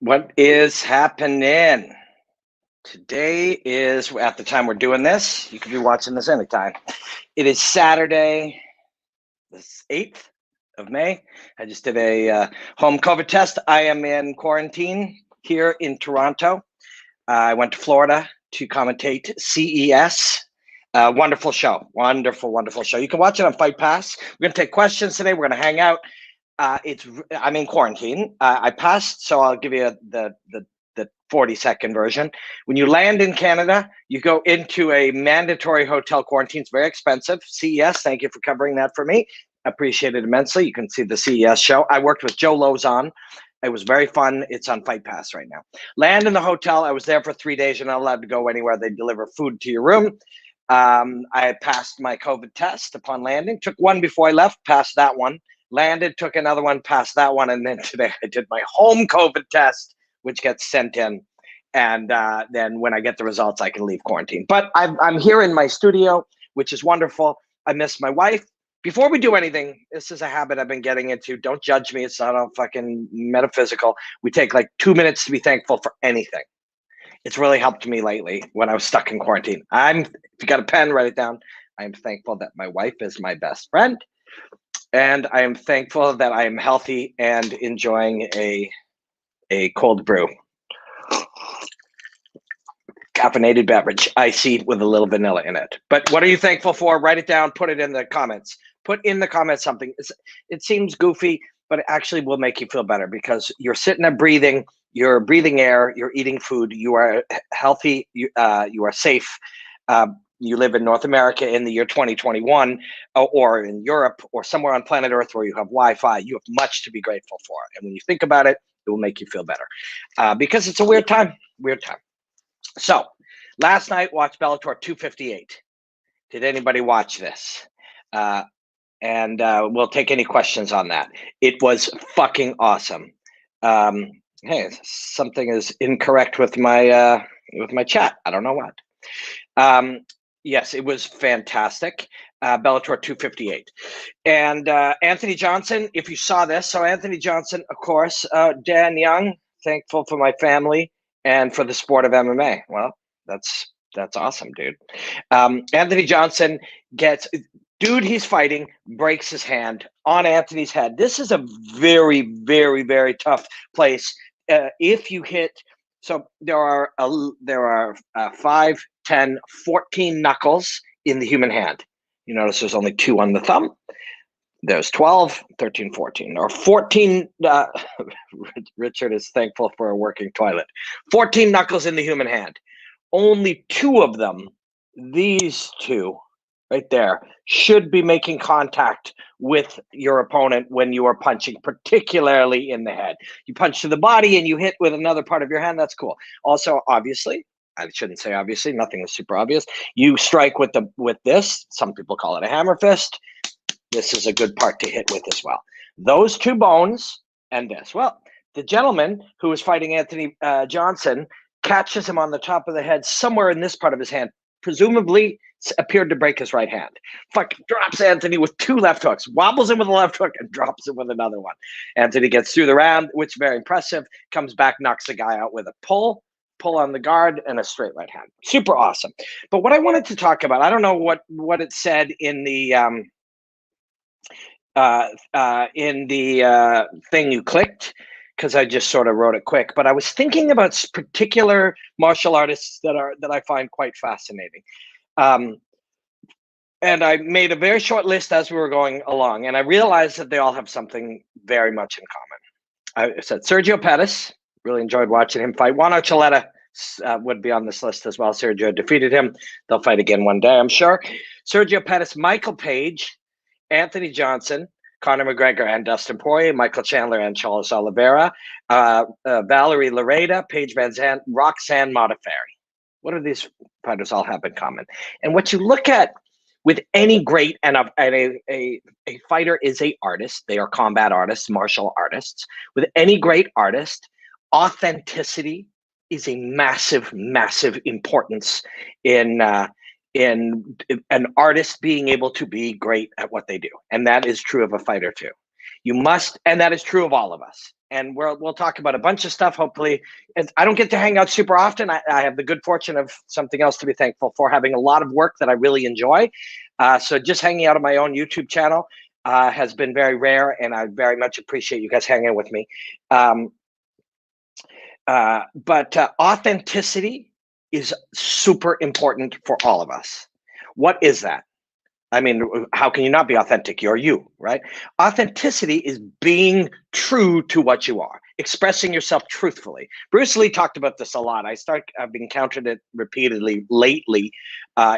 What is happening? Today is, at the time we're doing this, you could be watching this anytime. It is Saturday, the 8th of May. I just did a home COVID test. I am in quarantine here in Toronto. I went to Florida to commentate CES. Wonderful show. Wonderful show. You can watch it on Fight Pass. We're going to take questions today. We're going to hang out. I'm in quarantine. I passed, so I'll give you the 40-second version. When you land in Canada, you go into a mandatory hotel quarantine. It's very expensive. CES, thank you for covering that for me. Appreciate it immensely. You can see the CES show. I worked with Joe Lozon. It was very fun. It's on Fight Pass right now. Land in the hotel. I was there for 3 days. You're not allowed to go anywhere. They deliver food to your room. I passed my COVID test upon landing. Took one before I left, passed that one. Landed, took another one, passed that one, and then today I did my home COVID test, which gets sent in, and then when I get the results, I can leave quarantine. But I'm here in my studio, which is wonderful. I miss my wife. Before we do anything, this is a habit I've been getting into. Don't judge me. It's not all fucking metaphysical. We take like 2 minutes to be thankful for anything. It's really helped me lately when I was stuck in quarantine. If you got a pen, write it down. I am thankful that my wife is my best friend. And I am thankful that I am healthy and enjoying a cold brew. Caffeinated beverage, icy with a little vanilla in it. But what are you thankful for? Write it down, put it in the comments. Put in the comments something. It seems goofy, but it actually will make you feel better because you're sitting there breathing, you're breathing air, you're eating food, you are healthy, you are safe. You live in North America in the year 2021 or in Europe or somewhere on planet Earth where you have Wi-Fi, you have much to be grateful for. And when you think about it, it will make you feel better because it's a weird time. So last night, watched Bellator 258. Did anybody watch this? And we'll take any questions on that. It was fucking awesome. Hey, something is incorrect with my chat. I don't know what. Yes, it was fantastic. Bellator 258. And Anthony Johnson, if you saw this, so Anthony Johnson, of course, Dan Young, thankful for my family and for the sport of MMA. Well, that's awesome, dude. Anthony Johnson he's fighting, breaks his hand on Anthony's head. This is a very, very, very tough place. If you hit, so there are 5, 10, 14 knuckles in the human hand. You notice there's only 2 on the thumb. There's 12, 13, 14, or 14. Richard is thankful for a working toilet. 14 knuckles in the human hand. Only 2 of them, these 2 right there, should be making contact with your opponent when you are punching, particularly in the head. You punch to the body and you hit with another part of your hand, that's cool. Also, obviously, I shouldn't say obviously, nothing is super obvious. You strike with this, some people call it a hammer fist. This is a good part to hit with as well. Those 2 bones and this. Well, the gentleman who was fighting Anthony Johnson catches him on the top of the head, somewhere in this part of his hand, presumably appeared to break his right hand. Drops Anthony with 2 left hooks, wobbles him with a left hook and drops him with another one. Anthony gets through the round, which is very impressive, comes back, knocks the guy out with a pull on the guard and a straight right hand. Super awesome. But what I wanted to talk about, I don't know what it said in the thing you clicked, because I just sort of wrote it quick, but I was thinking about particular martial artists that I find quite fascinating. And I made a very short list as we were going along, and I realized that they all have something very much in common. I said Sergio Pettis, really enjoyed watching him fight. Juan Archuleta would be on this list as well. Sergio defeated him. They'll fight again one day, I'm sure. Sergio Pettis, Michael Page, Anthony Johnson, Conor McGregor and Dustin Poirier, Michael Chandler and Charles Oliveira, Valerie Lareda, Paige Van Zandt, Roxanne Modafferi. What do these fighters all have in common? And what you look at with any great, and a fighter is an artist, they are combat artists, martial artists. With any great artist, authenticity is a massive, massive importance in an artist being able to be great at what they do. And that is true of a fighter too. You must, and that is true of all of us. And we'll talk about a bunch of stuff. Hopefully, I don't get to hang out super often. I have the good fortune of something else to be thankful for, having a lot of work that I really enjoy. So just hanging out on my own YouTube channel has been very rare, and I very much appreciate you guys hanging with me. But authenticity is super important for all of us. What is that? I mean, how can you not be authentic? You're you, right? Authenticity is being true to what you are, expressing yourself truthfully. Bruce Lee talked about this a lot. I've encountered it repeatedly lately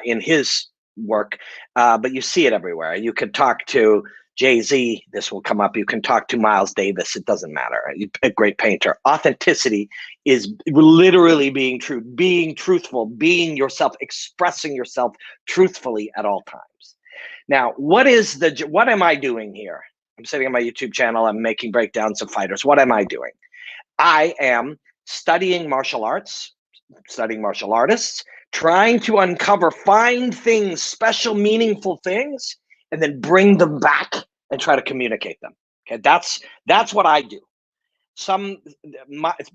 in his work, but you see it everywhere. You could talk to Jay-Z, this will come up. You can talk to Miles Davis, it doesn't matter. A great painter. Authenticity is literally being true, being truthful, being yourself, expressing yourself truthfully at all times. Now, what am I doing here? I'm sitting on my YouTube channel, I'm making breakdowns of fighters. What am I doing? I am studying martial arts, studying martial artists, trying to uncover, find things, special, meaningful things, and then bring them back and try to communicate them. Okay, that's what I do. Some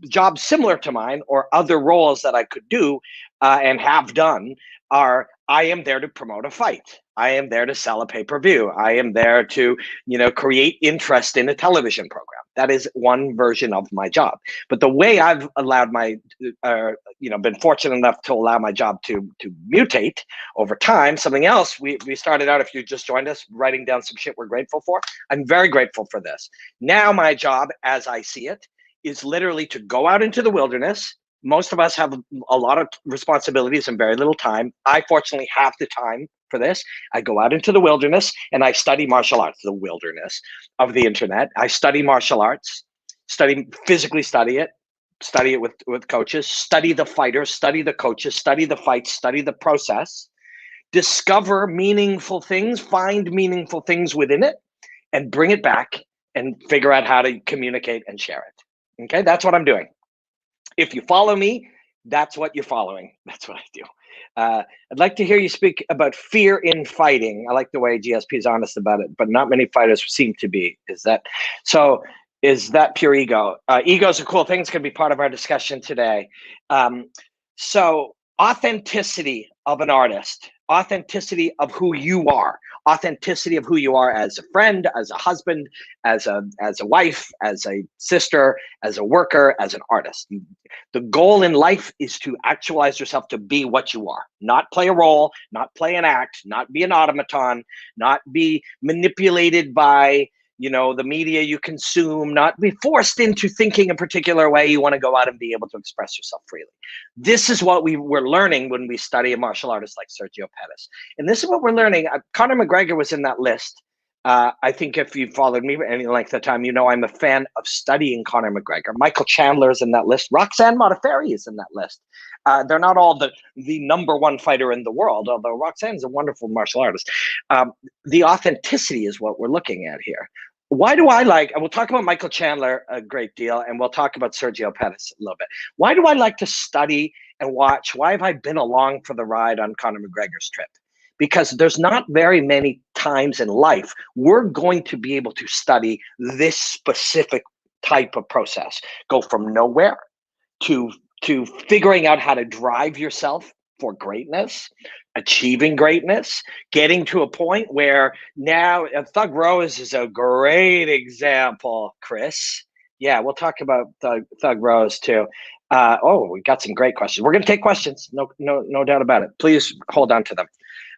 jobs similar to mine or other roles that I could do and have done are, I am there to promote a fight. I am there to sell a pay-per-view. I am there to, create interest in a television program. That is one version of my job. But the way I've allowed been fortunate enough to allow my job to mutate over time, something else, we started out, if you just joined us, writing down some shit we're grateful for. I'm very grateful for this. Now my job, as I see it, is literally to go out into the wilderness. Most of us have a lot of responsibilities and very little time. I fortunately have the time for this. I go out into the wilderness and I study martial arts, the wilderness of the internet. I study martial arts, physically study it with coaches, study the fighters, study the coaches, study the fights, study the process, discover meaningful things, find meaningful things within it, and bring it back and figure out how to communicate and share it. Okay, that's what I'm doing. If you follow me, that's what you're following. That's what I do. I'd like to hear you speak about fear in fighting. I like the way GSP is honest about it, but not many fighters seem to be. Is that pure ego? Ego is a cool thing. It's going to be part of our discussion today. So authenticity of an artist, authenticity of who you are, authenticity of who you are as a friend, as a husband, as a wife, as a sister, as a worker, as an artist. The goal in life is to actualize yourself, to be what you are, not play a role, not play an act, not be an automaton, not be manipulated by the media you consume, not be forced into thinking a particular way. You want to go out and be able to express yourself freely. This is what we're learning when we study a martial artist like Sergio Pettis. And this is what we're learning. Conor McGregor was in that list. I think if you've followed me for any length of time, I'm a fan of studying Conor McGregor. Michael Chandler is in that list. Roxanne Modafferi is in that list. They're not all the number one fighter in the world, although Roxanne is a wonderful martial artist. The authenticity is what we're looking at here. Why do I and we'll talk about Michael Chandler a great deal, and we'll talk about Sergio Pettis a little bit. Why do I like to study and watch? Why have I been along for the ride on Conor McGregor's trip? Because there's not very many times in life we're going to be able to study this specific type of process. Go from nowhere to figuring out how to drive yourself for greatness, achieving greatness, getting to a point where now Thug Rose is a great example, Chris. Yeah, we'll talk about Thug Rose too. We got some great questions. We're going to take questions. No doubt about it. Please hold on to them.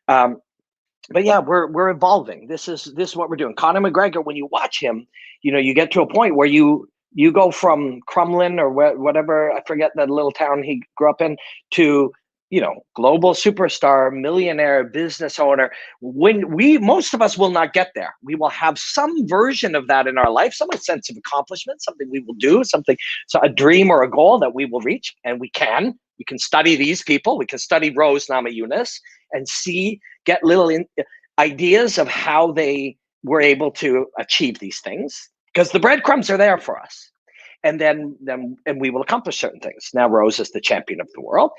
But yeah, we're evolving. This is what we're doing. Conor McGregor, when you watch him, you get to a point where you go from Crumlin or whatever, I forget that little town he grew up in, to global superstar, millionaire, business owner. When most of us will not get there. We will have some version of that in our life, some sense of accomplishment, something we will do, so a dream or a goal that we will reach, and we can study these people. We can study Rose Namajunas and get little ideas of how they were able to achieve these things, because the breadcrumbs are there for us. and then we will accomplish certain things. Now Rose is the champion of the world.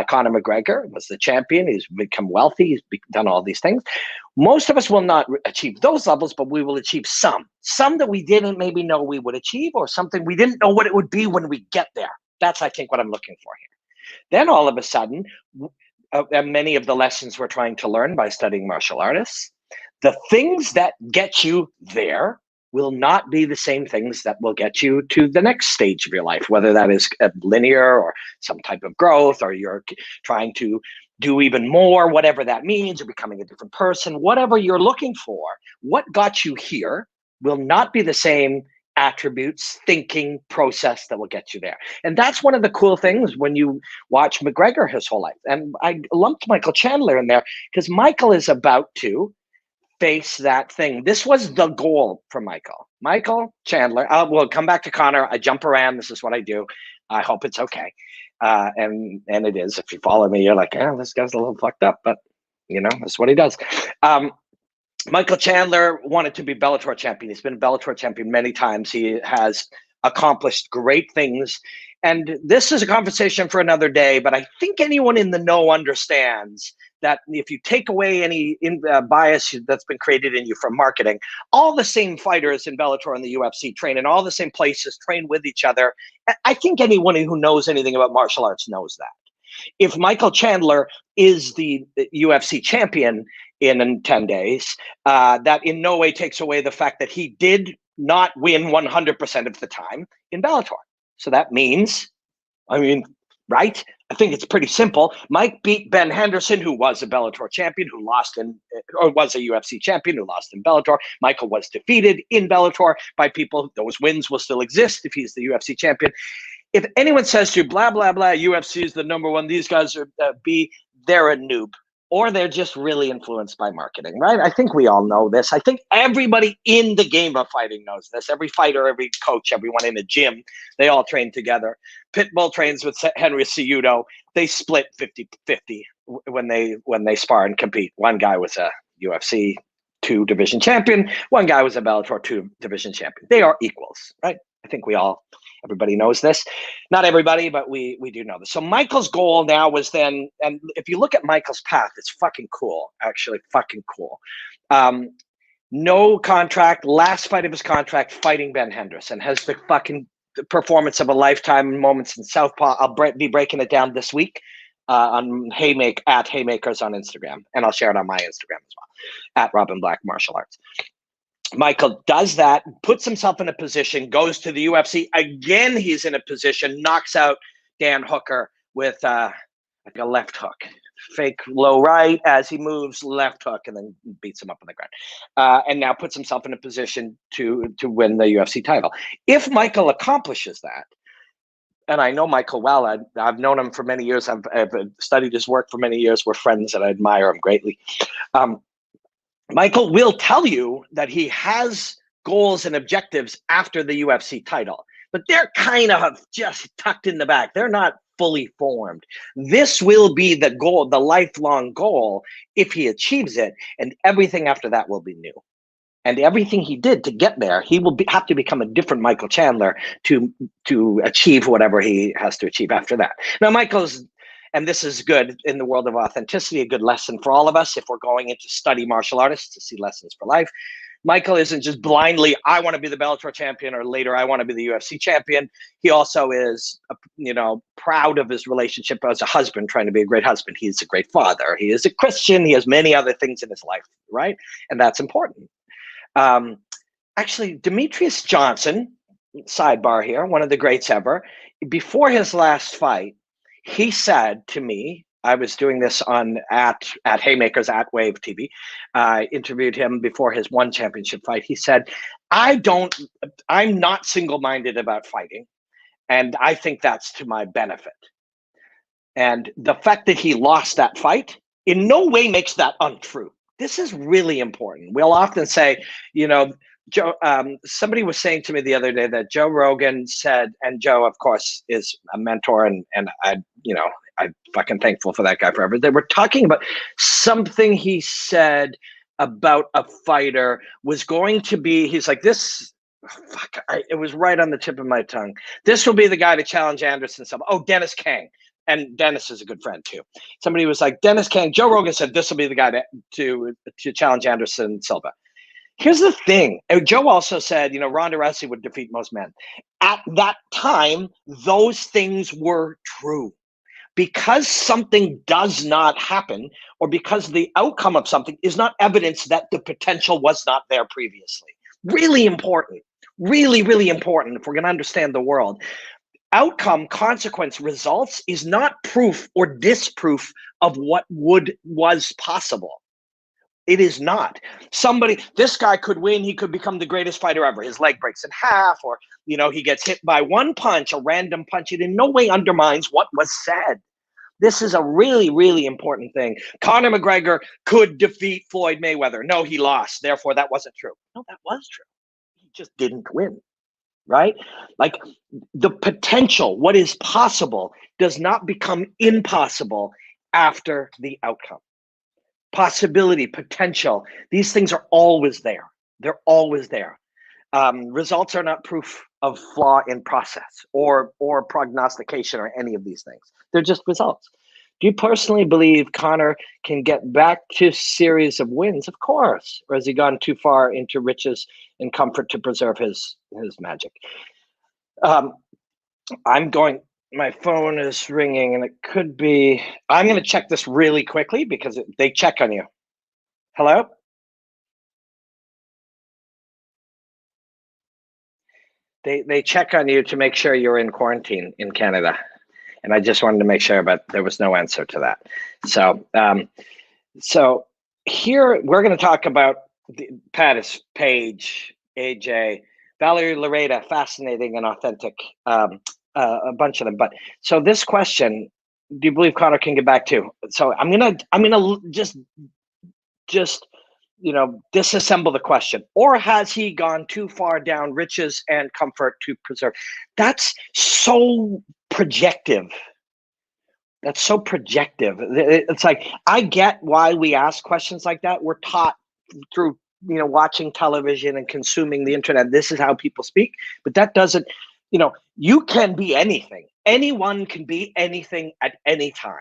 Conor McGregor was the champion. He's become wealthy. He's done all these things. Most of us will not achieve those levels, but we will achieve some that we didn't maybe know we would achieve, or something we didn't know what it would be when we get there. That's, I think, what I'm looking for here. Then all of a sudden, many of the lessons we're trying to learn by studying martial artists, the things that get you there will not be the same things that will get you to the next stage of your life, whether that is linear or some type of growth, or you're trying to do even more, whatever that means, or becoming a different person, whatever you're looking for. What got you here will not be the same attributes, thinking process that will get you there. And that's one of the cool things when you watch McGregor his whole life. And I lumped Michael Chandler in there because Michael is about to face that thing. This was the goal for Michael Chandler. We'll come back to Conor. I jump around. This is what I do. I hope it's okay. And it is. If you follow me, you're like, this guy's a little fucked up, but that's what he does. Michael Chandler wanted to be Bellator champion. He's been Bellator champion many times. He has accomplished great things. And this is a conversation for another day, but I think anyone in the know understands that if you take away any bias that's been created in you from marketing, all the same fighters in Bellator and the UFC train in all the same places, train with each other. I think anyone who knows anything about martial arts knows that. If Michael Chandler is the UFC champion in 10 days, that in no way takes away the fact that he did not win 100% of the time in Bellator. So that means, right? I think it's pretty simple. Mike beat Ben Henderson, who was a Bellator champion, who lost or was a UFC champion, who lost in Bellator. Michael was defeated in Bellator by people. Those wins will still exist if he's the UFC champion. If anyone says to you, blah, blah, blah, UFC is the number one, these guys are they're a noob, or they're just really influenced by marketing, right? I think we all know this. I think everybody in the game of fighting knows this. Every fighter, every coach, everyone in a gym, they all train together. Pitbull trains with Henry Cejudo. They split 50-50 when they spar and compete. One guy was a UFC 2 division champion. One guy was a Bellator 2 division champion. They are equals, right? I think everybody knows this. Not everybody, but we do know this. So Michael's goal now was then, and if you look at Michael's path, it's fucking cool, actually fucking cool. No contract, last fight of his contract, fighting Ben Henderson, has the fucking performance of a lifetime, moments in Southpaw. I'll be breaking it down this week on at Haymakers on Instagram, and I'll share it on my Instagram as well, at Robin Black Martial Arts. Michael does that, puts himself in a position, goes to the UFC. Again, he's in a position, knocks out Dan Hooker with a left hook. Fake low right as he moves, left hook, and then beats him up on the ground. And now puts himself in a position to win the UFC title. If Michael accomplishes that, and I know Michael well, I've known him for many years. I've studied his work for many years. We're friends, and I admire him greatly. Michael will tell you that he has goals and objectives after the UFC title, but they're kind of just tucked in the back. They're not fully formed. This will be the goal, the lifelong goal, if he achieves it, and everything after that will be new. And everything he did to get there, he will have to become a different Michael Chandler to achieve whatever he has to achieve after that. Now, Michael's, and this is good in the world of authenticity, a good lesson for all of us if we're going into study martial artists to see lessons for life. Michael isn't just blindly, I want to be the Bellator champion, or later, I want to be the UFC champion. He also is, proud of his relationship as a husband, trying to be a great husband. He's a great father. He is a Christian. He has many other things in his life, right? And that's important. Actually, Demetrius Johnson, sidebar here, one of the greats ever, before his last fight, he said to me, I was doing this at Haymakers at Wave TV. I interviewed him before his one championship fight. He said, I'm not single-minded about fighting, and I think that's to my benefit. And the fact that he lost that fight in no way makes that untrue. This is really important. We'll often say, Joe, somebody was saying to me the other day that Joe Rogan said, and Joe, of course, is a mentor, and I'm fucking thankful for that guy forever. They were talking about something he said about a fighter was going to be, he's like, this fuck, it was right on the tip of my tongue. This will be the guy to challenge Anderson Silva. Oh, Dennis Kang. And Dennis is a good friend too. Somebody was like, Dennis Kang, Joe Rogan said this will be the guy to challenge Anderson Silva. Here's the thing. Joe also said, Ronda Rousey would defeat most men. At that time, those things were true. Because something does not happen, or because the outcome of something is not evidence that the potential was not there previously. Really important. Really, really important if we're going to understand the world. Outcome, consequence, results is not proof or disproof of what was possible. It is not. This guy could win. He could become the greatest fighter ever. His leg breaks in half, or, he gets hit by one punch, a random punch. It in no way undermines what was said. This is a really, really important thing. Conor McGregor could defeat Floyd Mayweather. No, he lost. Therefore, that wasn't true. No, that was true. He just didn't win, right? Like the potential, what is possible, does not become impossible after the outcome. Possibility, potential, these things are always there. They're always there. Results are not proof of flaw in process or prognostication or any of these things. They're just results. Do you personally believe Conor can get back to series of wins? Of course. Or has he gone too far into riches and comfort to preserve his magic? My phone is ringing, and it could be, I'm going to check this really quickly because they check on you. Hello? They check on you to make sure you're in quarantine in Canada. And I just wanted to make sure, but there was no answer to that. So here we're going to talk about Pattis, Paige, AJ, Valerie Loretta, fascinating and authentic, a bunch of them. But so this question, do you believe Conor can get back to? So I'm gonna just disassemble the question. Or has he gone too far down riches and comfort to preserve? That's so projective. That's so projective. It's like, I get why we ask questions like that. We're taught through, watching television and consuming the internet. This is how people speak, but that doesn't, you can be anything. Anyone can be anything at any time.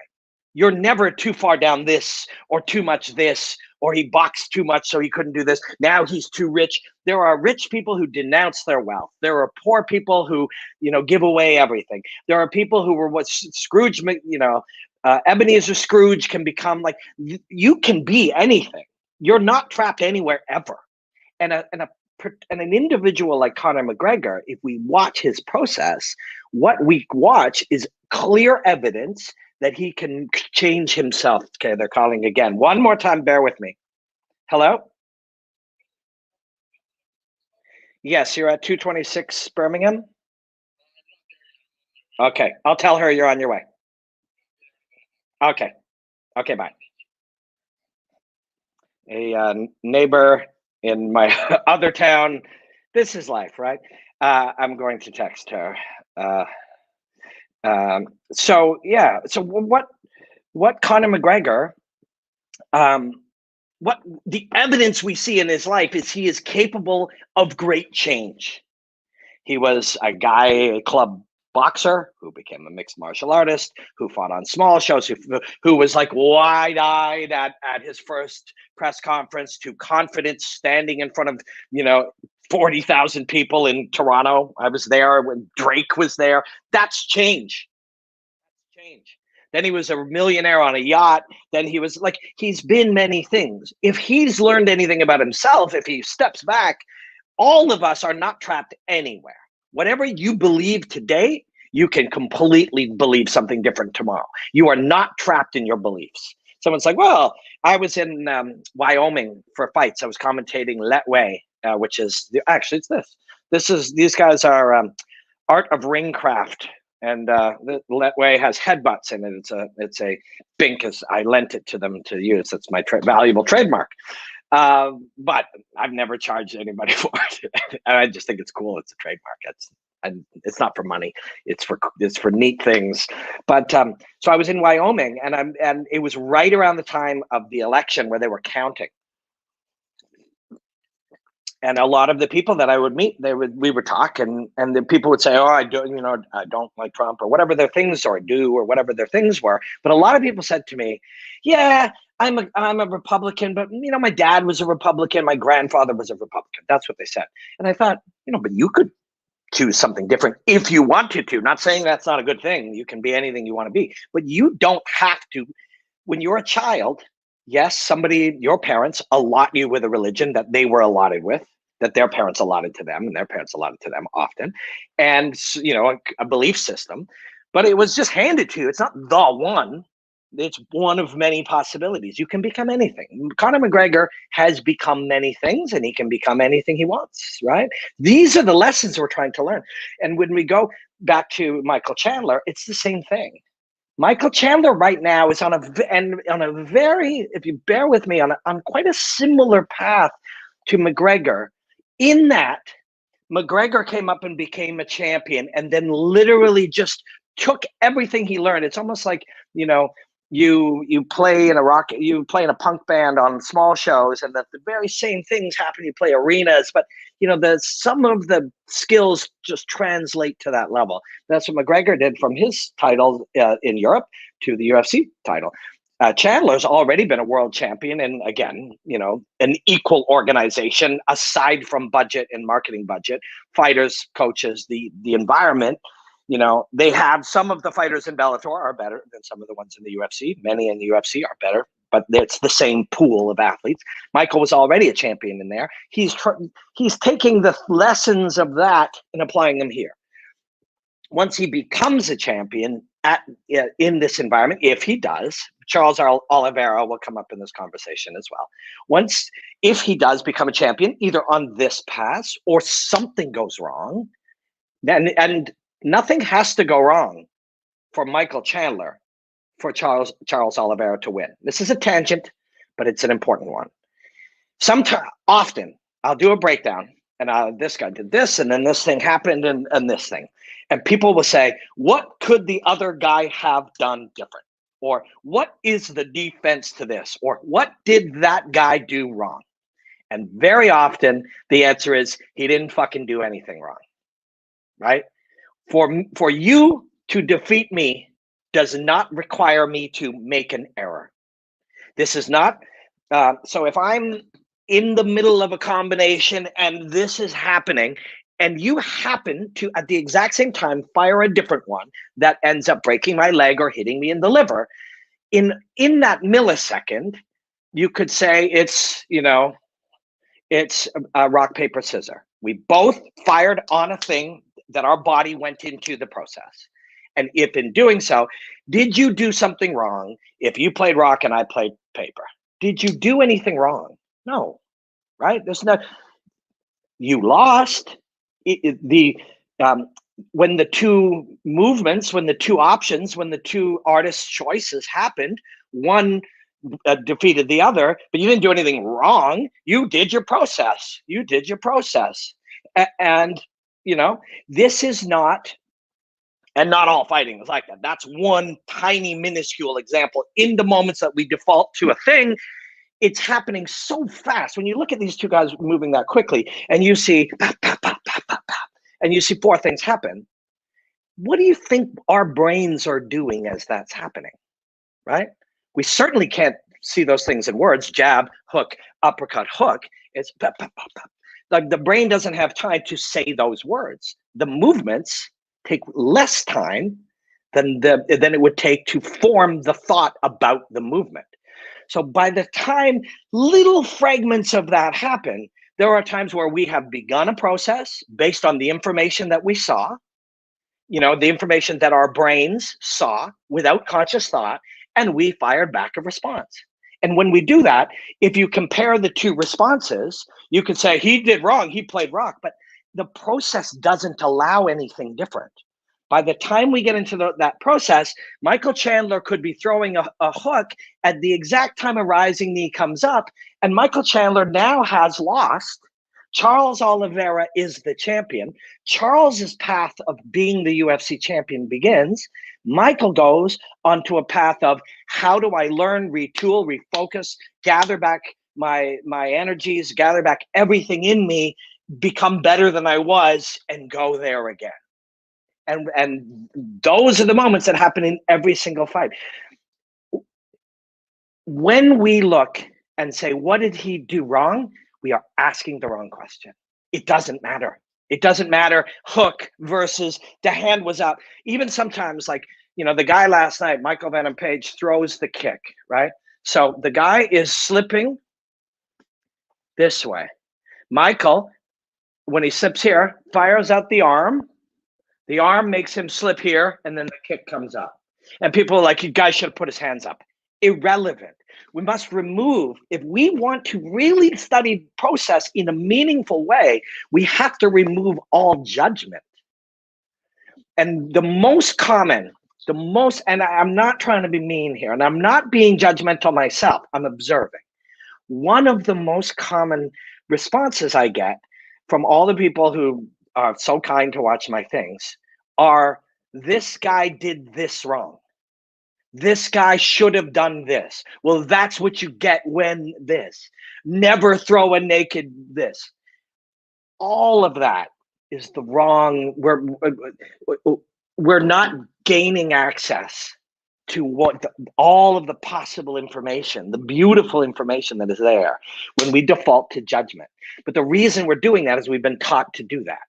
You're never too far down this or too much this, or he boxed too much so he couldn't do this. Now he's too rich. There are rich people who denounce their wealth. There are poor people who, give away everything. There are people who were what Scrooge, Ebenezer Scrooge can become. Like, you can be anything. You're not trapped anywhere ever. And an individual like Conor McGregor, if we watch his process, what we watch is clear evidence that he can change himself. Okay, they're calling again. One more time, bear with me. Hello? Yes, you're at 226 Birmingham? Okay, I'll tell her you're on your way. Okay, bye. A neighbor in my other town. This is life, right? I'm going to text her. So what Conor McGregor, what the evidence we see in his life is he is capable of great change. He was a club boxer who became a mixed martial artist, who fought on small shows, who was like wide-eyed at his first press conference, to confidence standing in front of 40,000 people in Toronto. I was there when Drake was there. That's change. Then he was a millionaire on a yacht. Then he was like, he's been many things. If he's learned anything about himself, if he steps back, all of us are not trapped anywhere. Whatever you believe today, you can completely believe something different tomorrow. You are not trapped in your beliefs. Someone's like, well, I was in Wyoming for fights. I was commentating Letway, which is it's this. These guys are Art of Ringcraft, and Letway has headbutts in it. It's a bink, as I lent it to them to use. It's my valuable trademark. But I've never charged anybody for it. I just think it's cool. It's a trademark. It's not for money. It's for neat things. But so I was in Wyoming, and it was right around the time of the election where they were counting. And a lot of the people that I would meet, we would talk, and the people would say, "Oh, I don't like Trump," or whatever their things, or do, or whatever their things were. But a lot of people said to me, "Yeah, I'm a Republican, but my dad was a Republican, my grandfather was a Republican." That's what they said. And I thought, but you could choose something different if you wanted to. Not saying that's not a good thing. You can be anything you want to be, but you don't have to. When you're a child, yes, your parents allot you with a religion that they were allotted with, that their parents allotted to them, and their parents allotted to them often, and a belief system, but it was just handed to you. It's not the one. It's one of many possibilities. You can become anything. Conor McGregor has become many things, and he can become anything he wants, right? These are the lessons we're trying to learn. And when we go back to Michael Chandler, it's the same thing. Michael Chandler right now is on a very, if you bear with me, on quite a similar path to McGregor, in that McGregor came up and became a champion, and then literally just took everything he learned. It's almost like, you play in a punk band on small shows, and that the very same things happen. You play arenas, but some of the skills just translate to that level. That's what McGregor did from his title in Europe to the UFC title. Chandler's already been a world champion, and again, an equal organization aside from budget and marketing budget, fighters, coaches, the environment. They have some of the fighters in Bellator are better than some of the ones in the UFC. Many in the UFC are better, but it's the same pool of athletes. Michael was already a champion in there. He's taking the lessons of that and applying them here. Once he becomes a champion in this environment, if he does, Charles Oliveira will come up in this conversation as well. If he does become a champion, either on this path or something goes wrong, and nothing has to go wrong for Michael Chandler for Charles Oliveira to win. This is a tangent, but it's an important one. Often, I'll do a breakdown, and this guy did this, and then this thing happened, and this thing. And people will say, what could the other guy have done different? Or what is the defense to this? Or what did that guy do wrong? And very often, the answer is, he didn't fucking do anything wrong, right? For you to defeat me does not require me to make an error. This is not, so if I'm in the middle of a combination and this is happening, and you happen to, at the exact same time, fire a different one that ends up breaking my leg or hitting me in the liver, in that millisecond, you could say it's rock, paper, scissors. We both fired on a thing that our body went into the process. And if in doing so, did you do something wrong if you played rock and I played paper? Did you do anything wrong? No, right? You lost. When the two movements, when the two options, when the two artists' choices happened, one defeated the other, but you didn't do anything wrong. You did your process. And this is not, and not all fighting is like that. That's one tiny minuscule example. In the moments that we default to a thing, it's happening so fast. When you look at these two guys moving that quickly, and you see pop, pop, pop, pop, pop, pop, and you see four things happen, what do you think our brains are doing as that's happening, right? We certainly can't see those things in words. Jab, hook, uppercut, hook. It's pop, pop, pop, pop. Like the brain doesn't have time to say those words. The movements take less time than it would take to form the thought about the movement. So by the time little fragments of that happen, there are times where we have begun a process based on the information that we saw, the information that our brains saw without conscious thought, and we fired back a response. And when we do that, if you compare the two responses, you could say he did wrong, he played rock, but the process doesn't allow anything different. By the time we get into that process, Michael Chandler could be throwing a hook at the exact time a rising knee comes up, and Michael Chandler now has lost. Charles Oliveira is the champion. Charles's path of being the UFC champion begins. Michael goes onto a path of, how do I learn, retool, refocus, gather back my energies, gather back everything in me, become better than I was, and go there again. And those are the moments that happen in every single fight. When we look and say, what did he do wrong? We are asking the wrong question. It doesn't matter. It doesn't matter hook versus the hand was up. Even sometimes, like, the guy last night, Michael Venom Page, throws the kick, right? So the guy is slipping this way. Michael, when he slips here, fires out the arm. The arm makes him slip here, and then the kick comes up. And people are like, you guys should have put his hands up. Irrelevant. We must remove, if we want to really study process in a meaningful way, we have to remove all judgment. And the most common, and I'm not trying to be mean here, and I'm not being judgmental myself, I'm observing. One of the most common responses I get from all the people who are so kind to watch my things are, this guy did this wrong. This guy should have done this. Well, that's what you get when this. Never throw a naked this. All of that is the wrong. We're not gaining access to all of the possible information, the beautiful information that is there when we default to judgment. But the reason we're doing that is we've been taught to do that.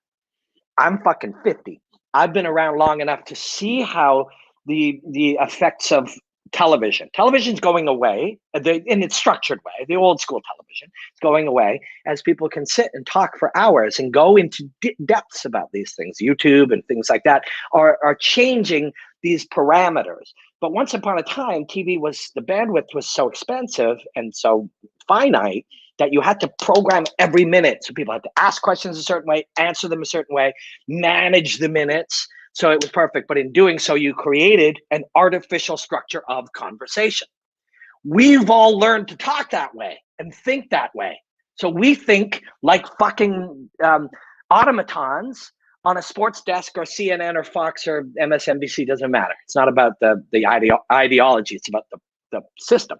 I'm fucking 50. I've been around long enough to see how the effects of television's going away in its structured way. The old school television is going away as people can sit and talk for hours and go into depths about these things. YouTube and things like that are changing these parameters. But once upon a time, the bandwidth was so expensive and so finite that you had to program every minute. So people had to ask questions a certain way, answer them a certain way, manage the minutes. So it was perfect. But in doing so, you created an artificial structure of conversation. We've all learned to talk that way and think that way. So we think like fucking automatons on a sports desk, or CNN or Fox or MSNBC, doesn't matter. It's not about the ideology. It's about the system.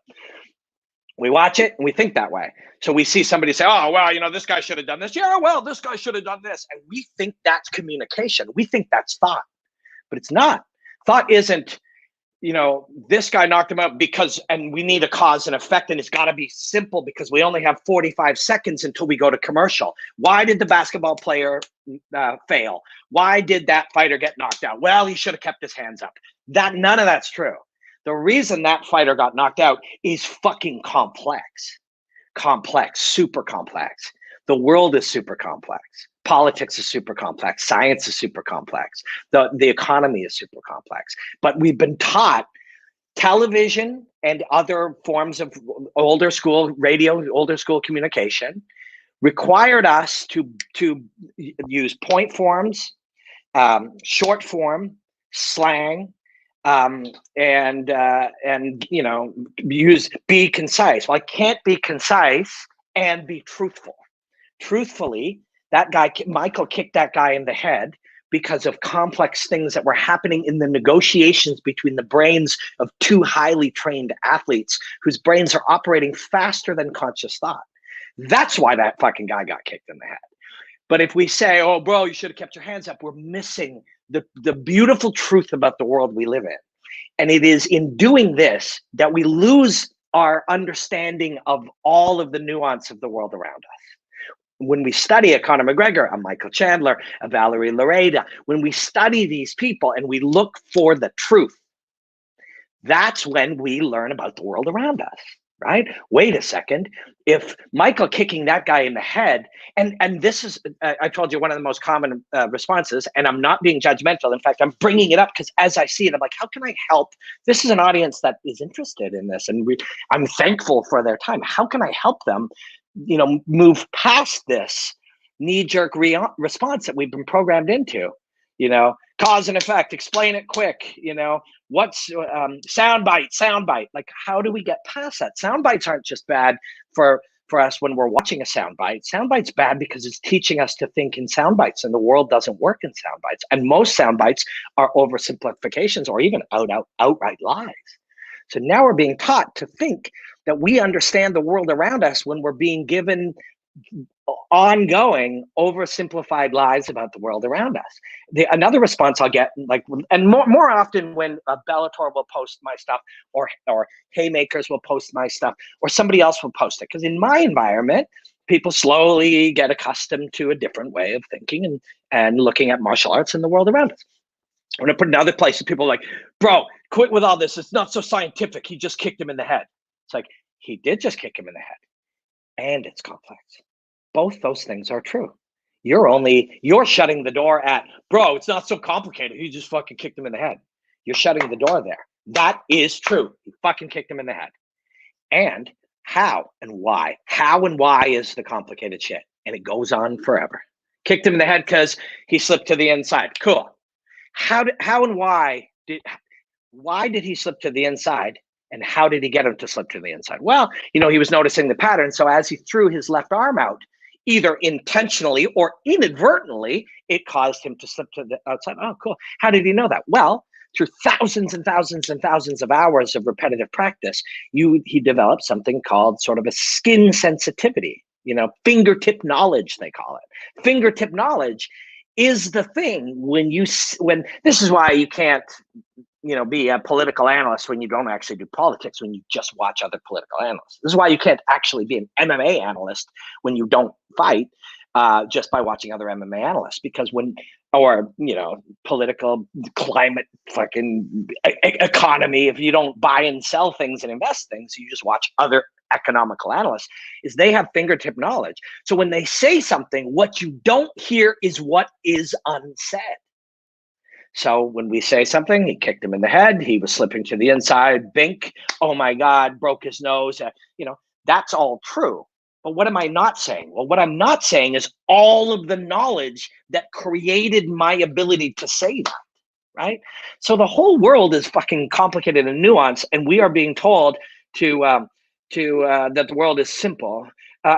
We watch it and we think that way. So we see somebody say, oh, well, this guy should have done this. Yeah, well, this guy should have done this. And we think that's communication. We think that's thought, but it's not. Thought isn't, this guy knocked him out and we need a cause and effect, and it's got to be simple because we only have 45 seconds until we go to commercial. Why did the basketball player fail? Why did that fighter get knocked out? Well, he should have kept his hands up. None of that's true. The reason that fighter got knocked out is fucking complex, super complex. The world is super complex. Politics is super complex. Science is super complex. The economy is super complex. But we've been taught television and other forms of older school radio, older school communication required us to use point forms, short form, slang, and be concise. Well, I can't be concise and be truthful. Truthfully, that guy, Michael, kicked that guy in the head because of complex things that were happening in the negotiations between the brains of two highly trained athletes whose brains are operating faster than conscious thought. That's why that fucking guy got kicked in the head. But if we say, oh, bro, you should have kept your hands up, we're missing the beautiful truth about the world we live in. And it is in doing this that we lose our understanding of all of the nuance of the world around us. When we study a Conor McGregor, a Michael Chandler, a Valerie Lareda, when we study these people and we look for the truth, that's when we learn about the world around us. Right? Wait a second. If Michael kicking that guy in the head, and this is, I told you, one of the most common responses, and I'm not being judgmental. In fact, I'm bringing it up because as I see it, I'm like, how can I help? This is an audience that is interested in this, and I'm thankful for their time. How can I help them, move past this knee-jerk response that we've been programmed into? Cause and effect, explain it quick, what's soundbite. Like, how do we get past that? Sound bites aren't just bad for us when we're watching a soundbite. Soundbite's bad because it's teaching us to think in soundbites, and the world doesn't work in soundbites. And most soundbites are oversimplifications or even outright lies. So now we're being taught to think that we understand the world around us when we're being given ongoing oversimplified lies about the world around us. Another response I'll get, like, and more often when Bellator will post my stuff, or Haymakers will post my stuff, or somebody else will post it, because in my environment, people slowly get accustomed to a different way of thinking and looking at martial arts and the world around us. When I put it in other places, people are like, bro, quit with all this. It's not so scientific. He just kicked him in the head. It's like, he did just kick him in the head. And it's complex. Both those things are true. You're shutting the door at, bro, it's not so complicated. He just fucking kicked him in the head. You're shutting the door there. That is true. He fucking kicked him in the head. And how and why is the complicated shit. And it goes on forever. Kicked him in the head because he slipped to the inside. Cool. How and why did he slip to the inside? And how did he get him to slip to the inside? Well, he was noticing the pattern. So as he threw his left arm out, either intentionally or inadvertently, it caused him to slip to the outside. Oh, cool. How did he know that? Well, through thousands and thousands and thousands of hours of repetitive practice, he developed something called sort of a skin sensitivity, fingertip knowledge, they call it. Fingertip knowledge is the thing when this is why you can't be a political analyst when you don't actually do politics, when you just watch other political analysts. This is why you can't actually be an MMA analyst when you don't fight, just by watching other MMA analysts, because political climate, fucking economy, if you don't buy and sell things and invest things, you just watch other economical analysts, is they have fingertip knowledge. So when they say something, what you don't hear is what is unsaid. So when we say something, he kicked him in the head, he was slipping to the inside, bink, oh my God, broke his nose, that's all true. But what am I not saying? Well, what I'm not saying is all of the knowledge that created my ability to say that, right? So the whole world is fucking complicated and nuanced, and we are being told that the world is simple.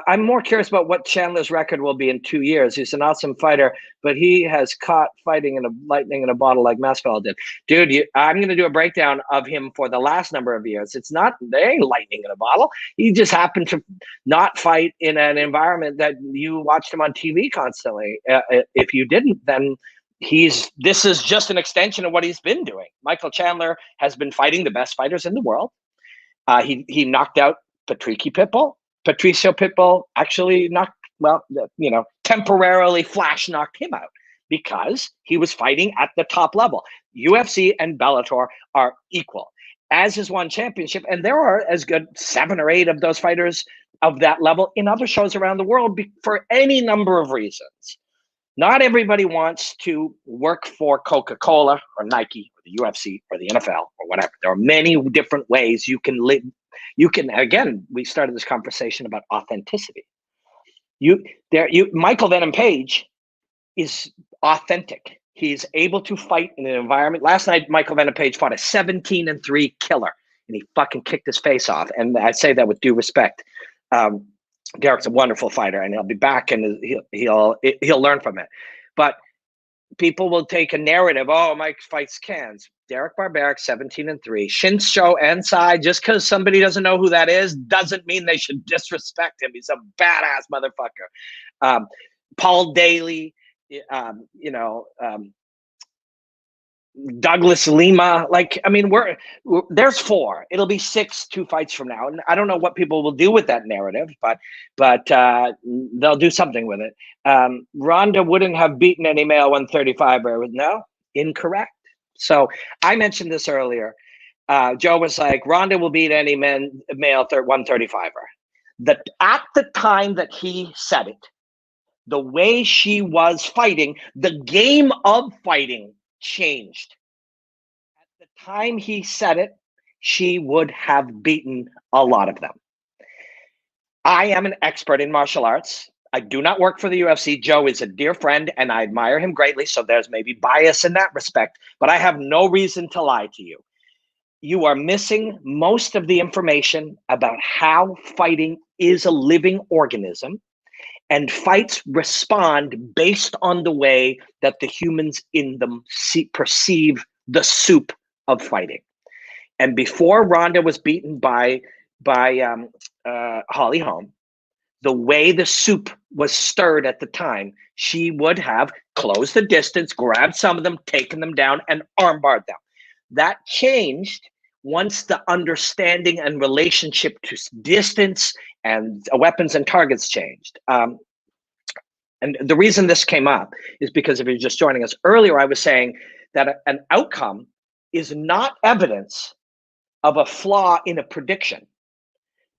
I'm more curious about what Chandler's record will be in 2 years. He's an awesome fighter, but he has caught fighting in a lightning in a bottle like Maspidol did. Dude, I'm going to do a breakdown of him for the last number of years. They ain't lightning in a bottle. He just happened to not fight in an environment that you watched him on TV constantly. If you didn't, then this is just an extension of what he's been doing. Michael Chandler has been fighting the best fighters in the world. He knocked out Patricio Pitbull actually temporarily flash knocked him out because he was fighting at the top level. UFC and Bellator are equal, as is one championship. And there are as good 7 or 8 of those fighters of that level in other shows around the world for any number of reasons. Not everybody wants to work for Coca-Cola or Nike or the UFC or the NFL or whatever. There are many different ways you can live. Again, we started this conversation about authenticity. Michael Venom Page is authentic. He's able to fight in an environment. Last night, Michael Venom Page fought a 17-3 killer, and he fucking kicked his face off. And I say that with due respect. Derek's a wonderful fighter, and he'll be back, and he'll learn from it. But people will take a narrative. Oh, Mike fights cans. Derek Barbaric, 17-3. Shinsho Ansai, just because somebody doesn't know who that is, doesn't mean they should disrespect him. He's a badass motherfucker. Paul Daly, Douglas Lima. There's 4. It'll be 6 2 fights from now. And I don't know what people will do with that narrative, but they'll do something with it. Ronda wouldn't have beaten any male 135er. No, incorrect. So I mentioned this earlier. Joe was like, Ronda will beat any male 135er. At the time that he said it, the way she was fighting, the game of fighting changed. At the time he said it, she would have beaten a lot of them. I am an expert in martial arts. I do not work for the UFC. Joe is a dear friend, and I admire him greatly, so there's maybe bias in that respect, but I have no reason to lie to you. You are missing most of the information about how fighting is a living organism, and fights respond based on the way that the humans in them perceive the soup of fighting. And before Ronda was beaten by by Holly Holm, the way the soup was stirred at the time, she would have closed the distance, grabbed some of them, taken them down, and armbarred them. That changed once the understanding and relationship to distance and weapons and targets changed. And the reason this came up is because if you're just joining us earlier, I was saying that an outcome is not evidence of a flaw in a prediction,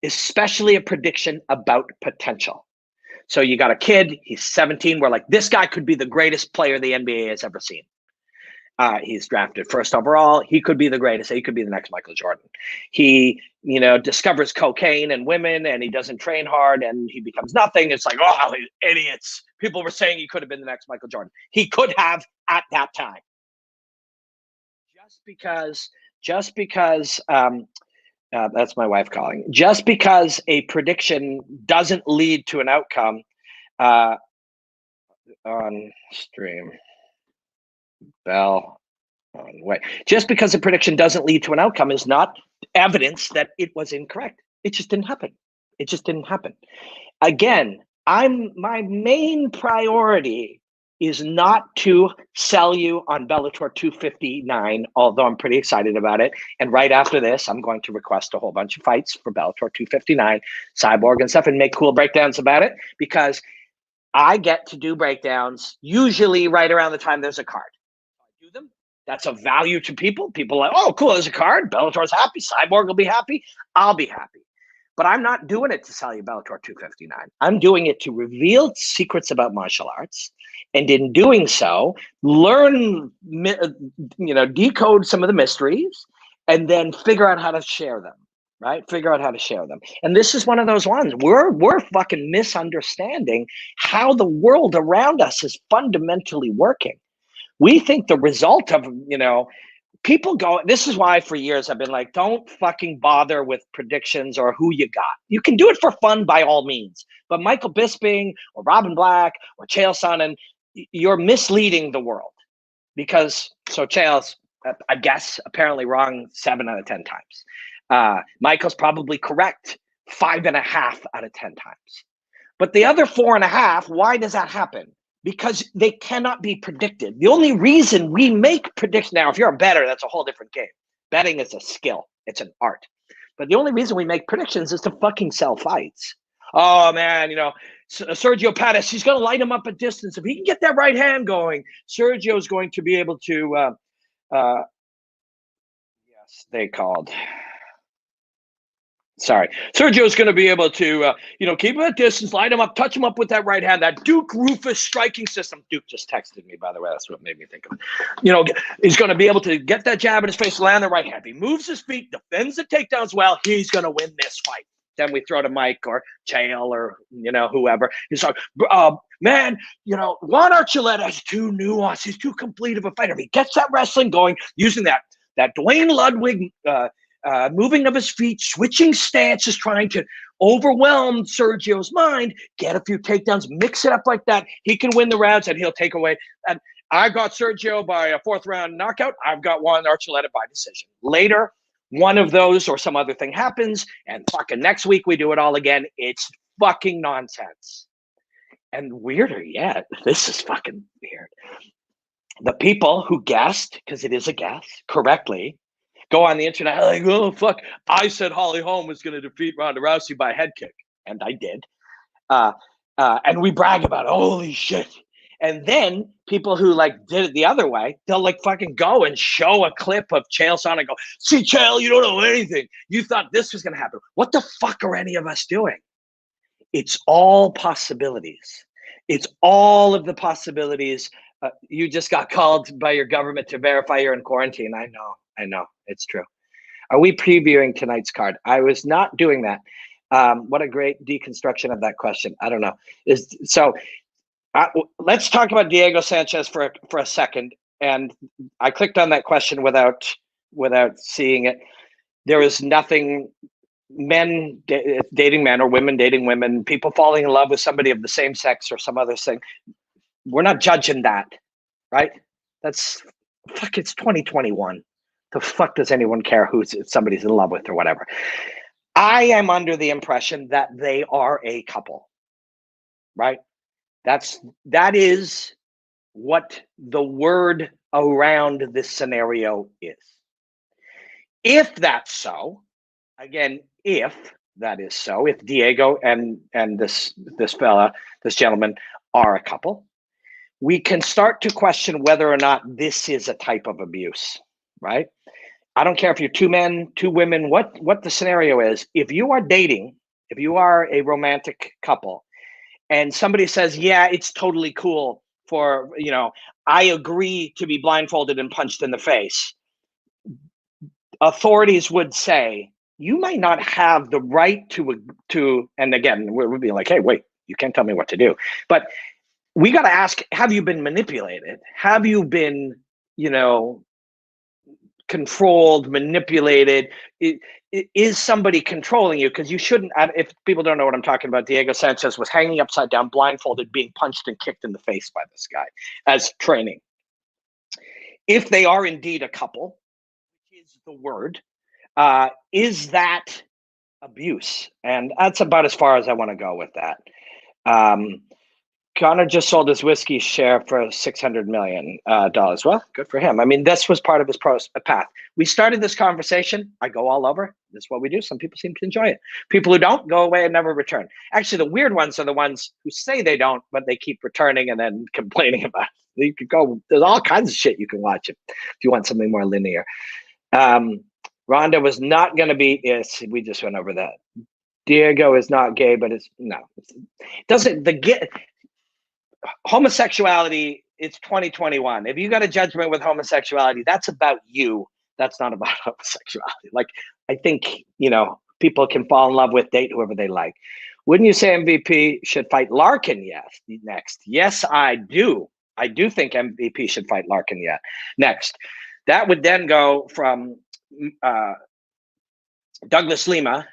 especially a prediction about potential. So you got a kid, he's 17. We're like, this guy could be the greatest player the NBA has ever seen. He's drafted first overall. He could be the greatest. He could be the next Michael Jordan. He, discovers cocaine and women, and he doesn't train hard, and he becomes nothing. It's like, oh, idiots. People were saying he could have been the next Michael Jordan. He could have at that time. Just because that's my wife calling. Just because a prediction doesn't lead to an outcome on stream. Bell on way. Just because a prediction doesn't lead to an outcome is not evidence that it was incorrect. It just didn't happen. Again, my main priority is not to sell you on Bellator 259, although I'm pretty excited about it. And right after this, I'm going to request a whole bunch of fights for Bellator 259, Cyborg and stuff, and make cool breakdowns about it, because I get to do breakdowns usually right around the time there's a card. I do them. That's of value to people. People are like, oh, cool, there's a card. Bellator's happy. Cyborg will be happy. I'll be happy. But I'm not doing it to sell you Bellator 259. I'm doing it to reveal secrets about martial arts. And in doing so, learn, decode some of the mysteries, and then figure out how to share them, right? And this is one of those ones. We're fucking misunderstanding how the world around us is fundamentally working. We think the result of, people go, this is why for years I've been like, don't fucking bother with predictions or who you got. You can do it for fun by all means. But Michael Bisping or Robin Black or Chael Sonnen, you're misleading the world. Because, so Chael's, I guess, apparently wrong 7 out of 10 times. Michael's probably correct 5.5 out of 10 times. But the other 4.5, why does that happen? Because they cannot be predicted. The only reason we make predictions, now, if you're a bettor, that's a whole different game. Betting is a skill. It's an art. But the only reason we make predictions is to fucking sell fights. Oh, man, Sergio Pettis, he's going to light him up at distance. If he can get that right hand going, Sergio's going to be able to, yes, they called. Sorry. Sergio's going to be able to, keep him at distance, light him up, touch him up with that right hand, that Duke Rufus striking system. Duke just texted me, by the way. That's what made me think of it. He's going to be able to get that jab in his face, land the right hand. He moves his feet, defends the takedowns well. He's going to win this fight. Then we throw to Mike or Chael or, whoever. He's like, man, Juan Archuleta has too nuanced. He's too complete of a fighter. If he gets that wrestling going, using that Dwayne Ludwig moving of his feet, switching stances, trying to overwhelm Sergio's mind, get a few takedowns, mix it up like that. He can win the rounds and he'll take away. And I got Sergio by a 4th round knockout. I've got Juan Archuleta by decision. Later, one of those or some other thing happens, and fucking next week we do it all again. It's fucking nonsense. And weirder yet, this is fucking weird. The people who guessed, because it is a guess, correctly, go on the internet like, oh, fuck, I said Holly Holm was going to defeat Ronda Rousey by a head kick. And I did. And we brag about it. Holy shit. And then people who did it the other way, they'll fucking go and show a clip of Chael Sonnen and go, see, Chael, you don't know anything. You thought this was going to happen. What the fuck are any of us doing? It's all possibilities. It's all of the possibilities. You just got called by your government to verify you're in quarantine. I know. It's true. Are we previewing tonight's card? I was not doing that. What a great deconstruction of that question. I don't know. Let's talk about Diego Sanchez for a second. And I clicked on that question without seeing it. There is nothing, men dating men or women dating women, people falling in love with somebody of the same sex or some other thing. We're not judging that, right? It's 2021. The fuck does anyone care who somebody's in love with or whatever? I am under the impression that they are a couple, right? That is what the word around this scenario is. If that's so, again, if that is so, if Diego and this fella, this gentleman, are a couple, we can start to question whether or not this is a type of abuse, right? I don't care if you're two men, two women, what the scenario is. If you are dating, if you are a romantic couple, and somebody says, yeah, it's totally cool for, I agree to be blindfolded and punched in the face, authorities would say, you might not have the right to, and again, we'd be like, hey, wait, you can't tell me what to do. But we got to ask, have you been manipulated? Have you been, controlled, manipulated? Is somebody controlling you? Because you shouldn't, if people don't know what I'm talking about, Diego Sanchez was hanging upside down, blindfolded, being punched and kicked in the face by this guy as training. If they are indeed a couple, which is the word, is that abuse? And that's about as far as I want to go with that. Conor just sold his whiskey share for $600 million. Well, good for him. I mean, this was part of his path. We started this conversation. I go all over. This is what we do. Some people seem to enjoy it. People who don't go away and never return. Actually, the weird ones are the ones who say they don't, but they keep returning and then complaining about it. You could go. There's all kinds of shit you can watch if you want something more linear. Ronda was not going to be. Yes, we just went over that. Diego is not gay, but it's no. Homosexuality, it's 2021. If you got a judgment with homosexuality, that's about you. That's not about homosexuality. Like, I think, people can fall in love with, date whoever they like. Wouldn't you say MVP should fight Larkin next? Yes, I do. I do think MVP should fight Larkin next. That would then go from Douglas Lima,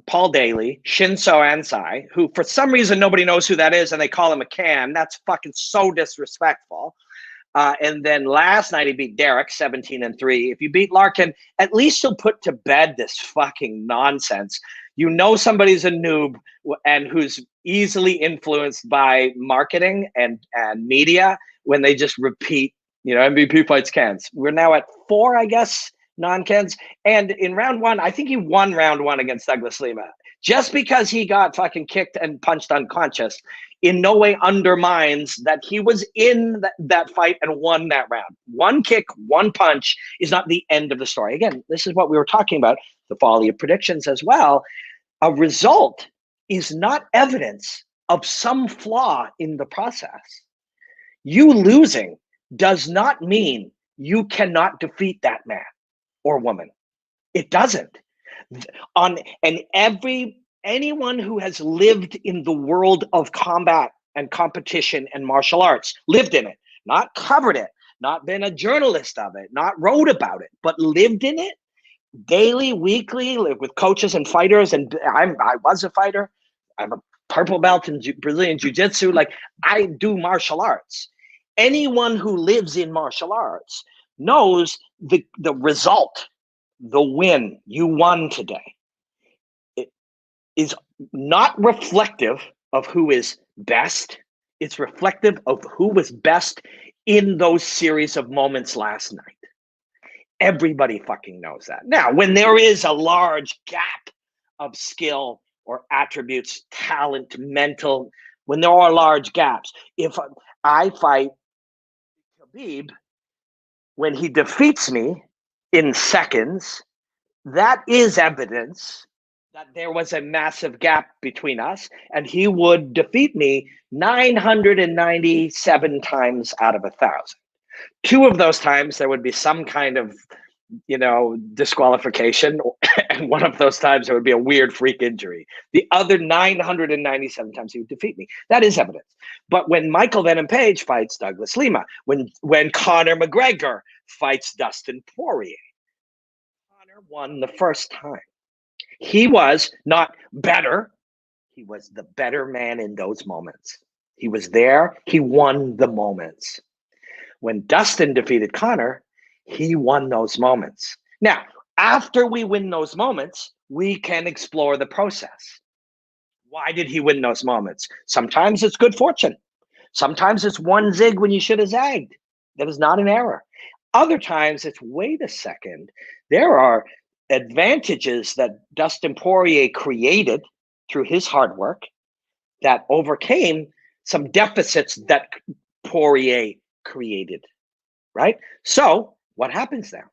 Paul Daly, Shinso Ansai, who for some reason nobody knows who that is, and they call him a can. That's fucking so disrespectful. And then last night he beat Derek 17-3. If you beat Larkin, at least you'll put to bed this fucking nonsense. Somebody's a noob and who's easily influenced by marketing and media when they just repeat, MVP fights cans. We're now at 4, I guess, non-cans. And in round 1, I think he won round 1 against Douglas Lima. Just because he got fucking kicked and punched unconscious in no way undermines that he was in that fight and won that round. One kick, one punch is not the end of the story. Again, this is what we were talking about, the folly of predictions as well. A result is not evidence of some flaw in the process. You losing does not mean you cannot defeat that man or woman. It doesn't. Anyone who has lived in the world of combat and competition and martial arts, lived in it, not covered it, not been a journalist of it, not wrote about it, but lived in it daily, weekly, with coaches and fighters. And I was a fighter. I'm a purple belt in Brazilian Jiu-Jitsu. Like, I do martial arts. Anyone who lives in martial arts knows the result, the win, you won today, it is not reflective of who is best. It's reflective of who was best in those series of moments last night. Everybody fucking knows that. Now, when there is a large gap of skill or attributes, talent, mental, when there are large gaps, if I fight Khabib, when he defeats me in seconds, that is evidence that there was a massive gap between us, and he would defeat me 997 times out of 1,000. 2 of those times there would be some kind of, disqualification, and 1 of those times there would be a weird freak injury. The other 997 times he would defeat me. That is evidence. But when Michael Venom Page fights Douglas Lima, when Conor McGregor fights Dustin Poirier, Conor won the first time. He was not better. He was the better man in those moments. He was there. He won the moments. When Dustin defeated Conor, he won those moments. Now, after we win those moments, we can explore the process. Why did he win those moments? Sometimes it's good fortune. Sometimes it's one zig when you should have zagged. That is not an error. Other times it's, wait a second, there are advantages that Dustin Poirier created through his hard work that overcame some deficits that Poirier created, right? So what happens now?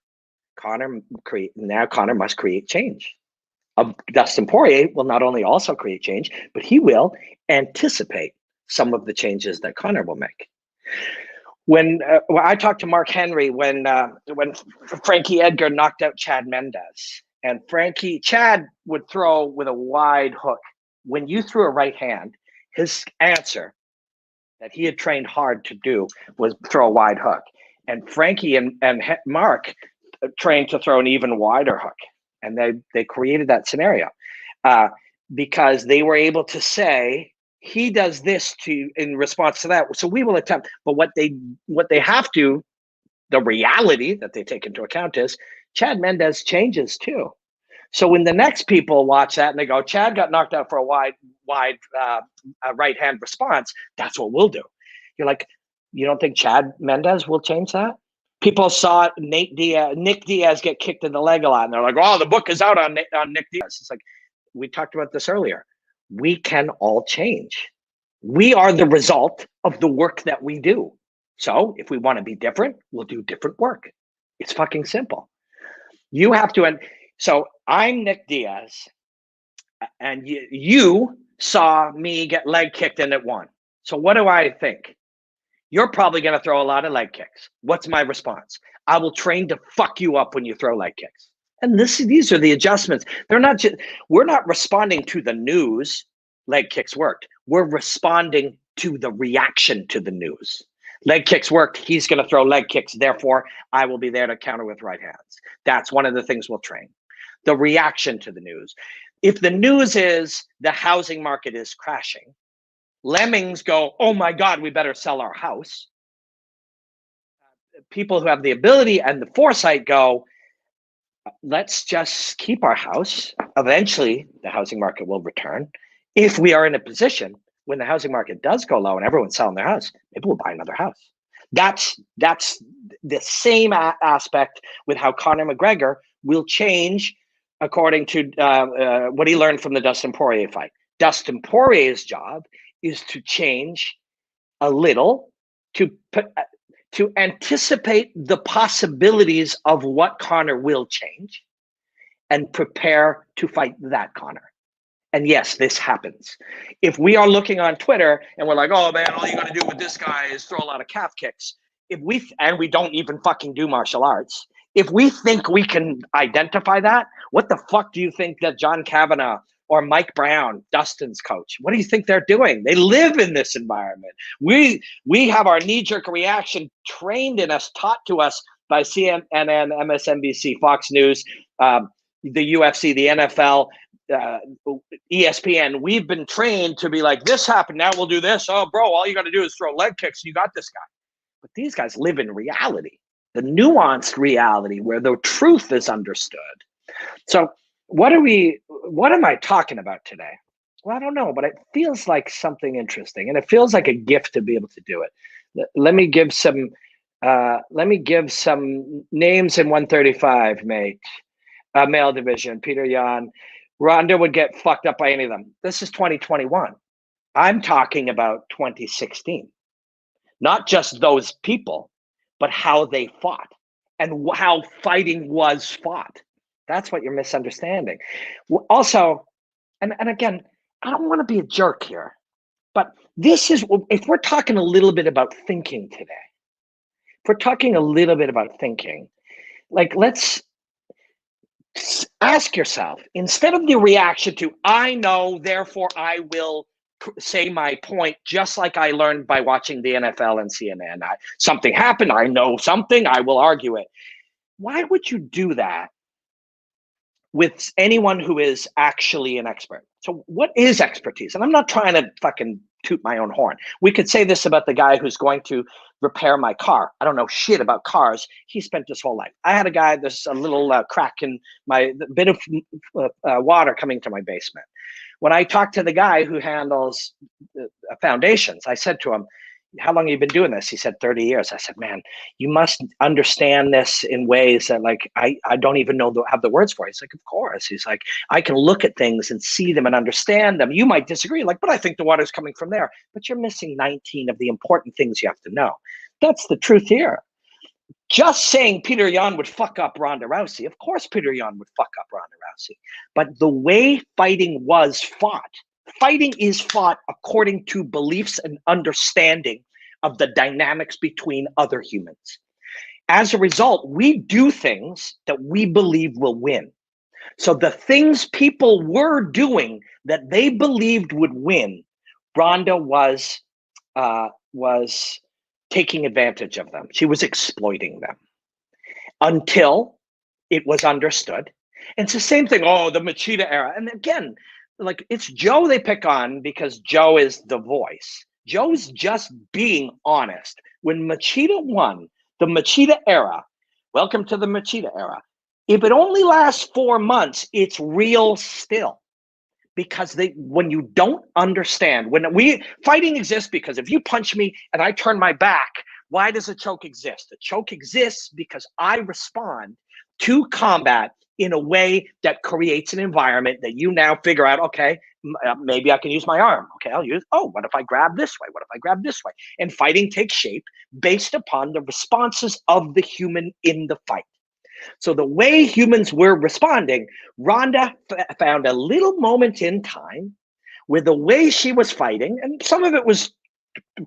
Conor must create change. Dustin Poirier will not only also create change, but he will anticipate some of the changes that Conor will make. When I talked to Mark Henry when Frankie Edgar knocked out Chad Mendes, and Chad would throw with a wide hook. When you threw a right hand, his answer that he had trained hard to do was throw a wide hook. And Frankie and Mark trained to throw an even wider hook. And they created that scenario because they were able to say, he does this in response to that. So we will attempt. But what they have to, the reality that they take into account is Chad Mendes changes too. So when the next people watch that and they go, Chad got knocked out for a wide right hand response, that's what we'll do. You're like, you don't think Chad Mendes will change that? People saw Nick Diaz get kicked in the leg a lot, and they're like, oh, the book is out on Nick Diaz. It's like, we talked about this earlier. We can all change. We are the result of the work that we do. So if we want to be different, we'll do different work. It's fucking simple. You have to. So I'm Nick Diaz, and you saw me get leg kicked and it won. So what do I think? You're probably going to throw a lot of leg kicks. What's my response? I will train to fuck you up when you throw leg kicks. And these are the adjustments. They're not just, we're not responding to the news. Leg kicks worked. We're responding to the reaction to the news. Leg kicks worked. He's going to throw leg kicks. Therefore, I will be there to counter with right hands. That's one of the things we'll train. The reaction to the news. If the news is the housing market is crashing, lemmings go, oh my God, we better sell our house. People who have the ability and the foresight go, let's just keep our house. Eventually, the housing market will return. If we are in a position when the housing market does go low and everyone's selling their house, maybe we'll buy another house. That's the same aspect with how Conor McGregor will change according to what he learned from the Dustin Poirier fight. Dustin Poirier's job is to change a little to anticipate the possibilities of what Conor will change and prepare to fight that Conor. And yes, this happens. If we are looking on Twitter and we're like, oh man, all you got to do with this guy is throw a lot of calf kicks. And we don't even fucking do martial arts. If we think we can identify that, what the fuck do you think that John Kavanagh or Mike Brown, Dustin's coach, what do you think they're doing? They live in this environment. We have our knee-jerk reaction trained in us, taught to us by CNN, MSNBC, Fox News, the UFC, the NFL, ESPN. We've been trained to be like, this happened, now we'll do this. Oh, bro, all you got to do is throw leg kicks. You got this guy. But these guys live in reality, the nuanced reality where the truth is understood. So what am I talking about today? Well, I don't know, but it feels like something interesting, and it feels like a gift to be able to do it. Let me give some names in 135, mate. Male division, Peter Yan. Ronda would get fucked up by any of them. This is 2021. I'm talking about 2016. Not just those people, but how they fought and how fighting was fought. That's what you're misunderstanding. Also, and again, I don't want to be a jerk here, but this is, if we're talking a little bit about thinking today, like let's ask yourself, instead of the reaction to, I know, therefore I will say my point, just like I learned by watching the NFL and CNN. Something happened, I know something, I will argue it. Why would you do that with anyone who is actually an expert? So what is expertise? And I'm not trying to fucking toot my own horn. We could say this about the guy who's going to repair my car. I don't know shit about cars. He spent his whole life. I had a guy, there's a little crack in my bit of water coming to my basement. When I talked to the guy who handles foundations, I said to him, how long have you been doing this? He said, 30 years. I said, man, you must understand this in ways that like, I don't even have the words for it. He's like, of course. He's like, I can look at things and see them and understand them. You might disagree, like, but I think the water's coming from there. But you're missing 19 of the important things you have to know. That's the truth here. Just saying Peter Yan would fuck up Ronda Rousey. Of course Peter Yan would fuck up Ronda Rousey. But the way fighting was fought, fighting is fought according to beliefs and understanding of the dynamics between other humans. As a result, we do things that we believe will win. So the things people were doing that they believed would win, Ronda was taking advantage of them. She was exploiting them until it was understood. And it's the same thing. Oh, the Machida era. And again, like it's Joe they pick on because Joe is the voice. Joe's just being honest. When Machida won, the Machida era, welcome to the Machida era. If it only lasts 4 months, it's real still. Because when you don't understand, fighting exists because if you punch me and I turn my back, why does a choke exist? A choke exists because I respond to combat in a way that creates an environment that you now figure out, okay, maybe I can use my arm. Okay, what if I grab this way? What if I grab this way? And fighting takes shape based upon the responses of the human in the fight. So the way humans were responding, Ronda found a little moment in time where the way she was fighting, and some of it was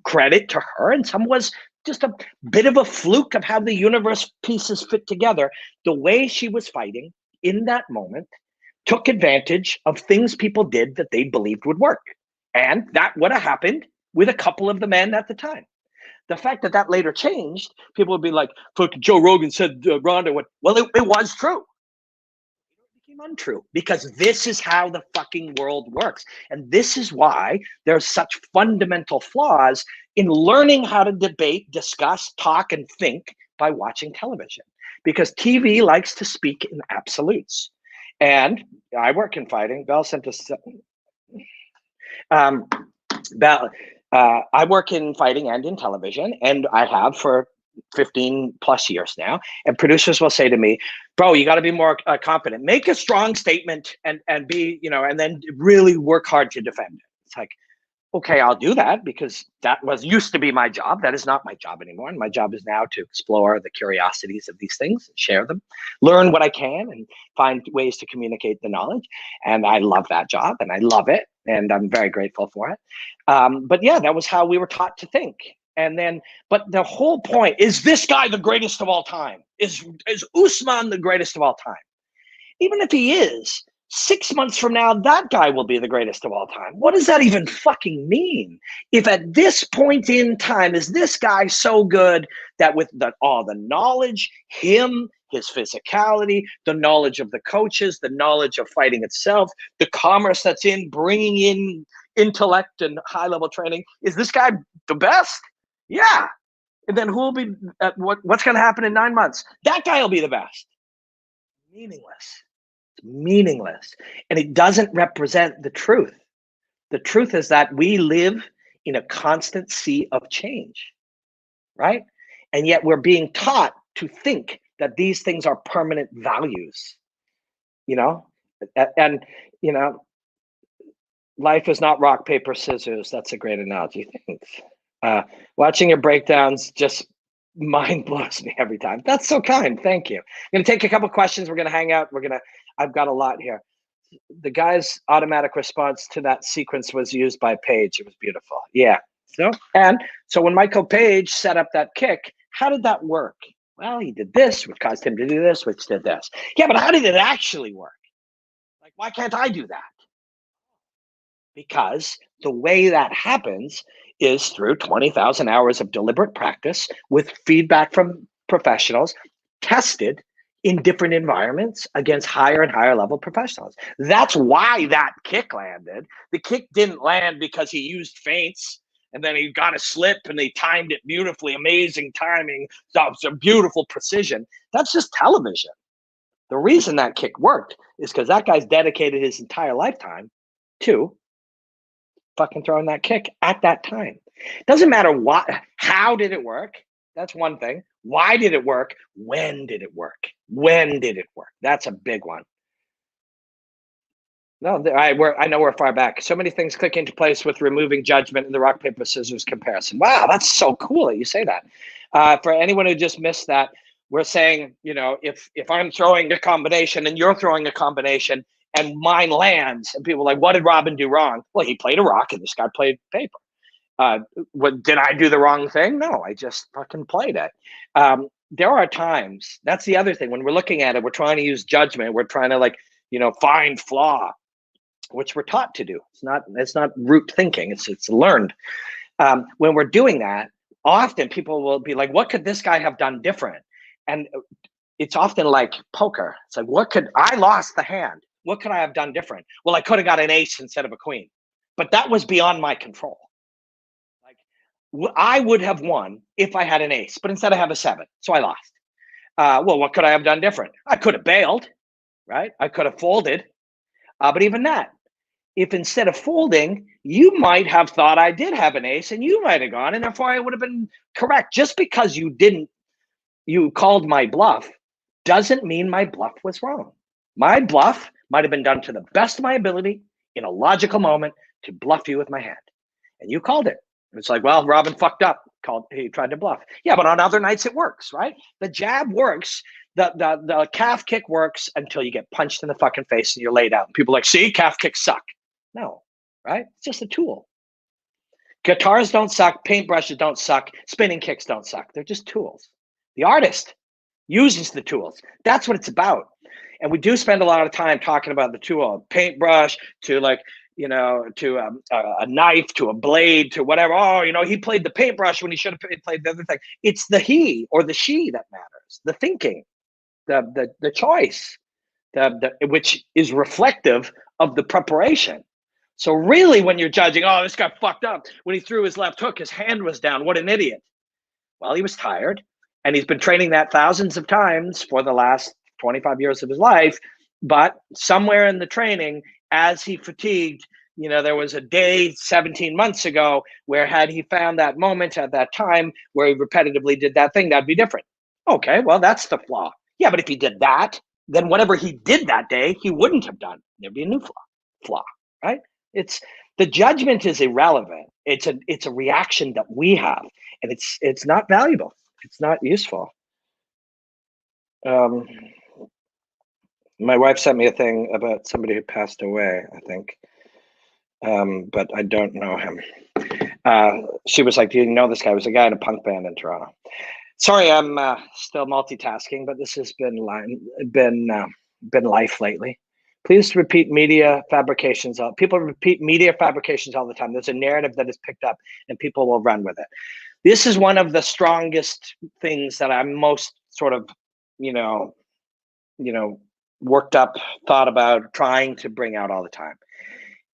credit to her, and some was just a bit of a fluke of how the universe pieces fit together. The way she was fighting in that moment took advantage of things people did that they believed would work. And that would have happened with a couple of the men at the time. The fact that later changed, people would be like, Joe Rogan said Ronda went, well, it was true. It became untrue because this is how the fucking world works. And this is why there's such fundamental flaws in learning how to debate, discuss, talk, and think by watching television. Because TV likes to speak in absolutes. And I work in fighting. Bell sent us I work in fighting and in television, and I have for 15 plus years now. And producers will say to me, bro, you got to be more confident. Make a strong statement and be, and then really work hard to defend it. It's like, okay, I'll do that because that used to be my job. That is not my job anymore. And my job is now to explore the curiosities of these things and share them, learn what I can and find ways to communicate the knowledge. And I love that job and I love it. And I'm very grateful for it. But yeah, that was how we were taught to think. And then, but the whole point is this guy the greatest of all time? Is Usman the greatest of all time? Even if he is, 6 months from now, that guy will be the greatest of all time. What does that even fucking mean? If at this point in time, is this guy so good that with all the knowledge, his physicality, the knowledge of the coaches, the knowledge of fighting itself, the commerce that's in bringing in intellect and high-level training, is this guy the best? Yeah. And then who will be, what's going to happen in 9 months? That guy will be the best. Meaningless. And it doesn't represent the truth. The truth is that we live in a constant sea of change, right? And yet we're being taught to think that these things are permanent values, and life is not rock, paper, scissors. That's a great analogy. Thanks. Watching your breakdowns just mind blows me every time. That's so kind. Thank you. I'm going to take a couple questions. We're going to hang out. I've got a lot here. The guy's automatic response to that sequence was used by Paige. It was beautiful. Yeah. So when Michael Page set up that kick, how did that work? Well, he did this, which caused him to do this, which did this. Yeah, but how did it actually work? Like, why can't I do that? Because the way that happens is through 20,000 hours of deliberate practice with feedback from professionals, tested in different environments against higher and higher level professionals. That's why that kick landed. The kick didn't land because he used feints and then he got a slip and they timed it beautifully, amazing timing, some beautiful precision. That's just television. The reason that kick worked is because that guy's dedicated his entire lifetime to fucking throwing that kick at that time. Doesn't matter how did it work? That's one thing. Why did it work? When did it work? When did it work? That's a big one. No, I know we're far back. So many things click into place with removing judgment in the rock, paper, scissors comparison. Wow, that's so cool that you say that. For anyone who just missed that, we're saying, if I'm throwing a combination and you're throwing a combination and mine lands, and people are like, what did Robin do wrong? Well, he played a rock and this guy played paper. Did I do the wrong thing? No, I just fucking played it. There are times, that's the other thing, when we're looking at it, we're trying to use judgment. We're trying to find flaw, which we're taught to do. It's not root thinking. It's learned. When we're doing that, often people will be like, what could this guy have done different? And it's often like poker. It's like, I lost the hand. What could I have done different? Well, I could have got an ace instead of a queen, but that was beyond my control. Like, I would have won if I had an ace, but instead I have a 7, so I lost. Well, what could I have done different? I could have bailed, right? I could have folded, but even that, if instead of folding, you might have thought I did have an ace and you might have gone, and therefore I would have been correct. Just because you called my bluff doesn't mean my bluff was wrong. My bluff might have been done to the best of my ability in a logical moment to bluff you with my hand. And you called it. It's like, well, Robin fucked up. He tried to bluff. Yeah, but on other nights it works, right? The jab works. The calf kick works until you get punched in the fucking face and you're laid out. And people are like, see, calf kicks suck. No, right? It's just a tool. Guitars don't suck. Paintbrushes don't suck. Spinning kicks don't suck. They're just tools. The artist uses the tools. That's what it's about. And we do spend a lot of time talking about the tool, paintbrush to a knife, to a blade, to whatever. Oh, he played the paintbrush when he should have played the other thing. It's the he or the she that matters. The thinking, the choice, which is reflective of the preparation. So really, when you're judging, oh, this guy fucked up. When he threw his left hook, his hand was down. What an idiot. Well, he was tired. And he's been training that thousands of times for the last 25 years of his life. But somewhere in the training, as he fatigued, there was a day 17 months ago where had he found that moment at that time where he repetitively did that thing, that'd be different. Okay, well, that's the flaw. Yeah, but if he did that, then whatever he did that day, he wouldn't have done. There'd be a new flaw, right? The judgment is irrelevant. It's a reaction that we have, and it's not valuable. It's not useful. My wife sent me a thing about somebody who passed away, I think, but I don't know him. She was like, do you know this guy? It was a guy in a punk band in Toronto. Sorry, I'm still multitasking, but this has been life lately. Please repeat media fabrications. People repeat media fabrications all the time. There's a narrative that is picked up and people will run with it. This is one of the strongest things that I'm most sort of, worked up, thought about, trying to bring out all the time.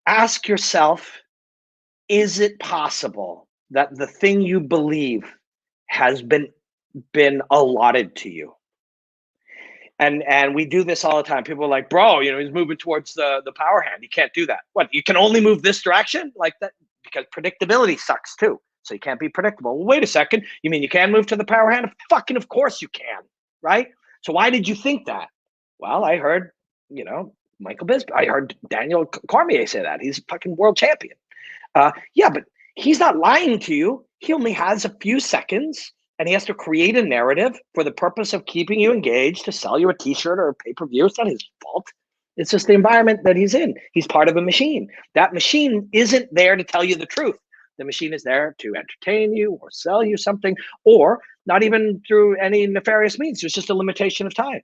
Ask yourself, is it possible that the thing you believe has been allotted to you? And we do this all the time. People are like, bro, he's moving towards the power hand. You can't do that. What, you can only move this direction? Like that? Because predictability sucks too. So you can't be predictable. Well, wait a second. You mean you can move to the power hand? Fucking of course you can, right? So why did you think that? Well, I heard, Michael Bisping. I heard Daniel Cormier say that. He's a fucking world champion. Yeah, but he's not lying to you. He only has a few seconds and he has to create a narrative for the purpose of keeping you engaged to sell you a t-shirt or a pay-per-view. It's not his fault. It's just the environment that he's in. He's part of a machine. That machine isn't there to tell you the truth. The machine is there to entertain you or sell you something, or not even through any nefarious means. There's just a limitation of time.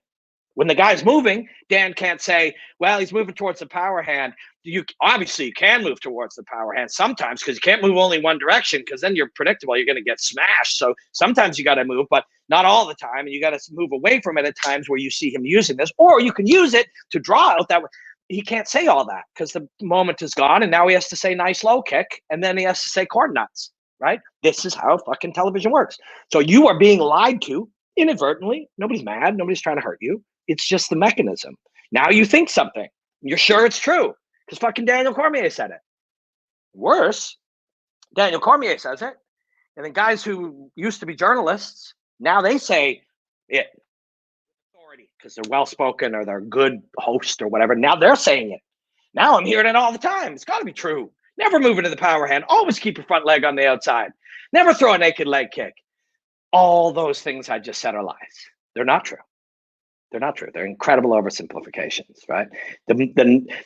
When the guy's moving, Dan can't say, well, he's moving towards the power hand. You can move towards the power hand sometimes because you can't move only one direction because then you're predictable. You're going to get smashed. So sometimes you got to move, but not all the time, and you got to move away from it at times where you see him using this, or you can use it to draw out that. He can't say all that because the moment is gone, and now he has to say nice low kick, and then he has to say corn nuts, right? This is how fucking television works. So you are being lied to inadvertently. Nobody's mad. Nobody's trying to hurt you. It's just the mechanism. Now you think something. You're sure it's true because fucking Daniel Cormier said it. Worse, Daniel Cormier says it, and then guys who used to be journalists, now they say it. Because they're well-spoken or they're a good host or whatever. Now they're saying it. Now I'm hearing it all the time. It's got to be true. Never move into the power hand. Always keep your front leg on the outside. Never throw a naked leg kick. All those things I just said are lies. They're not true. They're not true. They're incredible oversimplifications, right?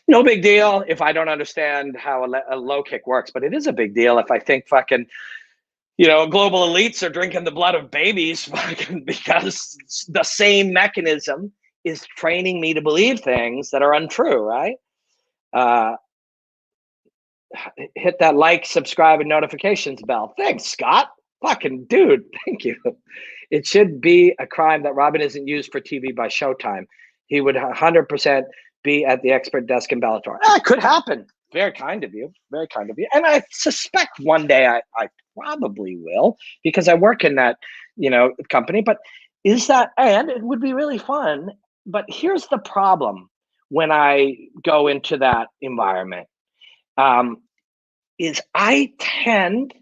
No big deal if I don't understand how a low kick works, but it is a big deal if I think fucking global elites are drinking the blood of babies because the same mechanism is training me to believe things that are untrue, right? Hit that like, subscribe, and notifications bell. Thanks, Scott. Fucking dude, thank you. It should be a crime that Robin isn't used for TV by Showtime. He would 100% be at the expert desk in Bellator. It could happen. Very kind of you. Very kind of you. And I suspect one day I probably will because I work in that, company. But and it would be really fun. But here's the problem when I go into that environment, is I tend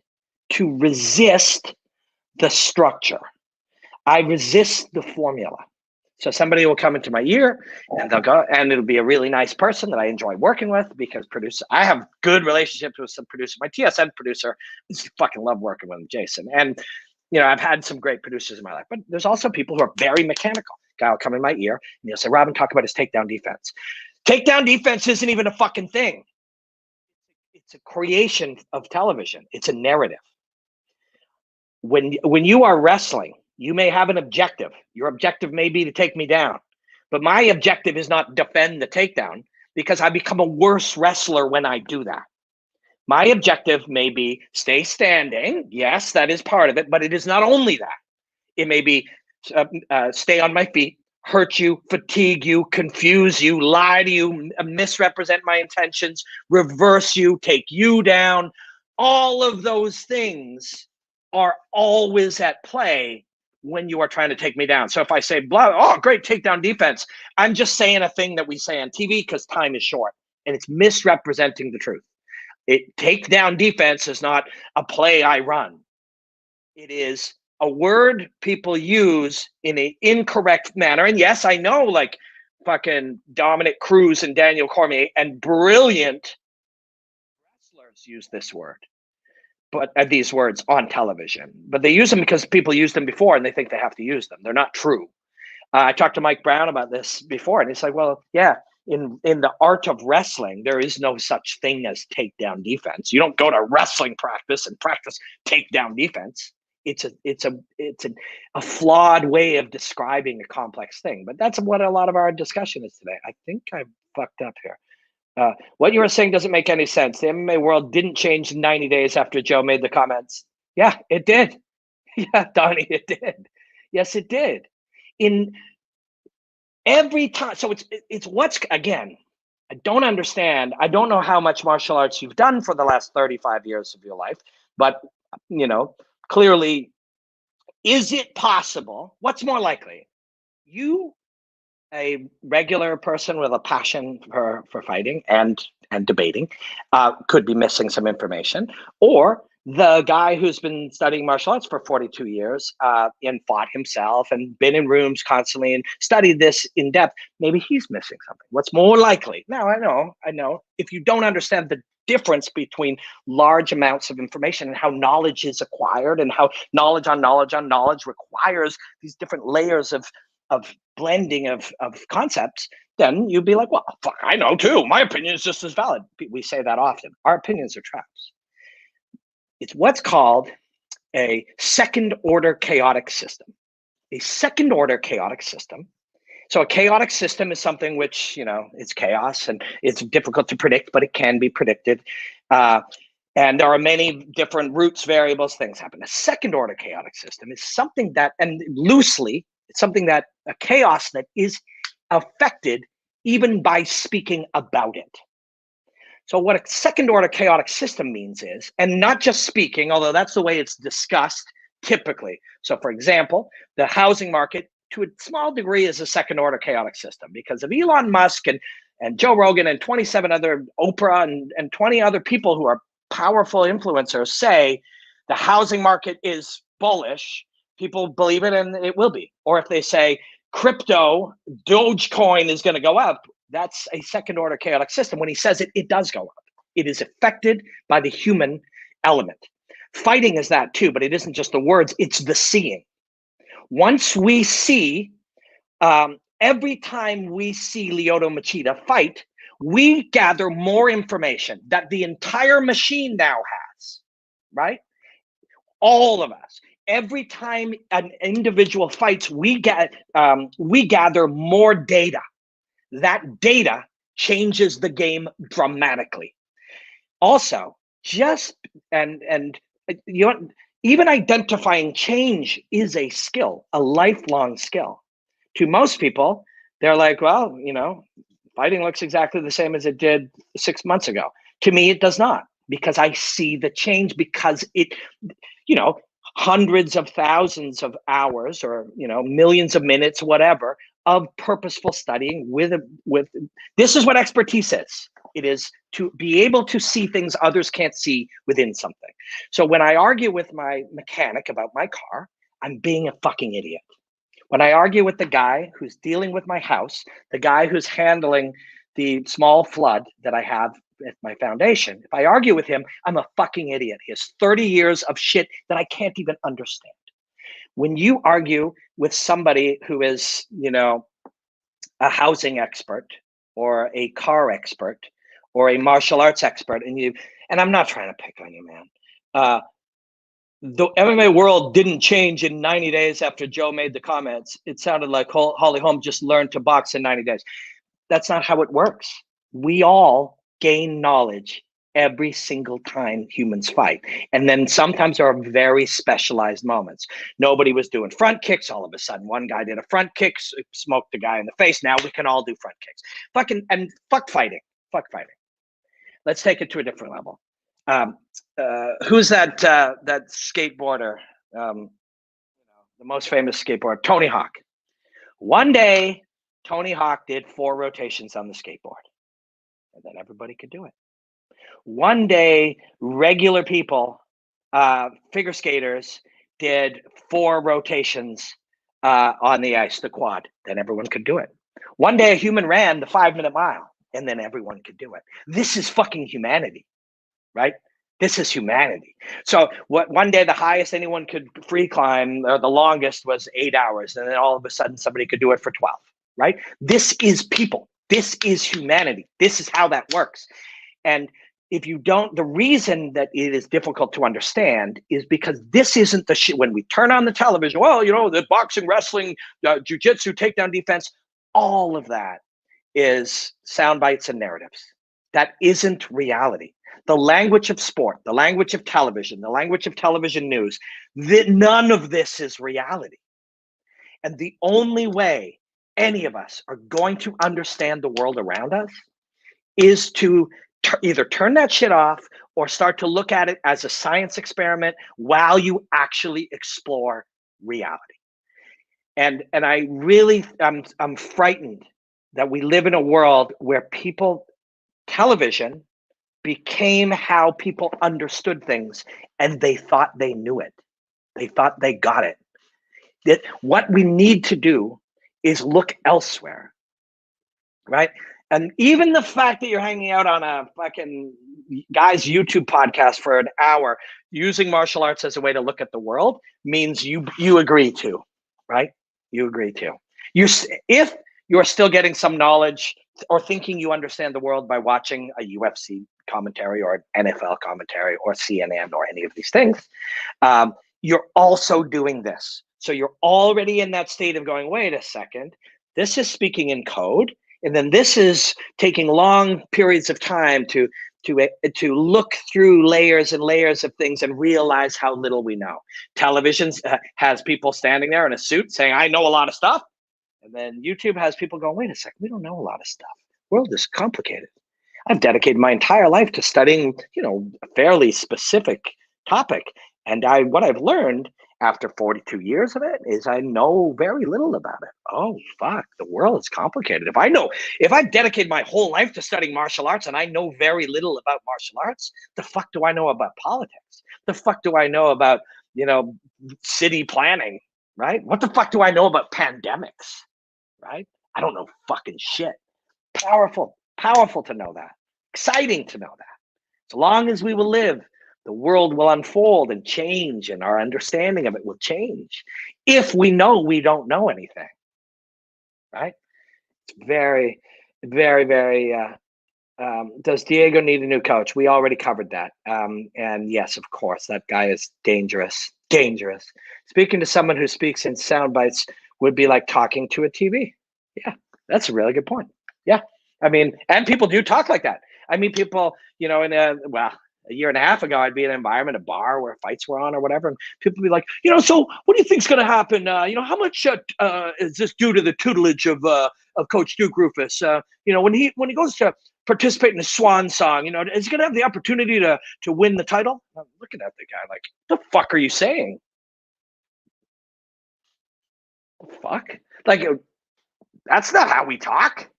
to resist the structure. I resist the formula. So somebody will come into my ear and they'll go, and it'll be a really nice person that I enjoy working with because I have good relationships with some producers. My TSN producer, I fucking love working with him, Jason. And, I've had some great producers in my life, but there's also people who are very mechanical. Guy will come in my ear and he'll say, Robin, talk about his takedown defense. Takedown defense isn't even a fucking thing. It's a creation of television. It's a narrative. When you are wrestling, you may have an objective. Your objective may be to take me down. But my objective is not defend the takedown because I become a worse wrestler when I do that. My objective may be stay standing. Yes, that is part of it, but it is not only that. It may be stay on my feet, hurt you, fatigue you, confuse you, lie to you, misrepresent my intentions, reverse you, take you down. All of those things are always at play when you are trying to take me down. So if I say, blah, oh, great takedown defense, I'm just saying a thing that we say on TV because time is short and it's misrepresenting the truth. Takedown defense is not a play I run. It is a word people use in an incorrect manner. And yes, I know like fucking Dominic Cruz and Daniel Cormier and brilliant wrestlers use this word. But these words on television, but they use them because people used them before and they think they have to use them. They're not true. I talked to Mike Brown about this before and he's like, well, yeah, in the art of wrestling, there is no such thing as takedown defense. You don't go to wrestling practice and practice takedown defense. It's a flawed way of describing a complex thing, but that's what a lot of our discussion is today. I think I fucked up here. What you were saying doesn't make any sense. The MMA world didn't change in 90 days after Joe made the comments. Yeah, it did. Yeah, Donnie, it did. Yes, it did. In every time. So it's what's, again, I don't understand. I don't know how much martial arts you've done for the last 35 years of your life, but, clearly, is it possible? What's more likely? You, a regular person with a passion for fighting and debating, could be missing some information, or the guy who's been studying martial arts for 42 years and fought himself and been in rooms constantly and studied this in depth, maybe he's missing something. What's more likely? Now, I know. If you don't understand the difference between large amounts of information and how knowledge is acquired and how knowledge on knowledge on knowledge requires these different layers of blending of concepts, then you'd be like, well, fuck, I know too. My opinion is just as valid. We say that often. Our opinions are traps. It's what's called a second order chaotic system. A second order chaotic system. So a chaotic system is something which, it's chaos and it's difficult to predict, but it can be predicted. And there are many different roots, variables, things happen. A second order chaotic system is something that, and loosely, it's something that a chaos that is affected even by speaking about it. So what a second order chaotic system means is, and not just speaking, although that's the way it's discussed typically. So for example, the housing market to a small degree is a second order chaotic system because of Elon Musk and Joe Rogan and 27 other Oprah and 20 other people who are powerful influencers say the housing market is bullish. People believe it and it will be. Or if they say crypto, Dogecoin is going to go up, that's a second order chaotic system. When he says it, it does go up. It is affected by the human element. Fighting is that too, but it isn't just the words, it's the seeing. Once we see, every time we see Lyoto Machida fight, we gather more information that the entire machine now has, right? All of us. Every time an individual fights, we gather more data. That data changes the game dramatically. Also, just and you know, even identifying change is a skill, a lifelong skill. To most people, they're like, well, you know, fighting looks exactly the same as it did 6 months ago. To me, it does not, because I see the change, because it, you know, hundreds of thousands of hours or, you know, millions of minutes, whatever, of purposeful studying with this is what expertise is. It is to be able to see things others can't see within something. So when I argue with my mechanic about my car, I'm being a fucking idiot. When I argue with the guy who's dealing with my house, the guy who's handling the small flood that I have at my foundation, if I argue with him, I'm a fucking idiot. He has 30 years of shit that I can't even understand. When you argue with somebody who is, you know, a housing expert or a car expert or a martial arts expert, and I'm not trying to pick on you, man. The MMA world didn't change in 90 days after Joe made the comments. It sounded like Holly Holm just learned to box in 90 days. That's not how it works. We all gain knowledge every single time humans fight. And then sometimes there are very specialized moments. Nobody was doing front kicks. All of a sudden, one guy did a front kick, smoked the guy in the face. Now we can all do front kicks. Fuck fighting. Fuck fighting. Let's take it to a different level. Who's that skateboarder? The most famous skateboarder, Tony Hawk. One day, Tony Hawk did 4 rotations on the skateboard, and then everybody could do it. One day, regular people, figure skaters, did 4 rotations on the ice, the quad, then everyone could do it. One day, a human ran the 5-minute mile, and then everyone could do it. This is fucking humanity. Right? This is humanity. So one day the highest anyone could free climb, or the longest, was 8 hours. And then all of a sudden somebody could do it for 12, right? This is people. This is humanity. This is how that works. And if you don't, the reason that it is difficult to understand is because this isn't the shit. When we turn on the television, well, you know, the boxing, wrestling, jiu-jitsu, takedown defense, all of that is sound bites and narratives. That isn't reality. The language of sport, the language of television, the language of television news, none of this is reality. And the only way any of us are going to understand the world around us is to either turn that shit off or start to look at it as a science experiment while you actually explore reality. And I really, I'm frightened that we live in a world where television became how people understood things, and they thought they knew it. They thought they got it. That what we need to do is look elsewhere, right? And even the fact that you're hanging out on a fucking guy's YouTube podcast for an hour using martial arts as a way to look at the world means you agree to, right? You agree to. If you're still getting some knowledge or thinking you understand the world by watching a UFC commentary or an NFL commentary or CNN or any of these things, you're also doing this. So you're already in that state of going, wait a second, this is speaking in code. And then this is taking long periods of time to to look through layers and layers of things and realize how little we know. Television has people standing there in a suit saying, I know a lot of stuff. And then YouTube has people going, wait a second, we don't know a lot of stuff. The world is complicated. I've dedicated my entire life to studying, a fairly specific topic. And what I've learned after 42 years of it is I know very little about it. Oh, fuck, the world is complicated. If I've dedicated my whole life to studying martial arts and I know very little about martial arts, the fuck do I know about politics? The fuck do I know about, city planning, right? What the fuck do I know about pandemics, right? I don't know fucking shit. Powerful to know that. Exciting to know that. As long as we will live, the world will unfold and change, and our understanding of it will change. If we know we don't know anything, right? It's very, very, very. Does Diego need a new coach? We already covered that. And yes, of course, that guy is dangerous. Dangerous. Speaking to someone who speaks in sound bites would be like talking to a TV. Yeah, that's a really good point. Yeah, I mean, and people do talk like that. I mean, people, a year and a half ago, I'd be in an environment, a bar where fights were on or whatever, and people would be like, so what do you think's going to happen? How much is this due to the tutelage of Coach Duke Rufus? When he goes to participate in a swan song, is he going to have the opportunity to win the title? I'm looking at the guy like, the fuck are you saying? The fuck? Like, that's not how we talk.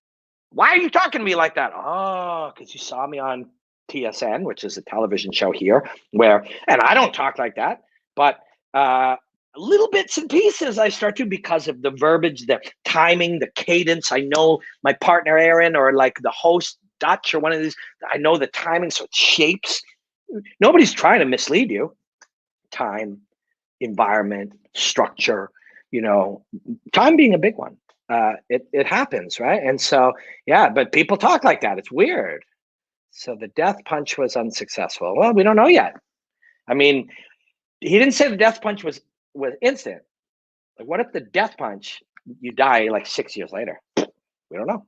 Why are you talking to me like that? Oh, because you saw me on TSN, which is a television show here, and I don't talk like that, but little bits and pieces I start to, because of the verbiage, the timing, the cadence. I know my partner Aaron, or like the host Dutch, or one of these, I know the timing, so it shapes. Nobody's trying to mislead you. Time, environment, structure, time being a big one. It happens, right? And so, yeah, but people talk like that. It's weird. So the death punch was unsuccessful. Well, we don't know yet. I mean, he didn't say the death punch was instant. Like, what if the death punch, you die like 6 years later? We don't know.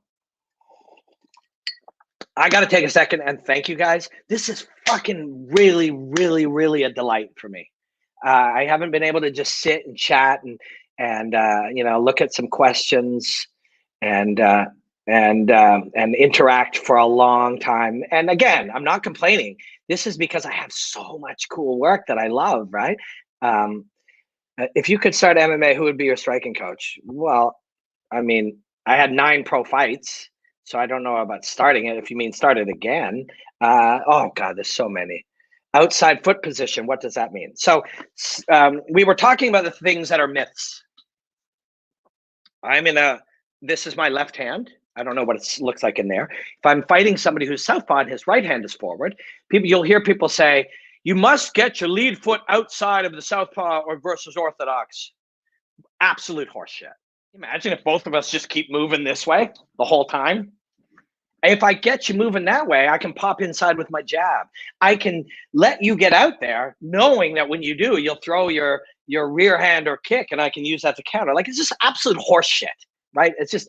I got to take a second and thank you guys. This is fucking really, really, really a delight for me. I haven't been able to just sit and chat and look at some questions and interact for a long time. And again, I'm not complaining. This is because I have so much cool work that I love, right? If you could start MMA, who would be your striking coach? Well, I mean, I had 9 pro fights, so I don't know about starting it. If you mean start it again, oh God, there's so many. Outside foot position, what does that mean? So we were talking about the things that are myths. This is my left hand. I don't know what it looks like in there. If I'm fighting somebody who's southpaw and his right hand is forward, you'll hear people say, you must get your lead foot outside of the southpaw or versus orthodox. Absolute horseshit. Imagine if both of us just keep moving this way the whole time. If I get you moving that way, I can pop inside with my jab. I can let you get out there knowing that when you do, you'll throw your rear hand or kick, and I can use that to counter. Like, it's just absolute horse shit, right? It's just,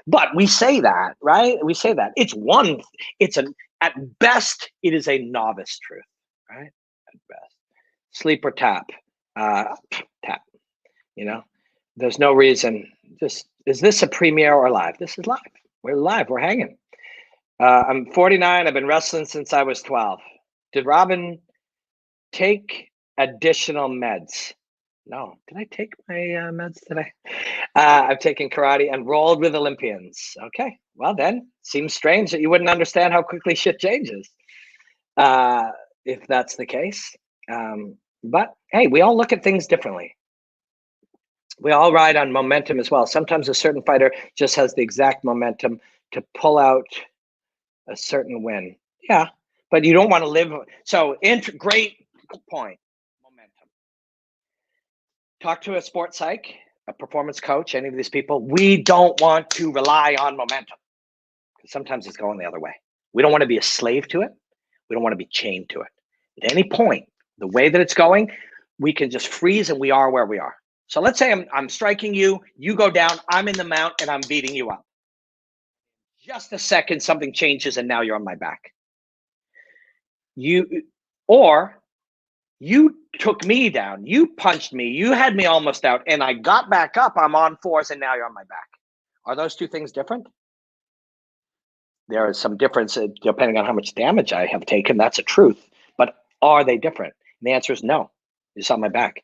but we say that, right? We say that. At best, it is a novice truth, right? At best. Sleep or tap. Tap, There's no reason. Is this a premiere or live? This is live. We're live. We're hanging. I'm 49. I've been wrestling since I was 12. Did Robin take additional meds? No. Did I take my meds today? I've taken karate and rolled with Olympians. Okay. Well, then, seems strange that you wouldn't understand how quickly shit changes if that's the case. But, hey, we all look at things differently. We all ride on momentum as well. Sometimes a certain fighter just has the exact momentum to pull out a certain win. Yeah, but you don't want to live. So, great point. Momentum. Talk to a sports psych, a performance coach, any of these people. We don't want to rely on momentum. Sometimes it's going the other way. We don't want to be a slave to it. We don't want to be chained to it. At any point, the way that it's going, we can just freeze and we are where we are. So let's say I'm striking you, you go down, I'm in the mount, and I'm beating you up. Just a second, something changes, and now you're on my back. Or you took me down, you punched me, you had me almost out, and I got back up, I'm on fours, and now you're on my back. Are those two things different? There is some difference depending on how much damage I have taken. That's a truth. But are they different? And the answer is no. It's on my back.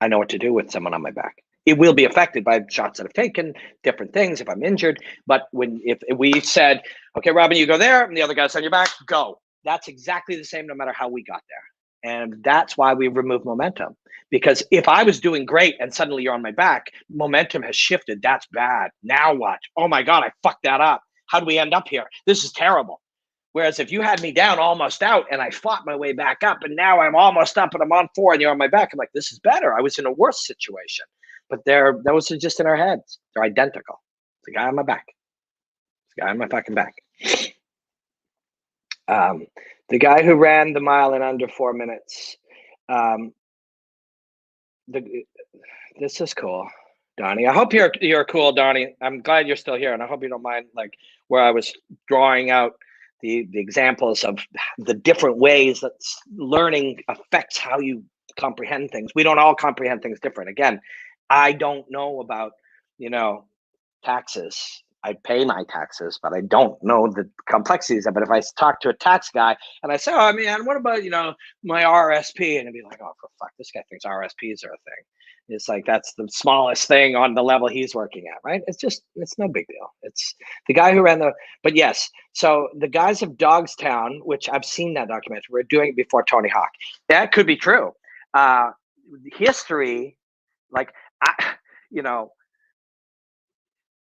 I know what to do with someone on my back. It will be affected by shots that I've taken, different things if I'm injured. But if we said, okay, Robin, you go there, and the other guy's on your back, go. That's exactly the same no matter how we got there. And that's why we remove momentum. Because if I was doing great and suddenly you're on my back, momentum has shifted. That's bad. Now what? Oh my God, I fucked that up. How do we end up here? This is terrible. Whereas if you had me down almost out and I fought my way back up and now I'm almost up and I'm on four and you're on my back, I'm like, this is better. I was in a worse situation. But those are just in our heads. They're identical. The guy on my back. The guy on my fucking back. The guy who ran the mile in under 4 minutes. This is cool, Donnie. I hope you're cool, Donnie. I'm glad you're still here, and I hope you don't mind like where I was drawing out the examples of the different ways that learning affects how you comprehend things. We don't all comprehend things different. Again, I don't know about, taxes. I pay my taxes, but I don't know the complexities of it. If I talk to a tax guy and I say, oh, man, what about, my RSP? And he'd be like, oh, for fuck, this guy thinks RSPs are a thing. It's like, that's the smallest thing on the level he's working at, right? It's no big deal. It's the guy who ran but yes. So the guys of Dogstown, which I've seen that documentary, we're doing it before Tony Hawk. That could be true. History, like,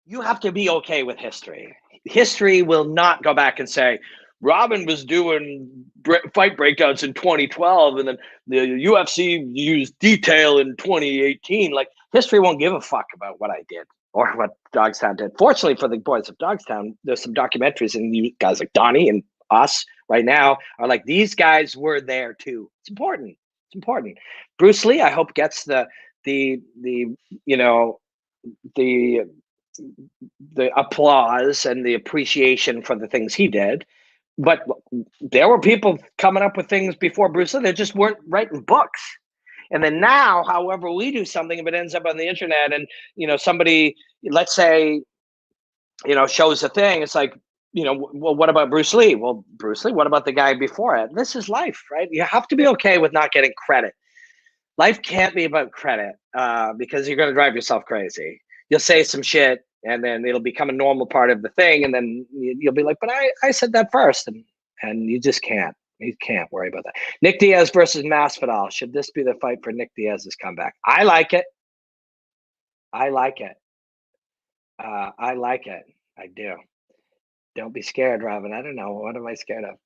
you have to be okay with history. History will not go back and say, Robin was doing fight breakdowns in 2012 and then the UFC used detail in 2018. Like, history won't give a fuck about what I did or what Dogstown did. Fortunately for the boys of Dogstown, there's some documentaries, and you guys like Donnie and us right now are like, these guys were there too. It's important. It's important. Bruce Lee, I hope, gets the applause and the appreciation for the things he did. But there were people coming up with things before Bruce Lee that just weren't writing books. And then now, however we do something, if it ends up on the internet and, somebody, let's say, shows a thing, it's like, well, what about Bruce Lee? Well, Bruce Lee, what about the guy before it? This is life, right? You have to be okay with not getting credit. Life can't be about credit because you're going to drive yourself crazy. You'll say some shit and then it'll become a normal part of the thing. And then you'll be like, but I said that first. And you just can't. You can't worry about that. Nick Diaz versus Maspidol. Should this be the fight for Nick Diaz's comeback? I like it. I like it. I do. Don't be scared, Robin. I don't know. What am I scared of?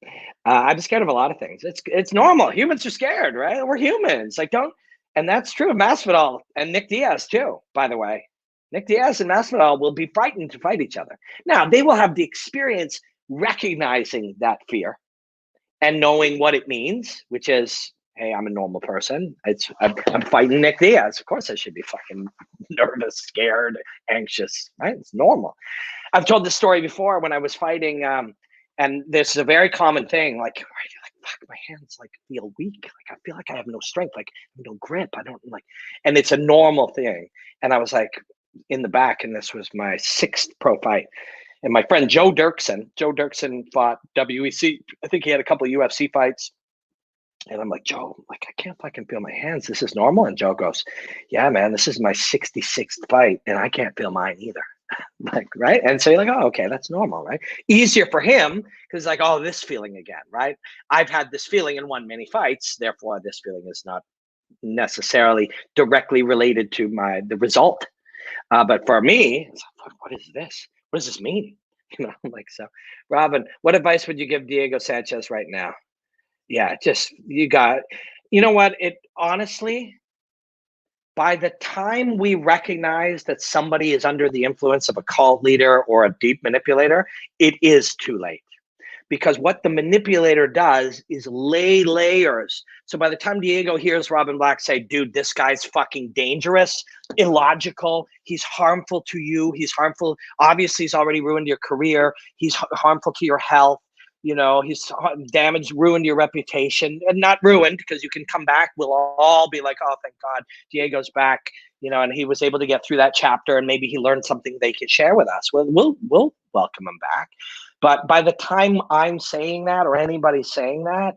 I'm scared of a lot of things. It's normal. Humans are scared, right? We're humans. Like, and that's true of Masvidal and Nick Diaz too, by the way. Nick Diaz and Masvidal will be frightened to fight each other. Now, they will have the experience recognizing that fear and knowing what it means, which is, hey, I'm a normal person. I'm fighting Nick Diaz. Of course I should be fucking nervous, scared, anxious, right? It's normal. I've told this story before when I was fighting, and this is a very common thing. Like, fuck, my hands like feel weak. Like, I feel like I have no strength. Like, no grip. I don't like, and it's a normal thing. And I was like in the back, and this was my 6th pro fight. And my friend Joe Dirksen fought WEC. I think he had a couple of UFC fights. And I'm like, Joe, like, I can't fucking feel my hands. This is normal. And Joe goes, yeah, man, this is my 66th fight, and I can't feel mine either. Like, right? And so you're like, oh, okay, that's normal, right? Easier for him because, like, oh, this feeling again, right? I've had this feeling and won many fights, therefore this feeling is not necessarily directly related to the result. But for me, it's like, what is this? What does this mean? Like, so, Robin, what advice would you give Diego Sanchez right now? Yeah, you know what? It honestly, by the time we recognize that somebody is under the influence of a cult leader or a deep manipulator, it is too late. Because what the manipulator does is lay layers. So by the time Diego hears Robin Black say, dude, this guy's fucking dangerous, illogical, he's harmful to you, he's harmful, obviously he's already ruined your career, he's harmful to your health, You know, he's damaged, ruined your reputation, and not ruined because you can come back. We'll all be like, oh, thank God, Diego's back. You know, and he was able to get through that chapter, and maybe he learned something they could share with us. We'll welcome him back. But by the time I'm saying that, or anybody saying that,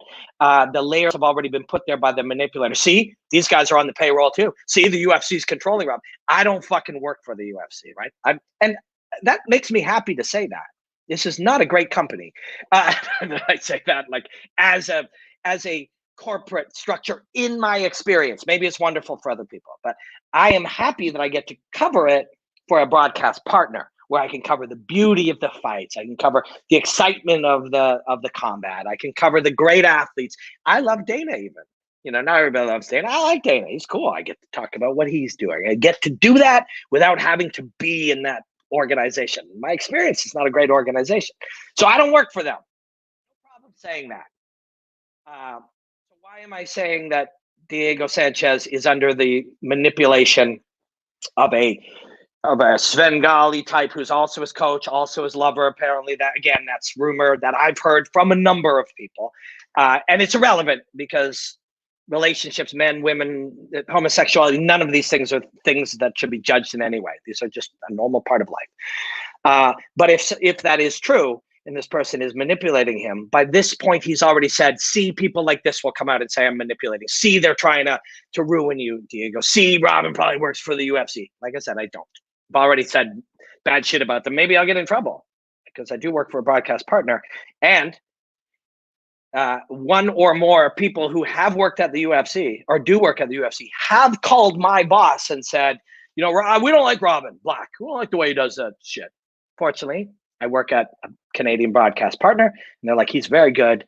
the layers have already been put there by the manipulator. See, these guys are on the payroll too. See, the UFC's controlling Rob. I don't fucking work for the UFC, right? And that makes me happy to say that. This is not a great company. I say that like as a corporate structure in my experience. Maybe it's wonderful for other people, but I am happy that I get to cover it for a broadcast partner where I can cover the beauty of the fights. I can cover the excitement of the combat. I can cover the great athletes. I love Dana even. You know, not everybody loves Dana. I like Dana. He's cool. I get to talk about what he's doing. I get to do that without having to be in that organization. My experience is not a great organization. So I don't work for them. No problem saying that. So why am I saying that Diego Sanchez is under the manipulation of a Svengali type who's also his coach, also his lover, apparently? That, again, that's rumor that I've heard from a number of people. And it's irrelevant because relationships, men, women, homosexuality, none of these things are things that should be judged in any way. These are just a normal part of life. But if that is true, and this person is manipulating him, by this point, he's already said, see, people like this will come out and say, I'm manipulating. See, they're trying to ruin you, Diego. See, Robin probably works for the UFC. Like I said, I don't. I've already said bad shit about them. Maybe I'll get in trouble because I do work for a broadcast partner. And one or more people who have worked at the UFC or do work at the UFC have called my boss and said, you know, we don't like Robin Black. We don't like the way he does that shit. Fortunately, I work at a Canadian broadcast partner, and they're like, he's very good.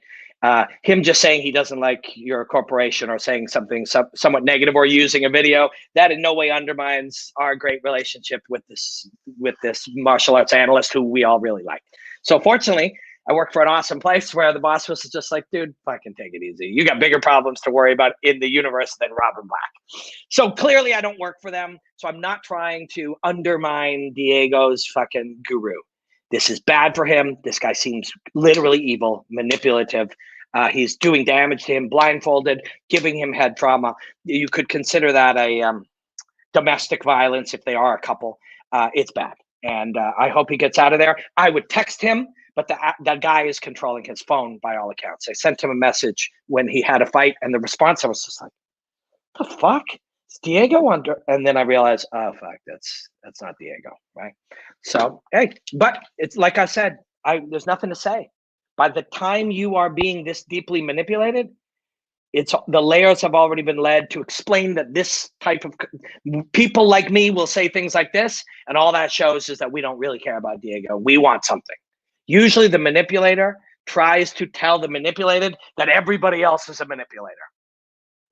Him just saying he doesn't like your corporation or saying something somewhat negative or using a video, that in no way undermines our great relationship with this martial arts analyst who we all really like. So fortunately, I work for an awesome place where the boss was just like, dude, fucking take it easy. You got bigger problems to worry about in the universe than Robin Black. So clearly I don't work for them. So I'm not trying to undermine Diego's fucking guru. This is bad for him. This guy seems literally evil, manipulative. He's doing damage to him, blindfolded, giving him head trauma. You could consider that a domestic violence if they are a couple. It's bad. And I hope he gets out of there. I would text him, but that guy is controlling his phone by all accounts. I sent him a message when he had a fight, and the response, I was just like, the fuck? It's Diego under? And then I realized, oh, fuck, that's not Diego, right? So, hey, but it's like I said, there's nothing to say. By the time you are being this deeply manipulated, the layers have already been led to explain that this type of people like me will say things like this, and all that shows is that we don't really care about Diego. We want something. Usually the manipulator tries to tell the manipulated that everybody else is a manipulator,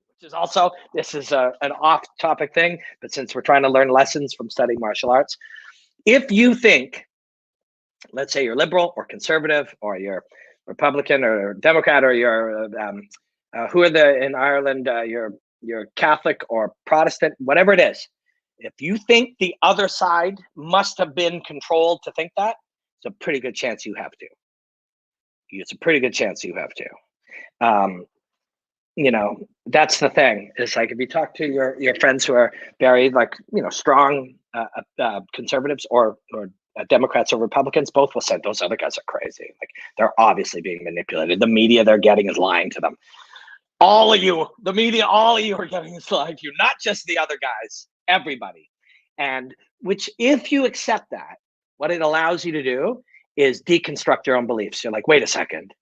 which is also, this is an off-topic thing, but since we're trying to learn lessons from studying martial arts, if you think, let's say you're liberal or conservative, or you're Republican or Democrat, or you're who are in Ireland, you're Catholic or Protestant, whatever it is. If you think the other side must have been controlled to think that, it's a pretty good chance you have to. It's a pretty good chance you have to. You know, that's the thing. It's like if you talk to your friends who are very, like, you know, strong conservatives or Democrats or Republicans, both will say those other guys are crazy. Like, they're obviously being manipulated. The media they're getting is lying to them. All of you, the media, all of you are getting this lying to you, not just the other guys, everybody. And which, if you accept that, what it allows you to do is deconstruct your own beliefs. You're like, wait a second.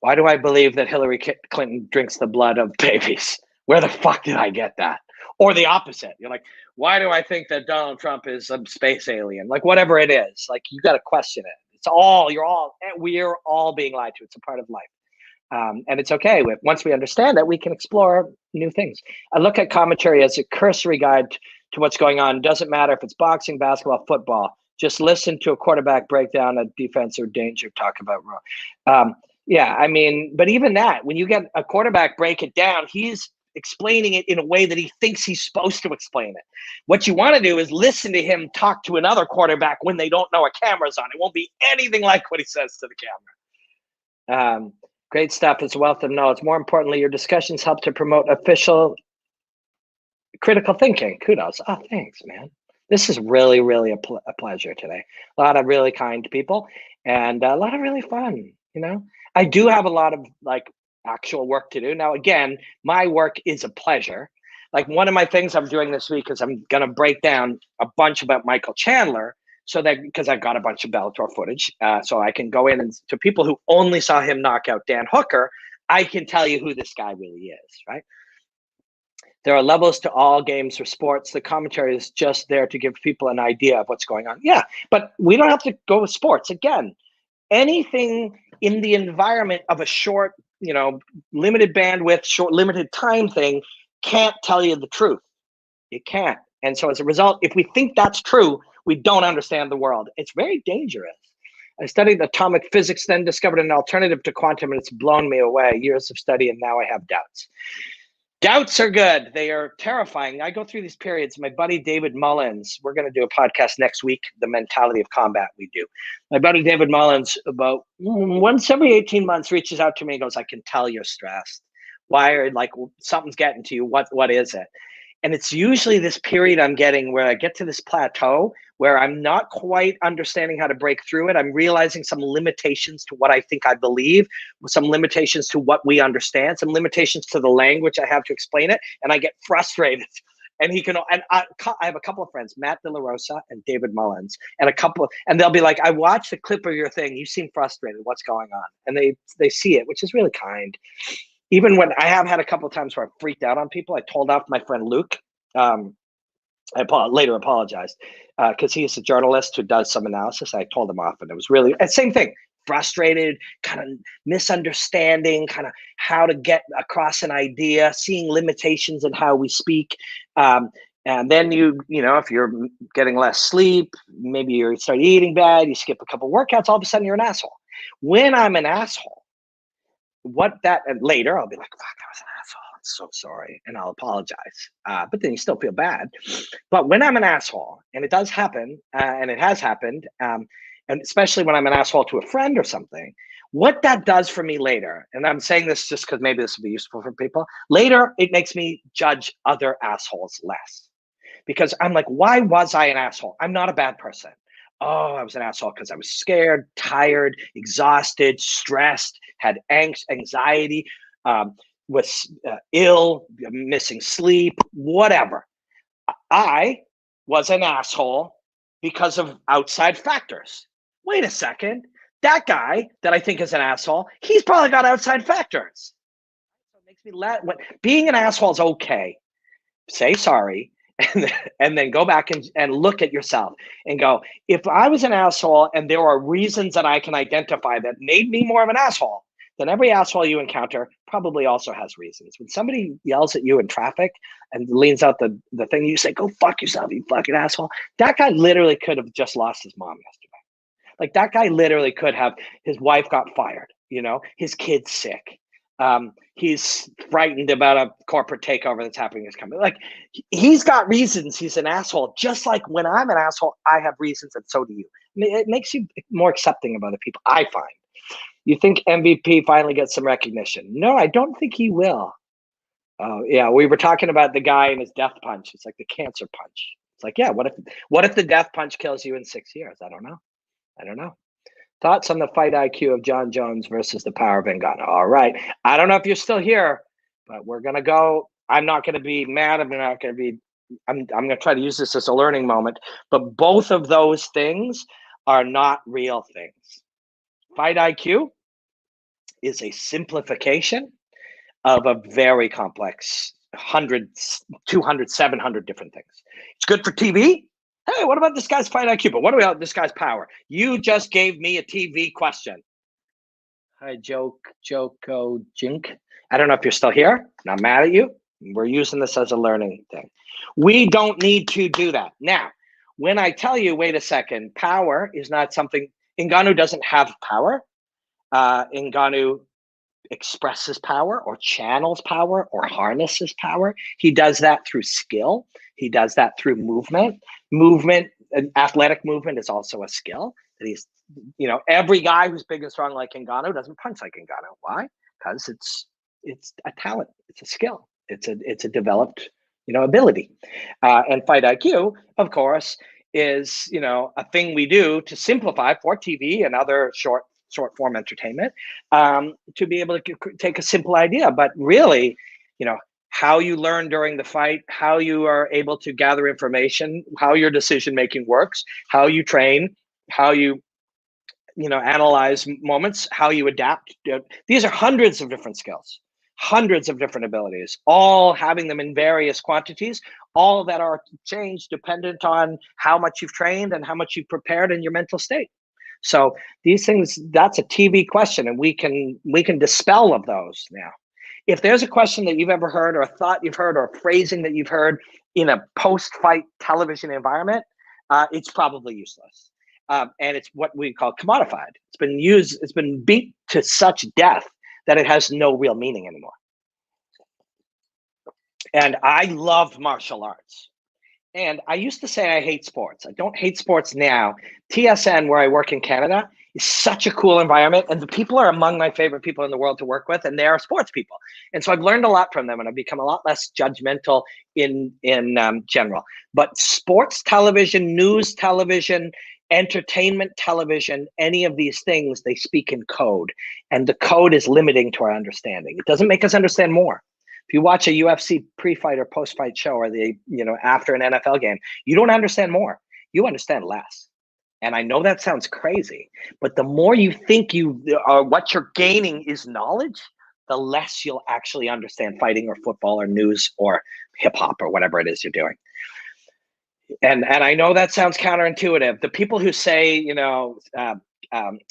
Why do I believe that Hillary Clinton drinks the blood of babies? Where the fuck did I get that? Or the opposite. You're like, why do I think that Donald Trump is a space alien? Like, whatever it is, like, you got to question it. It's all, we're all being lied to. It's a part of life. And it's okay. Once we understand that, we can explore new things. I look at commentary as a cursory guide to what's going on. Doesn't matter if it's boxing, basketball, football. Just listen to a quarterback break down a defensive danger, talk about yeah, I mean, but even that, when you get a quarterback break it down, he's explaining it in a way that he thinks he's supposed to explain it. What you want to do is listen to him talk to another quarterback when they don't know a camera's on. It won't be anything like what he says to the camera. Great stuff. It's a wealth of knowledge. More importantly, your discussions help to promote official critical thinking. Kudos. Oh, thanks, man. This is really, really a pleasure today. A lot of really kind people and a lot of really fun, you know. I do have a lot of like actual work to do. Now, again, my work is a pleasure. Like one of my things I'm doing this week is I'm going to break down a bunch about Michael Chandler so that because I've got a bunch of Bellator footage, so I can go in and to people who only saw him knock out Dan Hooker, I can tell you who this guy really is, right? There are levels to all games or sports. The commentary is just there to give people an idea of what's going on. Yeah, but we don't have to go with sports. Again, anything in the environment of a short, you know, limited bandwidth, short, limited time thing can't tell you the truth. It can't. And so as a result, if we think that's true, we don't understand the world. It's very dangerous. I studied atomic physics, then discovered an alternative to quantum, and it's blown me away. Years of study, and now I have doubts. Doubts are good. They are terrifying. I go through these periods. My buddy David Mullins, we're going to do a podcast next week, The Mentality of Combat we do. My buddy David Mullins, about once every 18 months, reaches out to me and goes, I can tell you're stressed. Why are like something's getting to you? What is it? And it's usually this period I'm getting where I get to this plateau where I'm not quite understanding how to break through it. I'm realizing some limitations to what I think I believe, some limitations to what we understand, some limitations to the language I have to explain it. And I get frustrated. And I have a couple of friends, Matt De La Rosa and David Mullins, and they'll be like, I watched the clip of your thing. You seem frustrated. What's going on? And they see it, which is really kind. Even when I have had a couple of times where I freaked out on people, I told off my friend Luke. I later apologized because he's a journalist who does some analysis. I told him off, and it was really same thing. Frustrated, kind of misunderstanding, kind of how to get across an idea, seeing limitations in how we speak. And then you know, if you're getting less sleep, maybe you start eating bad, you skip a couple of workouts, all of a sudden you're an asshole. When I'm an asshole, and later I'll be like, fuck, I was an asshole. I'm so sorry. And I'll apologize. But then you still feel bad. But when I'm an asshole, and it does happen, and it has happened, and especially when I'm an asshole to a friend or something, what that does for me later, and I'm saying this just because maybe this will be useful for people, later it makes me judge other assholes less. Because I'm like, why was I an asshole? I'm not a bad person. Oh, I was an asshole because I was scared, tired, exhausted, stressed, had anxiety, was ill, missing sleep, whatever. I was an asshole because of outside factors. Wait a second. That guy that I think is an asshole, he's probably got outside factors. So it makes me being an asshole is okay. Say sorry. And then go back and look at yourself and go, if I was an asshole and there are reasons that I can identify that made me more of an asshole, then every asshole you encounter probably also has reasons. When somebody yells at you in traffic and leans out the thing, you say, go fuck yourself, you fucking asshole. That guy literally could have just lost his mom yesterday. Like that guy literally could have, his wife got fired, you know, his kid's sick. He's frightened about a corporate takeover that's happening in his company. Like he's got reasons he's an asshole. Just like when I'm an asshole, I have reasons, and so do you. It makes you more accepting of other people, I find. You think MVP finally gets some recognition? No, I don't think he will. Oh yeah, we were talking about the guy and his death punch. It's like the cancer punch. It's like, yeah, what if the death punch kills you in 6 years? I don't know. Thoughts on the fight IQ of John Jones versus the power of Ngannou? All right. I don't know if you're still here, but we're going to go. I'm not going to be mad. I'm going to try to use this as a learning moment. But both of those things are not real things. Fight IQ is a simplification of a very complex 100, 200, 700 different things. It's good for TV. Hey, what about this guy's fight IQ? But what about this guy's power? You just gave me a TV question. Hi, Joko Jink. I don't know if you're still here. I'm not mad at you. We're using this as a learning thing. We don't need to do that. Now, when I tell you, wait a second, power is not something, Ngannou doesn't have power. Ngannou expresses power or channels power or harnesses power. He does that through skill. He does that through movement. Athletic movement is also a skill that he's every guy who's big and strong like Ngannou doesn't punch like Ngannou. Why? Because it's a talent, it's a skill, it's a developed ability. And fight IQ, of course, is a thing we do to simplify for TV and other short form entertainment, to be able to take a simple idea, but really, how you learn during the fight, how you are able to gather information, how your decision making works, how you train, how you analyze moments, how you adapt. These are hundreds of different skills, hundreds of different abilities, all having them in various quantities, all that are changed dependent on how much you've trained and how much you've prepared in your mental state. So these things, that's a TV question, and we can dispel of those now. If there's a question that you've ever heard, or a thought you've heard, or a phrasing that you've heard in a post-fight television environment, it's probably useless. And it's what we call commodified. It's been beat to such death that it has no real meaning anymore. And I loved martial arts. And I used to say I hate sports. I don't hate sports now. TSN, where I work in Canada, is such a cool environment. And the people are among my favorite people in the world to work with. And they are sports people. And so I've learned a lot from them. And I've become a lot less judgmental in general. But sports television, news television, entertainment television, any of these things, they speak in code. And the code is limiting to our understanding. It doesn't make us understand more. If you watch a UFC pre-fight or post-fight show, or after an NFL game, you don't understand more. You understand less. And I know that sounds crazy, but the more you think what you're gaining is knowledge, the less you'll actually understand fighting or football or news or hip hop or whatever it is you're doing. And I know that sounds counterintuitive. The people who say,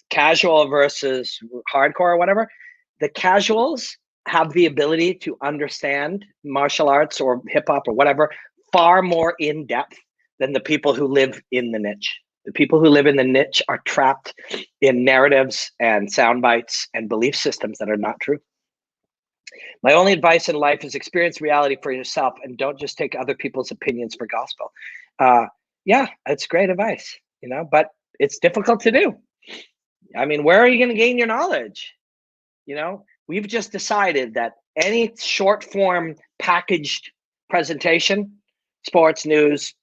casual versus hardcore or whatever, the casuals have the ability to understand martial arts or hip hop or whatever far more in depth than the people who live in the niche. The people who live in the niche are trapped in narratives and sound bites and belief systems that are not true. My only advice in life is experience reality for yourself and don't just take other people's opinions for gospel. Yeah, it's great advice, but it's difficult to do. I mean, where are you going to gain your knowledge? We've just decided that any short form packaged presentation, sports, news,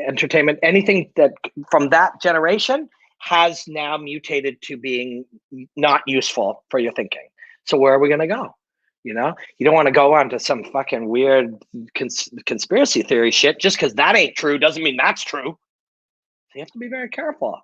entertainment, anything that from that generation has now mutated to being not useful for your thinking. So where are we going to go? You don't want to go on to some fucking weird conspiracy theory shit. Just because that ain't true doesn't mean that's true. So you have to be very careful.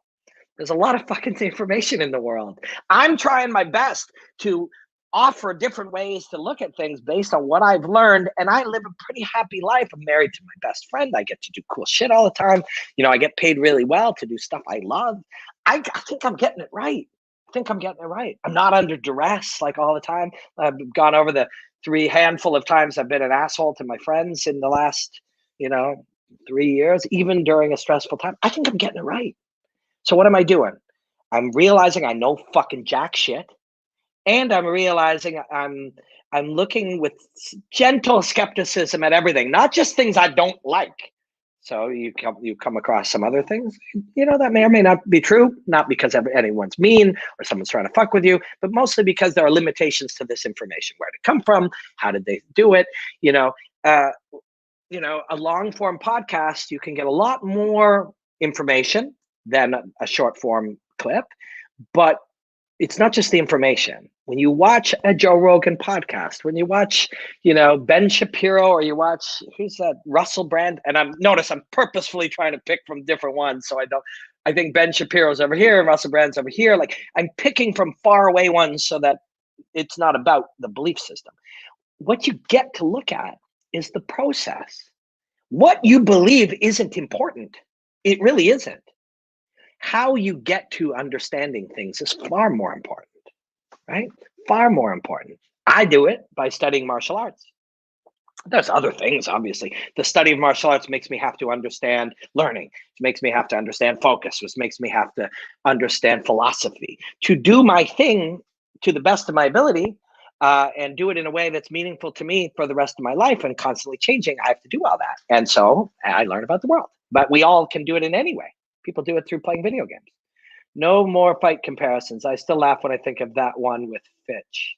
There's a lot of fucking information in the world. I'm trying my best to offer different ways to look at things based on what I've learned, and I live a pretty happy life. I'm married to my best friend. I get to do cool shit all the time. I get paid really well to do stuff I love. I think I'm getting it right. I'm not under duress like all the time. I've gone over the handful of times I've been an asshole to my friends in the last 3 years, even during a stressful time. I think I'm getting it right. So what am I doing? I'm realizing I know fucking jack shit. And I'm realizing I'm looking with gentle skepticism at everything, not just things I don't like. So you come across some other things, that may or may not be true, not because anyone's mean or someone's trying to fuck with you, but mostly because there are limitations to this information. Where did it come from? How did they do it? A long form podcast, you can get a lot more information than a short form clip, but it's not just the information. When you watch a Joe Rogan podcast, when you watch, Ben Shapiro, or you watch, who's that, Russell Brand, and I'm purposefully trying to pick from different ones. So I think Ben Shapiro's over here and Russell Brand's over here. Like, I'm picking from far away ones so that it's not about the belief system. What you get to look at is the process. What you believe isn't important. It really isn't. How you get to understanding things is far more important, right? Far more important. I do it by studying martial arts. There's other things, obviously. The study of martial arts makes me have to understand learning. It makes me have to understand focus, which makes me have to understand philosophy. To do my thing to the best of my ability, and do it in a way that's meaningful to me for the rest of my life and constantly changing, I have to do all that. And so I learn about the world. But we all can do it in any way. People do it through playing video games. No more fight comparisons. I still laugh when I think of that one with Fitch.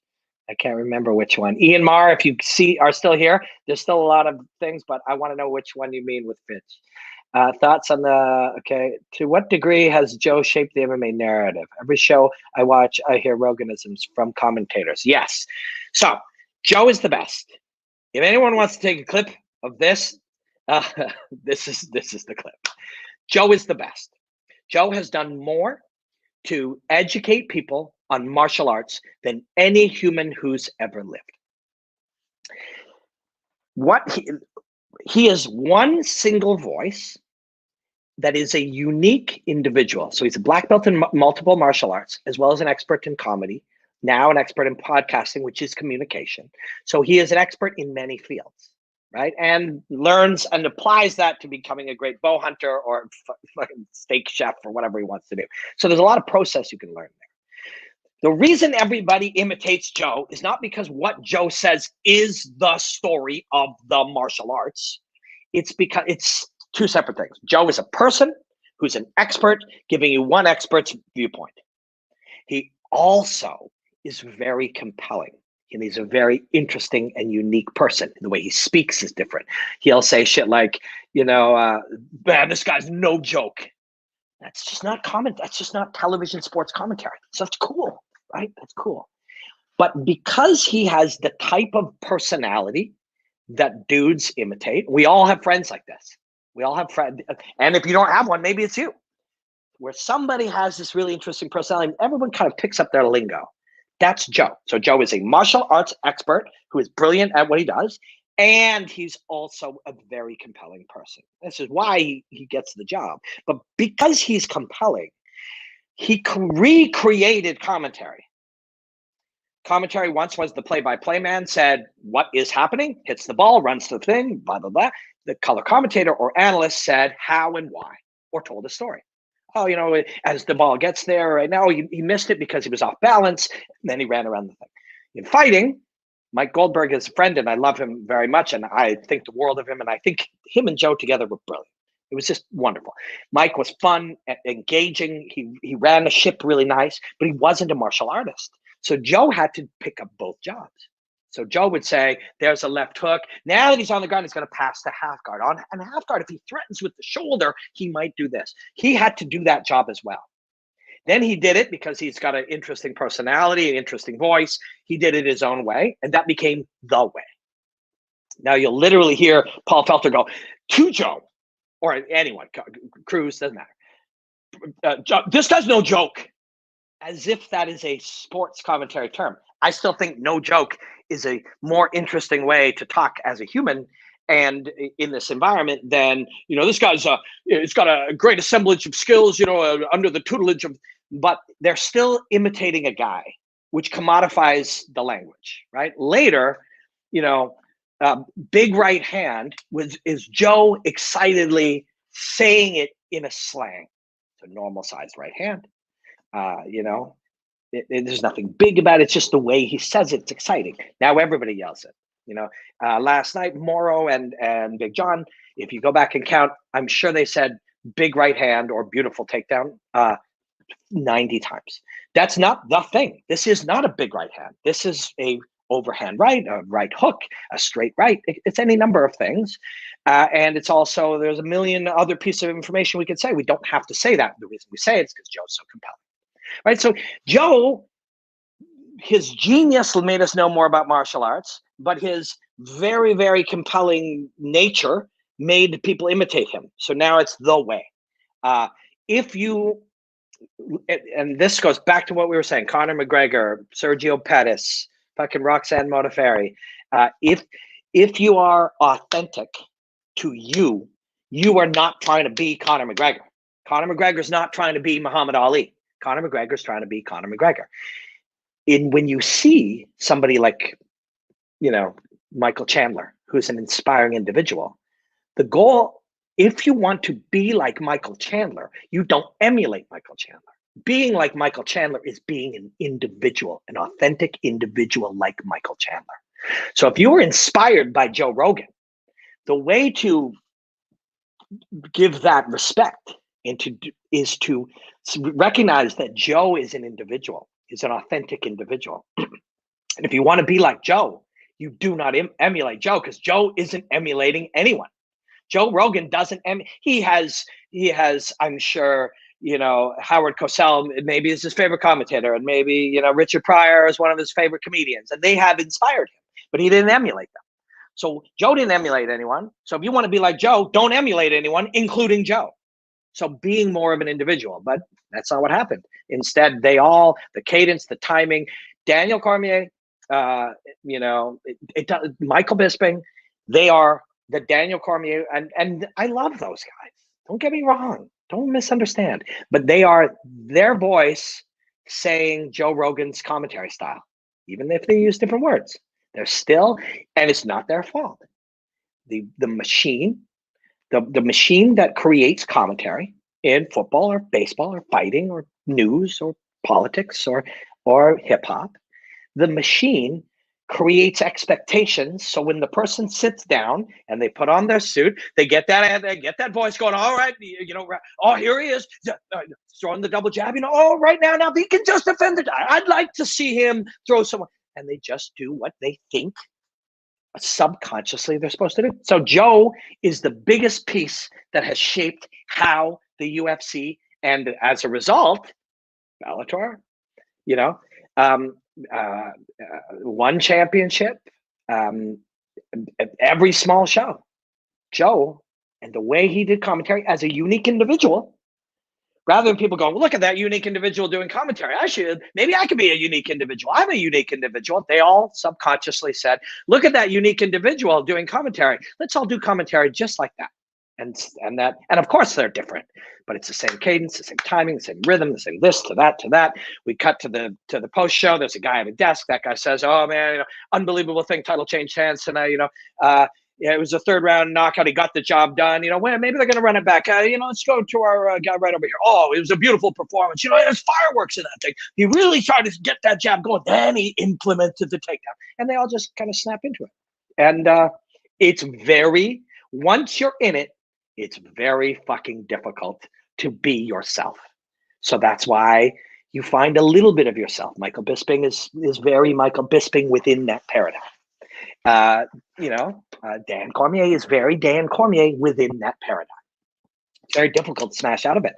I can't remember which one. Ian Marr, if you are still here, there's still a lot of things, but I want to know which one you mean with Fitch. Thoughts on okay. To what degree has Joe shaped the MMA narrative? Every show I watch, I hear Roganisms from commentators. Yes. So Joe is the best. If anyone wants to take a clip of this, this is the clip. Joe is the best. Joe has done more to educate people on martial arts than any human who's ever lived. What he is one single voice that is a unique individual. So he's a black belt in multiple martial arts, as well as an expert in comedy, now an expert in podcasting, which is communication. So he is an expert in many fields, right? And learns and applies that to becoming a great bow hunter or fucking steak chef or whatever he wants to do. So there's a lot of process you can learn there. The reason everybody imitates Joe is not because what Joe says is the story of the martial arts. It's because it's two separate things. Joe is a person who's an expert giving you one expert's viewpoint. He also is very compelling. And he's a very interesting and unique person. The way he speaks is different. He'll say shit like, man, this guy's no joke. That's just not That's just not television sports commentary. So that's cool, right? That's cool. But because he has the type of personality that dudes imitate, we all have friends like this. We all have friends. And if you don't have one, maybe it's you. Where somebody has this really interesting personality, everyone kind of picks up their lingo. That's Joe. So Joe is a martial arts expert who is brilliant at what he does. And he's also a very compelling person. This is why he gets the job. But because he's compelling, he recreated commentary. Commentary once was the play-by-play man said, what is happening? Hits the ball, runs to the thing, blah, blah, blah. The color commentator or analyst said how and why, or told a story. Oh, as the ball gets there right now, he missed it because he was off balance, and then he ran around the thing. In fighting, Mike Goldberg is a friend, and I love him very much, and I think the world of him, and I think him and Joe together were brilliant. It was just wonderful. Mike was fun, engaging. He ran the ship really nice, but he wasn't a martial artist. So Joe had to pick up both jobs. So Joe would say, there's a left hook. Now that he's on the ground, he's going to pass the half guard. On and half guard, if he threatens with the shoulder, he might do this. He had to do that job as well. Then he did it because he's got an interesting personality, an interesting voice. He did it his own way, and that became the way. Now you'll literally hear Paul Felter go, to Joe, or anyone, Cruz, doesn't matter. This guy's no joke. As if that is a sports commentary term. I still think no joke is a more interesting way to talk as a human and in this environment than, this guy's it's got a great assemblage of skills, under the tutelage of, but they're still imitating a guy, which commodifies the language, right? Later, big right hand is Joe excitedly saying it in a slang. It's a normal sized right hand. There's nothing big about it. It's just the way he says it. It's exciting. Now everybody yells it. Last night, Morrow and Big John, if you go back and count, I'm sure they said big right hand or beautiful takedown 90 times. That's not the thing. This is not a big right hand. This is a overhand right, a right hook, a straight right. It's any number of things. And it's also, there's a million other pieces of information we could say. We don't have to say that. The reason we say it is because Joe's so compelling. Right. So Joe, his genius made us know more about martial arts, but his very, very compelling nature made people imitate him. So now it's the way. If you, and this goes back to what we were saying, Conor McGregor, Sergio Pettis, fucking Roxanne Modafferi. If you are authentic to you, you are not trying to be Conor McGregor. Conor McGregor's not trying to be Muhammad Ali. Conor McGregor's trying to be Conor McGregor. When you see somebody like, Michael Chandler, who's an inspiring individual, the goal, if you want to be like Michael Chandler, you don't emulate Michael Chandler. Being like Michael Chandler is being an individual, an authentic individual like Michael Chandler. So if you were inspired by Joe Rogan, the way to give that respect is to recognize that Joe is an individual, is an authentic individual. And if you want to be like Joe, you do not emulate Joe, because Joe isn't emulating anyone. Joe Rogan doesn't. He has, I'm sure, Howard Cosell maybe is his favorite commentator, and maybe, Richard Pryor is one of his favorite comedians, and they have inspired him, but he didn't emulate them. So Joe didn't emulate anyone. So if you want to be like Joe, don't emulate anyone, including Joe. So being more of an individual, but that's not what happened. Instead, the cadence, the timing, Daniel Cormier, Michael Bisping, they are the Daniel Cormier, and I love those guys. Don't get me wrong. Don't misunderstand. But they are their voice saying Joe Rogan's commentary style, even if they use different words. They're still, and it's not their fault. The machine, the machine that creates commentary in football or baseball or fighting or news or politics or hip hop, the machine creates expectations. So when the person sits down and they put on their suit, they get that voice going, all right, oh, here he is, throwing the double jab, oh, right now he can just defend the guy. I'd like to see him throw someone. And they just do what they think subconsciously they're supposed to do. So Joe is the biggest piece that has shaped how the UFC, and as a result, Bellator, one championship, every small show. Joe, and the way he did commentary as a unique individual, rather than people going, look at that unique individual doing commentary. Maybe I could be a unique individual. I'm a unique individual. They all subconsciously said, look at that unique individual doing commentary. Let's all do commentary just like that. And of course they're different, but it's the same cadence, the same timing, the same rhythm, the same this to that. We cut to the post show. There's a guy at a desk. That guy says, "Oh man, unbelievable thing. Title changed hands tonight. It was a third round knockout. He got the job done. Well, maybe they're going to run it back. Let's go to our guy right over here. Oh, it was a beautiful performance. There's fireworks in that thing. He really tried to get that jab going. Then he implemented the takedown, and they all just kind of snap into it. And it's once you're in it, it's very fucking difficult to be yourself. So that's why you find a little bit of yourself. Michael Bisping is very Michael Bisping within that paradigm. Dan Cormier is very Dan Cormier within that paradigm. It's very difficult to smash out of it.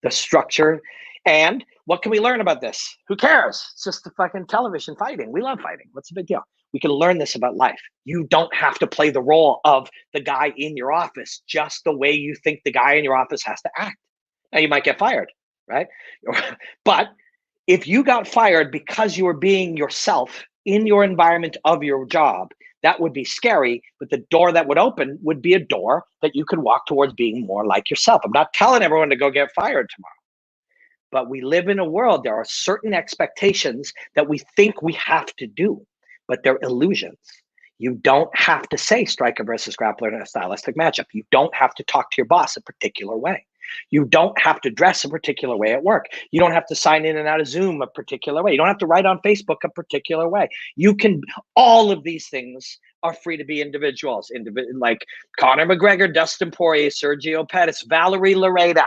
The structure, and what can we learn about this? Who cares? It's just the fucking television fighting. We love fighting. What's the big deal? We can learn this about life. You don't have to play the role of the guy in your office just the way you think the guy in your office has to act. Now, you might get fired, right? But if you got fired because you were being yourself in your environment of your job, that would be scary, but the door that would open would be a door that you could walk towards being more like yourself. I'm not telling everyone to go get fired tomorrow, but we live in a world, there are certain expectations that we think we have to do, but they're illusions. You don't have to say striker versus grappler in a stylistic matchup. You don't have to talk to your boss a particular way. You don't have to dress a particular way at work. You don't have to sign in and out of Zoom a particular way. You don't have to write on Facebook a particular way. All of these things are free to be individuals, like Conor McGregor, Dustin Poirier, Sergio Pettis, Valerie Lareda.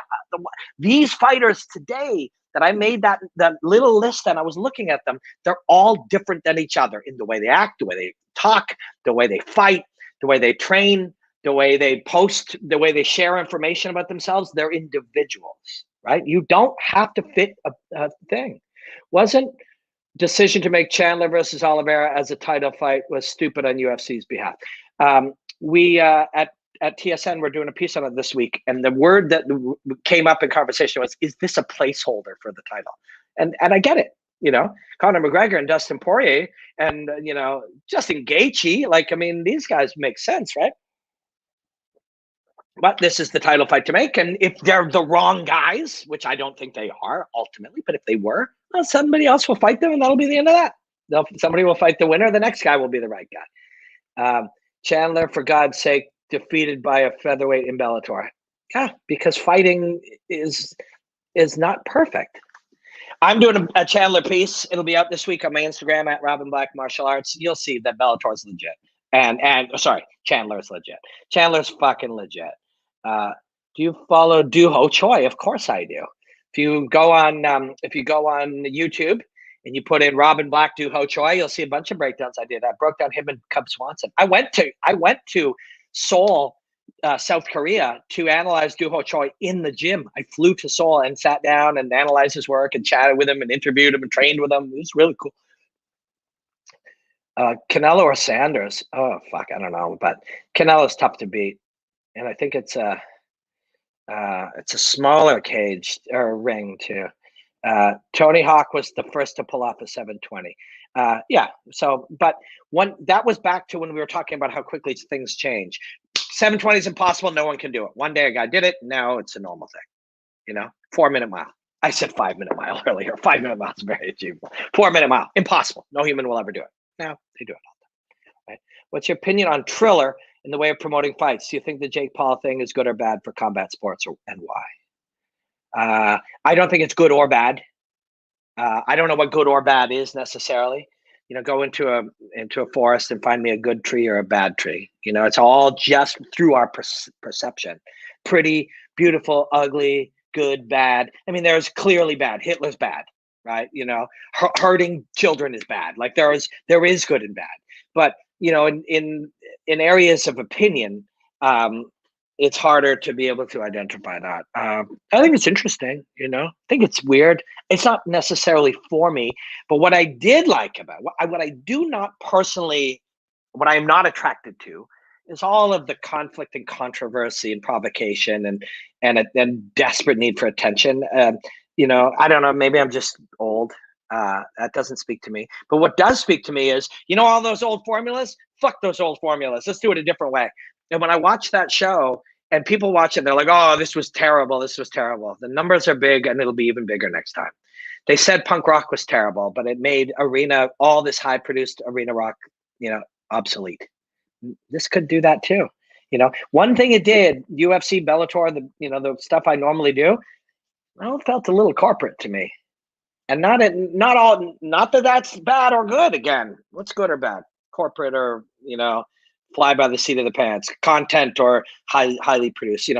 These fighters today that I made that little list and I was looking at them, they're all different than each other in the way they act, the way they talk, the way they fight, the way they train, the way they post, the way they share information about themselves. They're individuals, right? You don't have to fit a thing. Wasn't decision to make Chandler versus Oliveira as a title fight was stupid on UFC's behalf. We at TSN, we're doing a piece on it this week, and the word that came up in conversation was, is this a placeholder for the title? And I get it. Conor McGregor and Dustin Poirier and, Justin Gaethje, these guys make sense, right? But this is the title fight to make. And if they're the wrong guys, which I don't think they are ultimately, but if they were, well, somebody else will fight them and that'll be the end of that. Somebody will fight the winner. The next guy will be the right guy. Chandler, for God's sake, defeated by a featherweight in Bellator. Yeah, because fighting is not perfect. I'm doing a Chandler piece. It'll be out this week on my Instagram at Robin Black Martial Arts. You'll see that Bellator is legit. And sorry, Chandler is legit. Chandler's fucking legit. Do you follow Du Ho Choi? Of course I do. If you go on YouTube and you put in Robin Black Du Ho Choi, you'll see a bunch of breakdowns I did. I broke down him and Cub Swanson. I went to Seoul, South Korea, to analyze Du Ho Choi in the gym. I flew to Seoul and sat down and analyzed his work and chatted with him and interviewed him and trained with him. It was really cool. Canelo or Sanders? Oh fuck, I don't know, but Canelo's tough to beat, and I think it's a smaller cage or ring too. Tony Hawk was the first to pull off a 720. Yeah. So, but that was back to when we were talking about how quickly things change. 720 is impossible. No one can do it. One day a guy did it. Now it's a normal thing. 4-minute mile. I said 5-minute mile earlier. 5-minute mile is very achievable. 4-minute mile, impossible. No human will ever do it. Now they do it all the time. Right? What's your opinion on Triller in the way of promoting fights? Do you think the Jake Paul thing is good or bad for combat sports, and why? I don't think it's good or bad. I don't know what good or bad is necessarily. Go into a forest and find me a good tree or a bad tree. It's all just through our perception. Pretty, beautiful, ugly, good, bad. I mean, there's clearly bad. Hitler's bad, right? Hurting children is bad. Like there is good and bad. But in areas of opinion, it's harder to be able to identify that. I think it's interesting, I think it's weird. It's not necessarily for me, but what I did like about what I do not personally, what I am not attracted to is all of the conflict and controversy and provocation and desperate need for attention. I don't know, maybe I'm just old. That doesn't speak to me. But what does speak to me is, all those old formulas, fuck those old formulas. Let's do it a different way. And when I watch that show and people watch it, they're like, oh, this was terrible. This was terrible. The numbers are big and it'll be even bigger next time. They said punk rock was terrible, but it made all this high produced arena rock, obsolete. This could do that too. One thing it did, UFC, Bellator, the stuff I normally do, it felt a little corporate to me. And not that that's bad or good. Again, what's good or bad? Corporate or, fly by the seat of the pants, content or highly produced,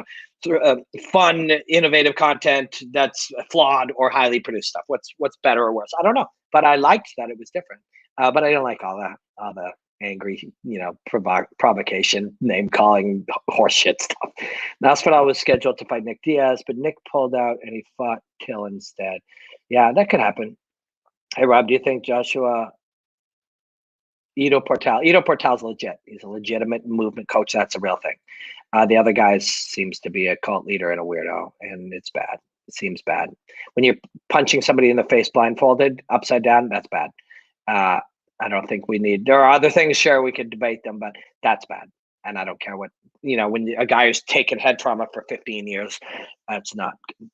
fun, innovative content that's flawed or highly produced stuff. What's better or worse? I don't know, but I liked that it was different. But I don't like all the angry, provocation, name calling, horseshit stuff. Maspidol was scheduled to fight Nick Diaz, but Nick pulled out and he fought Till instead. Yeah, that could happen. Hey Rob, do you think Joshua Ido Portal's legit? He's a legitimate movement coach. That's a real thing. The other guy seems to be a cult leader and a weirdo, and it's bad. It seems bad. When you're punching somebody in the face blindfolded, upside down, that's bad. I don't think there are other things, sure, we could debate them, but that's bad. And I don't care what, when a guy who's taken head trauma for 15 years, that's not good.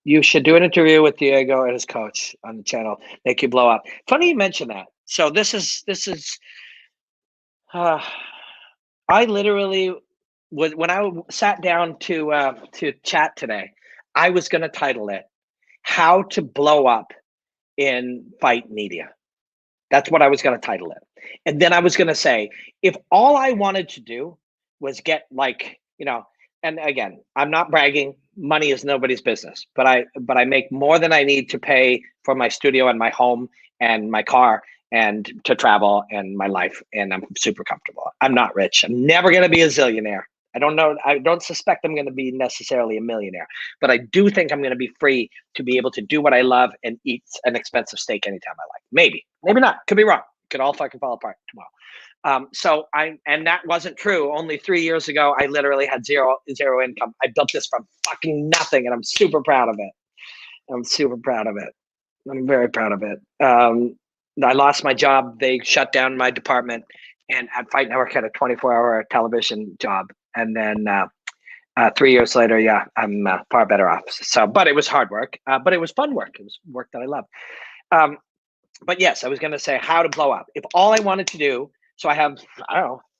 You should do an interview with Diego and his coach on the channel. Make you blow up. Funny you mentioned that. So this is. I literally when I sat down to chat today, I was going to title it "How to Blow Up in Fight Media." That's what I was going to title it, and then I was going to say, if all I wanted to do was get and again, I'm not bragging. Money is nobody's business, but I make more than I need to pay for my studio and my home and my car and to travel and my life, and I'm super comfortable. I'm not rich. I'm never going to be a zillionaire. I don't know. I don't suspect I'm going to be necessarily a millionaire, but I do think I'm going to be free to be able to do what I love and eat an expensive steak anytime I like. Maybe not. Could be wrong. Could all fucking fall apart tomorrow. And that wasn't true. Only 3 years ago, I literally had zero income. I built this from fucking nothing, and I'm super proud of it. I'm very proud of it. I lost my job. They shut down my department, and at Fight Network had a 24-hour television job. And then 3 years later, yeah, I'm far better off. So, but it was hard work, but it was fun work. It was work that I loved. But yes, I was going to say how to blow up. If all I wanted to do, so I have,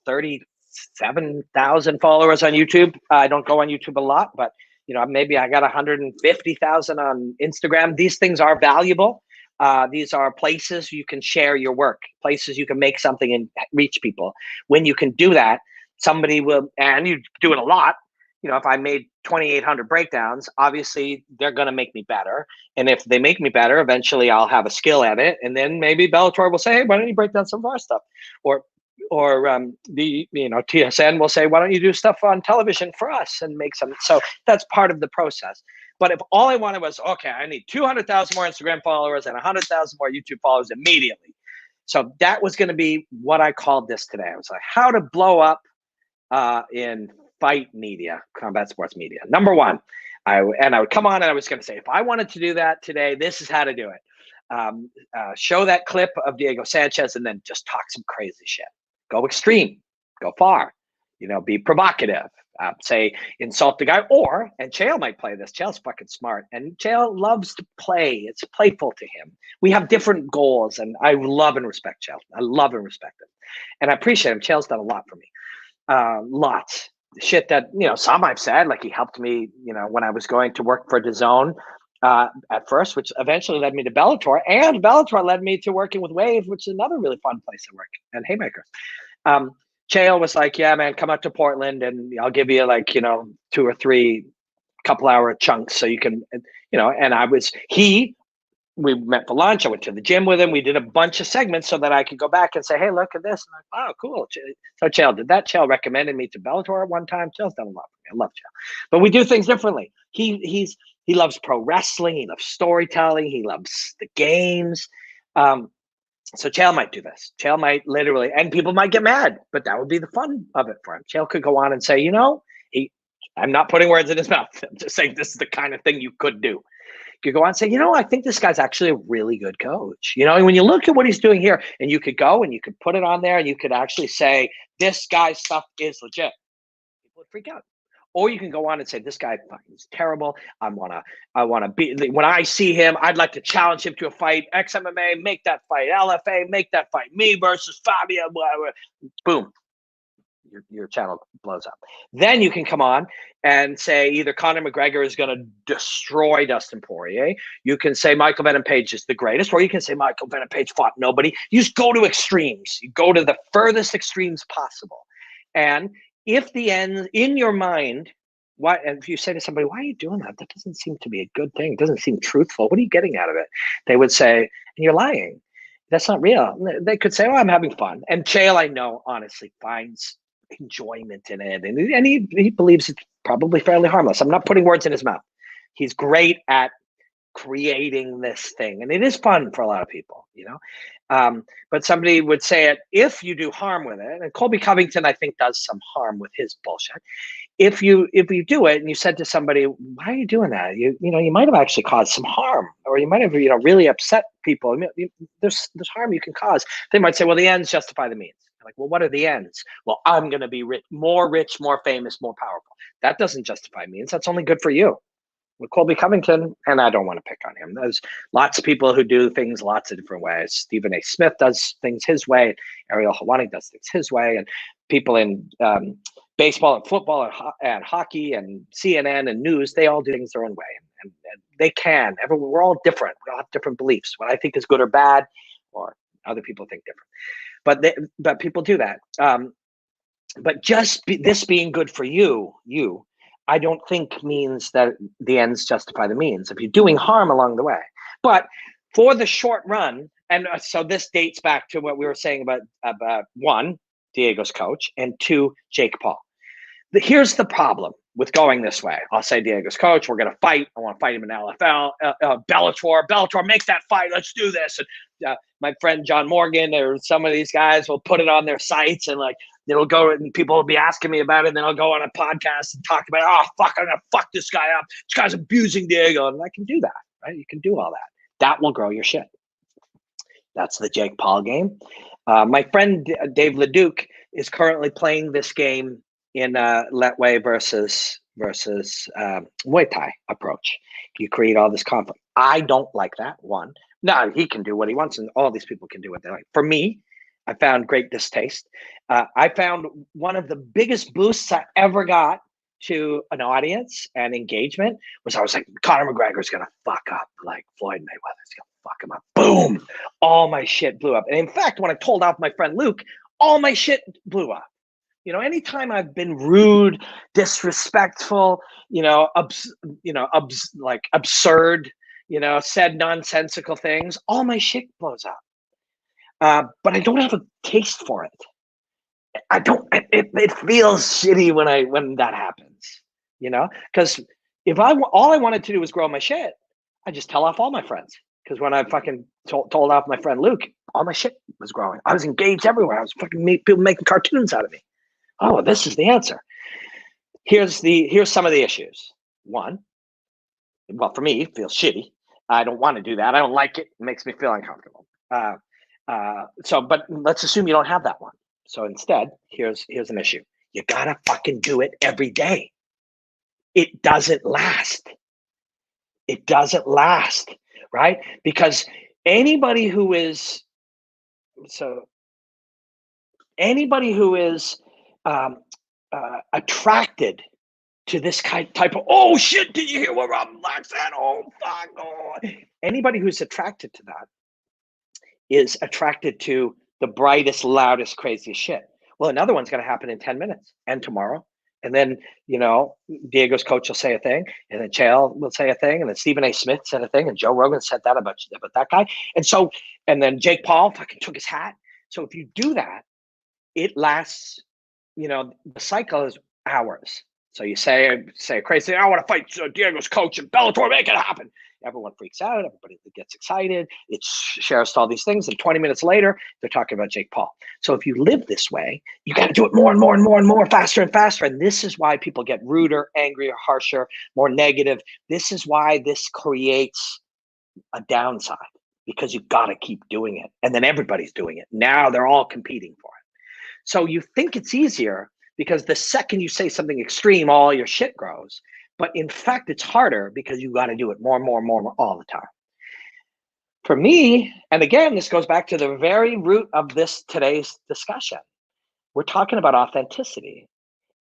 37,000 followers on YouTube. I don't go on YouTube a lot, but maybe I got 150,000 on Instagram. These things are valuable. These are places you can share your work, places you can make something and reach people. When you can do that, somebody will, and you do it a lot. If I made 2,800 breakdowns, obviously they're going to make me better. And if they make me better, eventually I'll have a skill at it. And then maybe Bellator will say, hey, why don't you break down some of our stuff? Or the TSN will say, why don't you do stuff on television for us and make some. So that's part of the process. But if all I wanted was, okay, I need 200,000 more Instagram followers and 100,000 more YouTube followers immediately. So that was going to be what I called this today. I was like, how to blow up in fight media, combat sports media. Number one, I would come on and I was going to say, if I wanted to do that today, this is how to do it. Show that clip of Diego Sanchez and then just talk some crazy shit. Go extreme, go far, be provocative, say insult the guy, and Chael might play this. Chael's fucking smart, and Chael loves to play. It's playful to him. We have different goals, and I love and respect Chael. I love and respect him, and I appreciate him. Chael's done a lot for me. Lots. Shit that, some I've said, like he helped me, when I was going to work for DAZN at first, which eventually led me to Bellator, and Bellator led me to working with Wave, which is another really fun place to work, and Haymaker. Chael was like, yeah, man, come out to Portland and I'll give you 2 or 3 couple-hour chunks so you can, and we met for lunch. I went to the gym with him. We did a bunch of segments so that I could go back and say, hey, look at this. And I'm like, oh, cool. So Chael did that. Chael recommended me to Bellator at one time. Chael's done a lot for me. I love Chael. But we do things differently. He loves pro wrestling. He loves storytelling. He loves the games. So Chael might do this. Chael might literally, and people might get mad, but that would be the fun of it for him. Chael could go on and say, I'm not putting words in his mouth. I'm just saying this is the kind of thing you could do. You could go on and say, I think this guy's actually a really good coach. And when you look at what he's doing here, and you could go and you could put it on there and you could actually say, this guy's stuff is legit. People would freak out. Or you can go on and say, this guy is terrible. I want to be, when I see him, I'd like to challenge him to a fight. XMMA, make that fight. LFA, make that fight. Me versus Fabio. Blah, blah. Boom. Your channel blows up. Then you can come on and say either Conor McGregor is going to destroy Dustin Poirier. You can say Michael Venom Page is the greatest, or you can say Michael Venom Page fought nobody. You just go to extremes. You go to the furthest extremes possible. And if the end in your mind, if you say to somebody, why are you doing that? That doesn't seem to be a good thing. It doesn't seem truthful. What are you getting out of it? They would say, you're lying. That's not real. They could say, I'm having fun. And Chael, I know, honestly, finds enjoyment in it. And he believes it's probably fairly harmless. I'm not putting words in his mouth. He's great at creating this thing. And it is fun for a lot of people, but somebody would say it if you do harm with it. And Colby Covington, I think, does some harm with his bullshit. If you do it and you said to somebody, why are you doing that? You might have actually caused some harm, or you might have, really upset people. There's harm you can cause. They might say, well, the ends justify the means. Like, well, what are the ends? Well, I'm going to be rich, more famous, more powerful. That doesn't justify means. That's only good for you. With Colby Covington, and I don't want to pick on him. There's lots of people who do things lots of different ways. Stephen A. Smith does things his way. Ariel Helwani does things his way. And people in baseball and football and hockey and CNN and news, they all do things their own way. And they can. We're all different. We all have different beliefs. What I think is good or bad, or other people think different. But people do that. But just this being good for you, I don't think means that the ends justify the means if you're doing harm along the way. But for the short run, and so this dates back to what we were saying about 1, Diego's coach, and 2, Jake Paul. Here's the problem with going this way. I'll say Diego's coach, we're going to fight. I want to fight him in LFL, Bellator, make that fight. Let's do this. And my friend John Morgan or some of these guys will put it on their sites, and it'll go, and people will be asking me about it. And then I'll go on a podcast and talk about, I'm going to fuck this guy up. This guy's abusing Diego. And I can do that, right? You can do all that. That will grow your shit. That's the Jake Paul game. My friend Dave Leduc is currently playing this game in Letway versus Muay Thai approach. You create all this conflict. I don't like that one. No, he can do what he wants, and all these people can do what they like. For me, I found great distaste. I found one of the biggest boosts I ever got to an audience and engagement was I was like, Conor McGregor's going to fuck up like Floyd Mayweather's going to fuck him up. Boom. All my shit blew up. And in fact, when I told off my friend Luke, all my shit blew up. You know, anytime I've been rude, disrespectful, like absurd, said nonsensical things, all my shit blows up. But I don't have a taste for it. I don't. It feels shitty when that happens. Because if all I wanted to do was grow my shit, I just tell off all my friends. Because when I fucking told off my friend Luke, all my shit was growing. I was engaged everywhere. I was fucking people making cartoons out of me. Oh, this is the answer. Here's some of the issues. One, well, for me, it feels shitty. I don't want to do that. I don't like it. It makes me feel uncomfortable. But let's assume you don't have that one. So instead, here's an issue. You gotta fucking do it every day. It doesn't last. It doesn't last, right? Because anybody who is attracted to this type of, oh shit, did you hear what Robin Black said? Oh fuck. Oh. Anybody who's attracted to that is attracted to the brightest, loudest, craziest shit. Well, another one's going to happen in 10 minutes and tomorrow. And then, Diego's coach will say a thing, and then Chael will say a thing, and then Stephen A. Smith said a thing, and Joe Rogan said that about that guy. And then Jake Paul fucking took his hat. So if you do that, it lasts, the cycle is hours. So you say crazy, I want to fight Diego's coach and Bellator, make it happen. Everyone freaks out. Everybody gets excited. It shares all these things. And 20 minutes later, they're talking about Jake Paul. So if you live this way, you got to do it more and more and more and more, faster and faster. And this is why people get ruder, angrier, harsher, more negative. This is why this creates a downside, because you got to keep doing it. And then everybody's doing it. Now they're all competing for it. So you think it's easier because the second you say something extreme, all your shit grows. But in fact, it's harder because you got to do it more and more and more all the time. For me, and again, this goes back to the very root of today's discussion. We're talking about authenticity.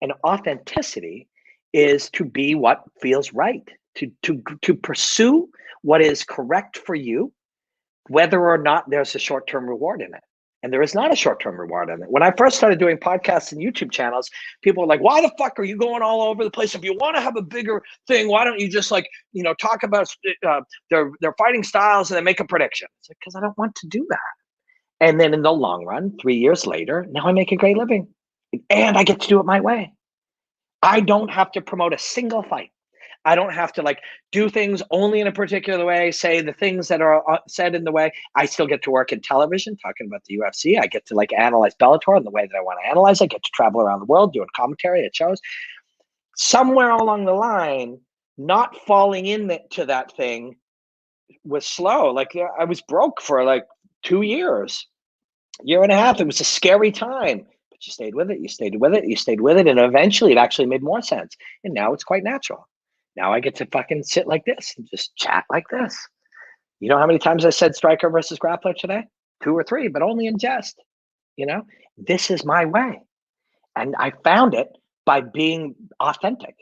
And authenticity is to be what feels right, to pursue what is correct for you, whether or not there's a short-term reward in it. And there is not a short-term reward in it. When I first started doing podcasts and YouTube channels, people were like, why the fuck are you going all over the place? If you want to have a bigger thing, why don't you just talk about their fighting styles and then make a prediction? It's like, because I don't want to do that. And then in the long run, 3 years later, now I make a great living. And I get to do it my way. I don't have to promote a single fight. I don't have to do things only in a particular way, say the things that are said in the way. I still get to work in television, talking about the UFC. I get to analyze Bellator in the way that I want to analyze it. I get to travel around the world doing commentary at shows. Somewhere along the line, not falling into that thing was slow. I was broke for 2 years, year and a half. It was a scary time. But you stayed with it, you stayed with it, you stayed with it. And eventually it actually made more sense. And now it's quite natural. Now I get to fucking sit like this and just chat like this. You know how many times I said striker versus grappler today? 2 or 3, but only in jest. This is my way. And I found it by being authentic,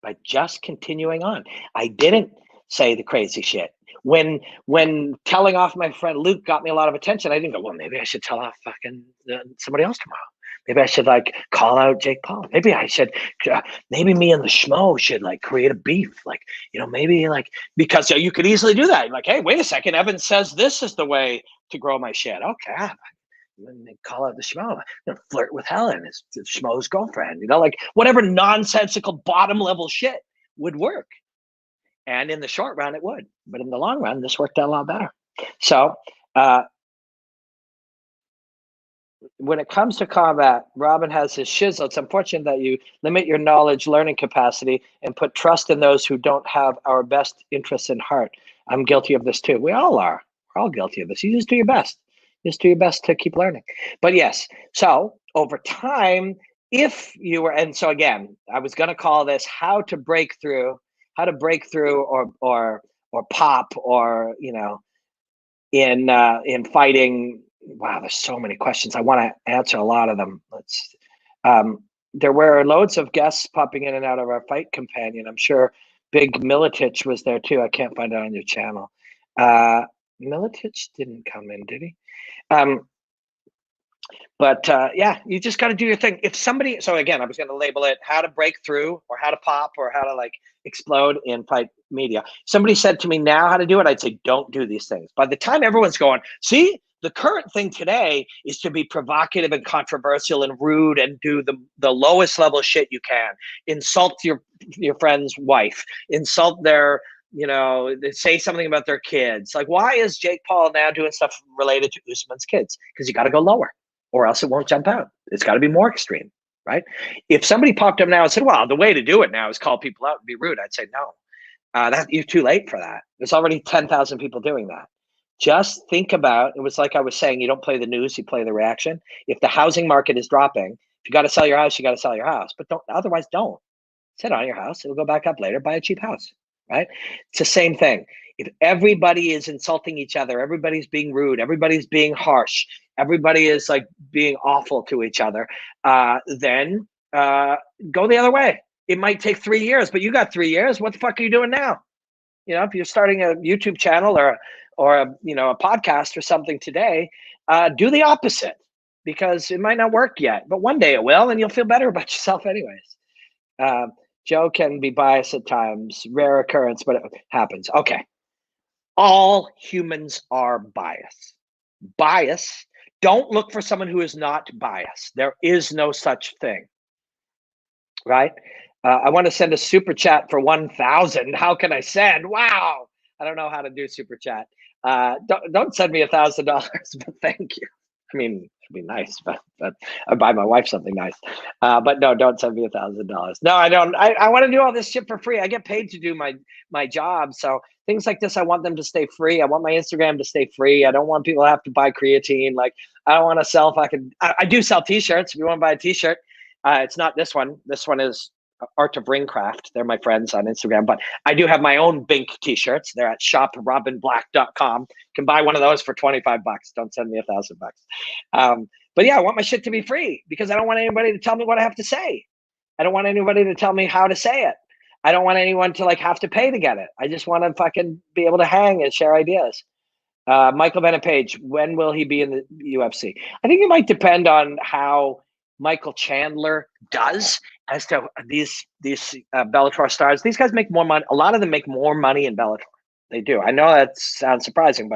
by just continuing on. I didn't say the crazy shit. When telling off my friend Luke got me a lot of attention, I didn't go, well, maybe I should tell off fucking somebody else tomorrow. Maybe I should call out Jake Paul. Maybe I should, maybe me and the schmo should create a beef. Maybe because you could easily do that. Hey, wait a second. Evan says this is the way to grow my shit. Okay. Call out the schmo. Flirt with Helen, his schmo's girlfriend. Whatever nonsensical bottom level shit would work. And in the short run, it would. But in the long run, this worked out a lot better. So, when it comes to combat, Robin has his shizzle. It's unfortunate that you limit your knowledge, learning capacity, and put trust in those who don't have our best interests in heart. I'm guilty of this too. We all are. We're all guilty of this. You just do your best. Just do your best to keep learning. But yes, so over time, if you were, and so again, I was going to call this how to break through or pop, or in fighting. Wow, there's so many questions. I want to answer a lot of them. There were loads of guests popping in and out of our fight companion. I'm sure Big Militich was there too. I can't find it on your channel. Milicic didn't come in, did he? But yeah, you just got to do your thing. If somebody, so again, I was going to label it how to break through or how to pop or how to like explode in fight media. Somebody said to me now how to do it. I'd say, don't do these things. By the time everyone's going, see, the current thing today is to be provocative and controversial and rude and do the lowest level shit you can. Insult your friend's wife, insult their, say something about their kids. Like, why is Jake Paul now doing stuff related to Usman's kids? Because you got to go lower, or else it won't jump out. It's got to be more extreme, right? If somebody popped up now and said, well, the way to do it now is call people out and be rude, I'd say, no, you're too late for that. There's already 10,000 people doing that. Just think about, it was like I was saying, you don't play the news, you play the reaction. If the housing market is dropping, if you got to sell your house, you got to sell your house, but otherwise don't. Sit on your house. It'll go back up later. Buy a cheap house, right? It's the same thing. If everybody is insulting each other, everybody's being rude, everybody's being harsh, everybody is like being awful to each other, then go the other way. It might take 3 years, but you got 3 years. What the fuck are you doing now? If you're starting a YouTube channel or a podcast or something today, do the opposite, because it might not work yet, but one day it will, and you'll feel better about yourself anyways. Joe can be biased at times, rare occurrence, but it happens. Okay. All humans are biased. Bias. Don't look for someone who is not biased. There is no such thing, right? I want to send a super chat for 1,000. How can I send? Wow. I don't know how to do super chat. Don't send me $1,000, but thank you. I mean, it'd be nice, but I'd buy my wife something nice. But no, don't send me $1,000. No, I don't. I want to do all this shit for free. I get paid to do my job. So things like this, I want them to stay free. I want my Instagram to stay free. I don't want people to have to buy creatine. Like, I don't want to sell I do sell t-shirts. If you want to buy a t-shirt, it's not this one. This one is Art of Ringcraft. They're my friends on Instagram, but I do have my own Bink t-shirts. They're at shoprobinblack.com. You can buy one of those for $25. Don't send me $1,000. But yeah, I want my shit to be free, because I don't want anybody to tell me what I have to say. I don't want anybody to tell me how to say it. I don't want anyone to like have to pay to get it. I just want to fucking be able to hang and share ideas. Michael Bennett Page, when will he be in the UFC? I think it might depend on how Michael Chandler does as to these Bellator stars. These guys make more money. A lot of them make more money in Bellator. They do. I know that sounds surprising,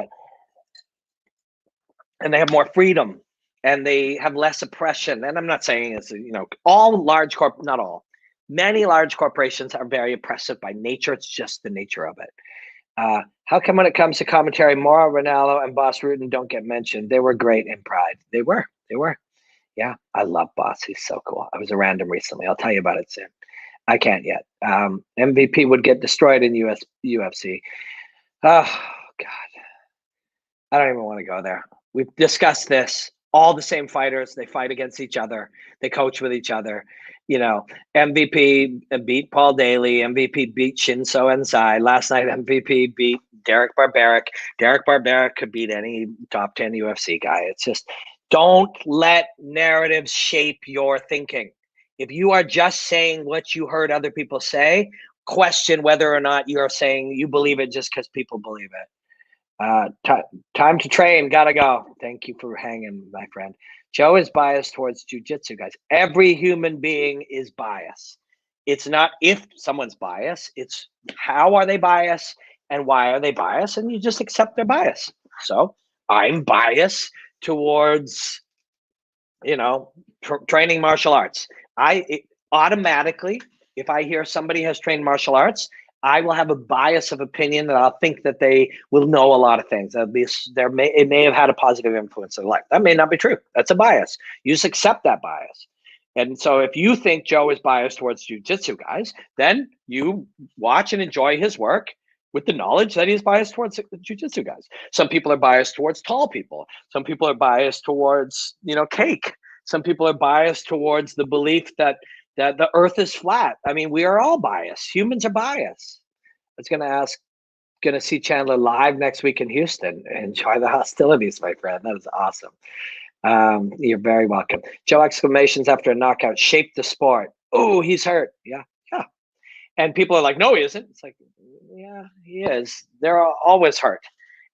and they have more freedom and they have less oppression. And I'm not saying it's, all large not all. Many large corporations are very oppressive by nature. It's just the nature of it. How come when it comes to commentary, Mauro Ranallo and Boss Rutan don't get mentioned? They were great in Pride. They were. Yeah, I love Boss. He's so cool. I was around him recently. I'll tell you about it soon. I can't yet. MVP would get destroyed in UFC. Oh, God. I don't even want to go there. We've discussed this. All the same fighters. They fight against each other. They coach with each other. MVP beat Paul Daly. MVP beat Shinso Ensai. Last night, MVP beat Derek Barbaric. Derek Barbaric could beat any top 10 UFC guy. It's just, don't let narratives shape your thinking. If you are just saying what you heard other people say, question whether or not you're saying you believe it just because people believe it. Time to train. Gotta go. Thank you for hanging, my friend. Joe is biased towards jiu-jitsu guys. Every human being is biased. It's not if someone's biased. It's how are they biased and why are they biased? And you just accept their bias. So I'm biased towards, training martial arts. Automatically, if I hear somebody has trained martial arts, I will have a bias of opinion that I'll think that they will know a lot of things. It may have had a positive influence in life. That may not be true. That's a bias. You just accept that bias. And so if you think Joe is biased towards jiu-jitsu guys, then you watch and enjoy his work with the knowledge that he's biased towards jiu-jitsu guys. Some people are biased towards tall people. Some people are biased towards, cake. Some people are biased towards the belief that the earth is flat. I mean, we are all biased. Humans are biased. I was going to see Chandler live next week in Houston. Enjoy the hostilities, my friend. That is awesome. You're very welcome. Joe exclamations after a knockout shaped the sport. Oh, he's hurt. Yeah. And people are like, no, he isn't. It's like, yeah, he is. They're always hurt.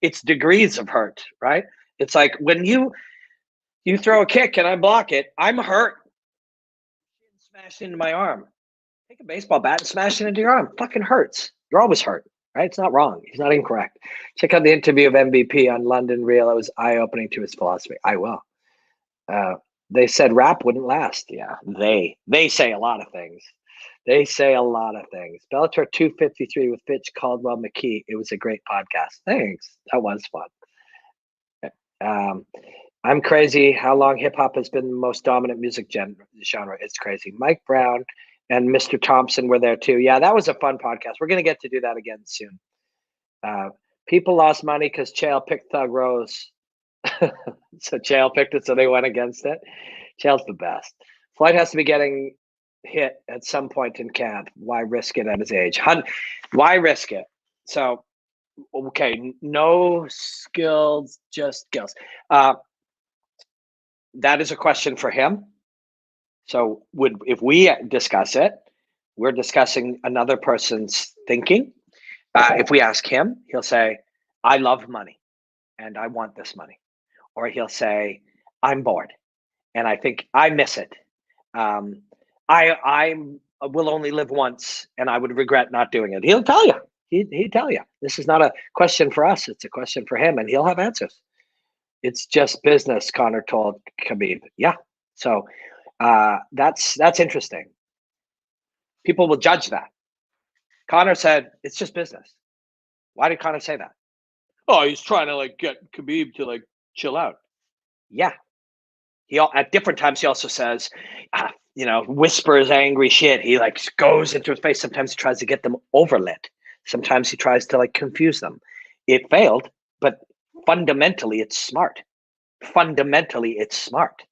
It's degrees of hurt, right? It's like when you throw a kick and I block it, I'm hurt. Smash into my arm. Take a baseball bat and smash it into your arm. Fucking hurts. You're always hurt, right? It's not wrong. He's not incorrect. Check out the interview of MVP on London Real. It was eye-opening to his philosophy. I will. They said rap wouldn't last. Yeah, they say a lot of things. They say a lot of things. Bellator 253 with Fitch Caldwell McKee. It was a great podcast. Thanks. That was fun. I'm crazy how long hip hop has been the most dominant music genre. It's crazy. Mike Brown and Mr. Thompson were there too. Yeah, that was a fun podcast. We're going to get to do that again soon. People lost money because Chael picked Thug Rose. So Chael picked it, so they went against it. Chael's the best. Floyd has to be getting hit at some point in camp. Why risk it at his age? Why risk it? So, okay, no skills, just skills. That is a question for him. So if we discuss it, we're discussing another person's thinking. If we ask him, he'll say, I love money and I want this money. Or he'll say, I'm bored and I think I miss it. I will only live once and I would regret not doing it. He'll tell you. He'd tell you. This is not a question for us. It's a question for him and he'll have answers. It's just business, Conor told Khabib. Yeah. So that's interesting. People will judge that. Conor said, it's just business. Why did Conor say that? Oh, he's trying to like get Khabib to like chill out. Yeah. At different times, he also says, whispers angry shit. He like goes into his face. Sometimes he tries to get them overlit. Sometimes he tries to like confuse them. It failed, but fundamentally, it's smart. Fundamentally, it's smart.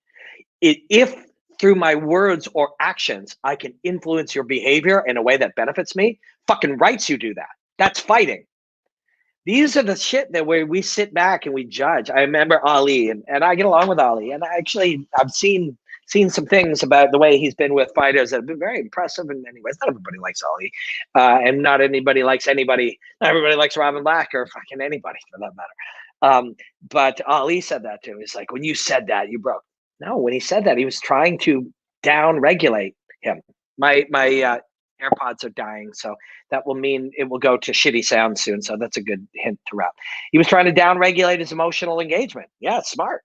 If through my words or actions, I can influence your behavior in a way that benefits me, fucking rights you do that. That's fighting. These are the shit that where we sit back and we judge. I remember Ali, and I get along with Ali. And I've seen some things about the way he's been with fighters that have been very impressive in many ways. Not everybody likes Ali, and not anybody likes anybody. Not everybody likes Robin Black or fucking anybody for that matter. But Ali said that too. He's like, when you said that, you broke. No, when he said that, he was trying to down-regulate him. My AirPods are dying, so that will mean it will go to shitty sound soon. So that's a good hint to wrap. He was trying to down-regulate his emotional engagement. Yeah, smart.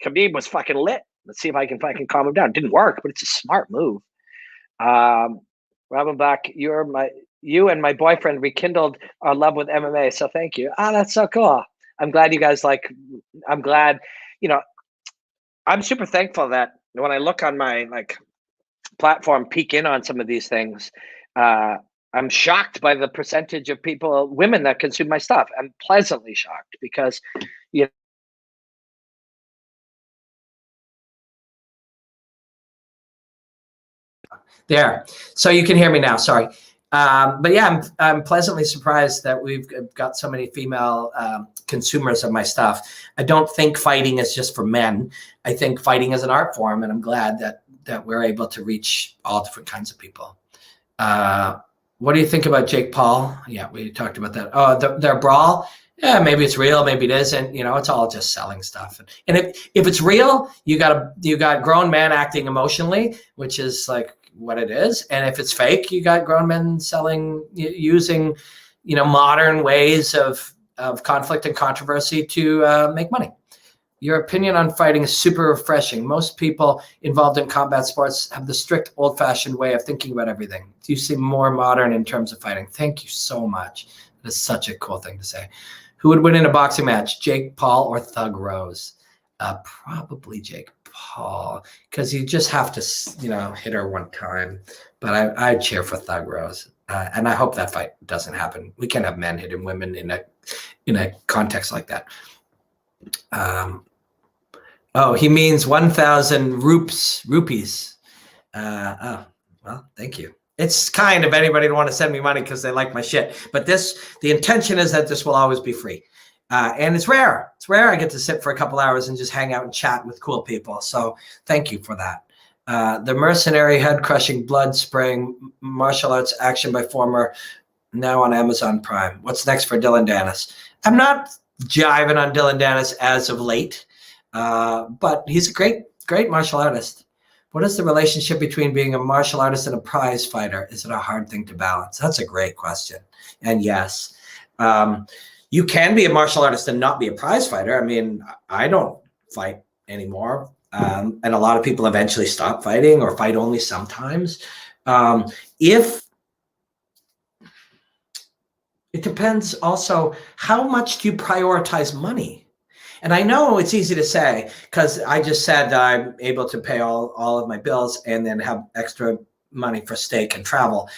Khabib was fucking lit. Let's see if I can fucking calm him down. It didn't work, but it's a smart move. Robin Black, you and my boyfriend rekindled our love with MMA. So thank you. That's so cool. I'm glad you guys I'm glad, I'm super thankful that when I look on my platform, peek in on some of these things, I'm shocked by the percentage of women that consume my stuff. I'm pleasantly shocked because, There. So you can hear me now. Sorry. But yeah, I'm pleasantly surprised that we've got so many female consumers of my stuff. I don't think fighting is just for men. I think fighting is an art form, and I'm glad that we're able to reach all different kinds of people. What do you think about Jake Paul? Yeah, we talked about that. Oh, their brawl. Yeah, maybe it's real, maybe it isn't. It's all just selling stuff. And if it's real, you got grown men acting emotionally, which is like what it is. And if it's fake, you got grown men using modern ways of conflict and controversy to make money. Your opinion on fighting is super refreshing. Most people involved in combat sports have the strict old-fashioned way of thinking about everything. You seem more modern in terms of fighting. Thank you so much. That's such a cool thing to say. Who would win in a boxing match, Jake Paul or Thug Rose? Probably Jake Paul, because you just have to, hit her one time. But I cheer for Thug Rose, and I hope that fight doesn't happen. We can't have men hitting women in a context like that. He means 1,000 rupees. Well, thank you. It's kind of anybody to want to send me money because they like my shit. But the intention is that this will always be free. And it's rare. It's rare I get to sit for a couple hours and just hang out and chat with cool people. So thank you for that. The mercenary head-crushing, blood-spraying martial arts action by former, now on Amazon Prime. What's next for Dylan Dennis? I'm not jiving on Dylan Dennis as of late, but he's a great martial artist. What is the relationship between being a martial artist and a prize fighter? Is it a hard thing to balance? That's a great question. And yes, you can be a martial artist and not be a prize fighter. I mean, I don't fight anymore. And a lot of people eventually stop fighting or fight only sometimes. If it depends also, how much do you prioritize money? And I know it's easy to say, because I just said that I'm able to pay all of my bills and then have extra money for steak and travel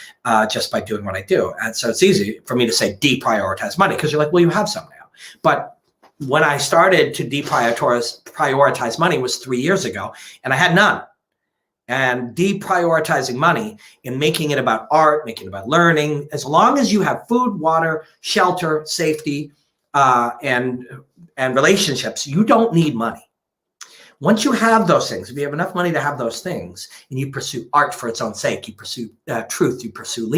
just by doing what I do. And so it's easy for me to say deprioritize money, because you're like, well, you have some now. But when I started to deprioritize money was 3 years ago, and I had none. And deprioritizing money and making it about art, making it about learning, as long as you have food, water, shelter, safety, and relationships, you don't need money. Once you have those things, if you have enough money to have those things, and you pursue art for its own sake, you pursue truth, you pursue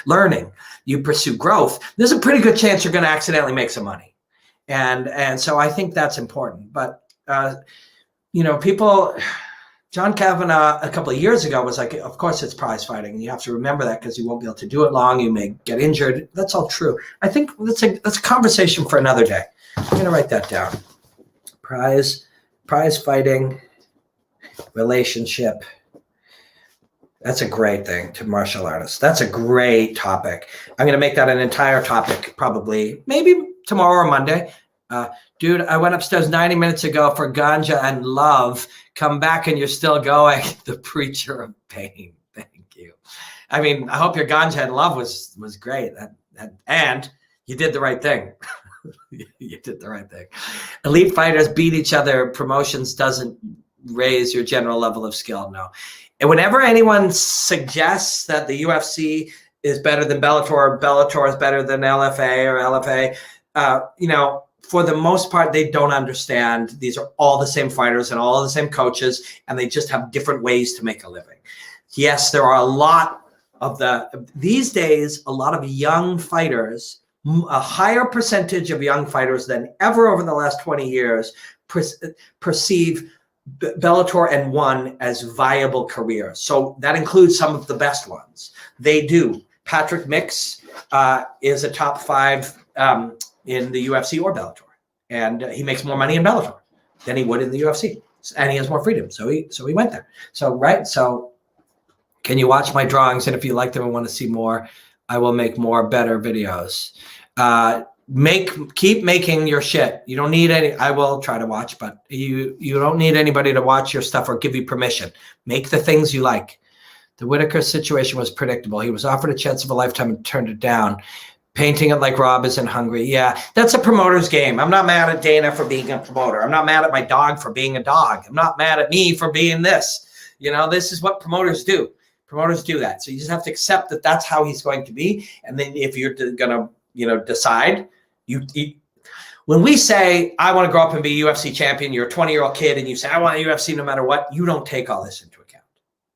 learning, you pursue growth, there's a pretty good chance you're going to accidentally make some money. And so I think that's important. But, people, John Kavanagh a couple of years ago was like, of course it's prize fighting. And you have to remember that, because you won't be able to do it long. You may get injured. That's all true. I think that's a conversation for another day. I'm going to write that down. Prize fighting, relationship. That's a great thing to martial artists. That's a great topic. I'm going to make that an entire topic, probably, maybe tomorrow or Monday. Dude, I went upstairs 90 minutes ago for ganja and love. Come back and you're still going. The preacher of pain. Thank you. I mean, I hope your ganja and love was great. And you did the right thing. You did the right thing. Elite fighters beat each other. Promotions doesn't raise your general level of skill. No. And whenever anyone suggests that the UFC is better than Bellator, or Bellator is better than LFA or LFA, for the most part, they don't understand. These are all the same fighters and all the same coaches, and they just have different ways to make a living. Yes, there are a lot of these days, a lot of young fighters, a higher percentage of young fighters than ever over the last 20 years perceive Bellator and ONE as viable careers. So that includes some of the best ones. They do. Patrick Mix is a top 5 in the UFC or Bellator, and he makes more money in Bellator than he would in the UFC, and he has more freedom. So he went there. So can you watch my drawings? And if you like them and want to see more, I will make more better videos. Keep making your shit. You don't need any. I will try to watch, but you don't need anybody to watch your stuff or give you permission. Make the things you like. The Whitaker situation was predictable. He was offered a chance of a lifetime and turned it down. Painting it like Rob isn't hungry. Yeah, that's a promoter's game. I'm not mad at Dana for being a promoter. I'm not mad at my dog for being a dog. I'm not mad at me for being this. This is what promoters do. Promoters do that. So you just have to accept that that's how he's going to be. And then if you're going to, decide, when we say, I want to grow up and be a UFC champion, you're a 20-year-old kid and you say, I want a UFC no matter what, you don't take all this into account.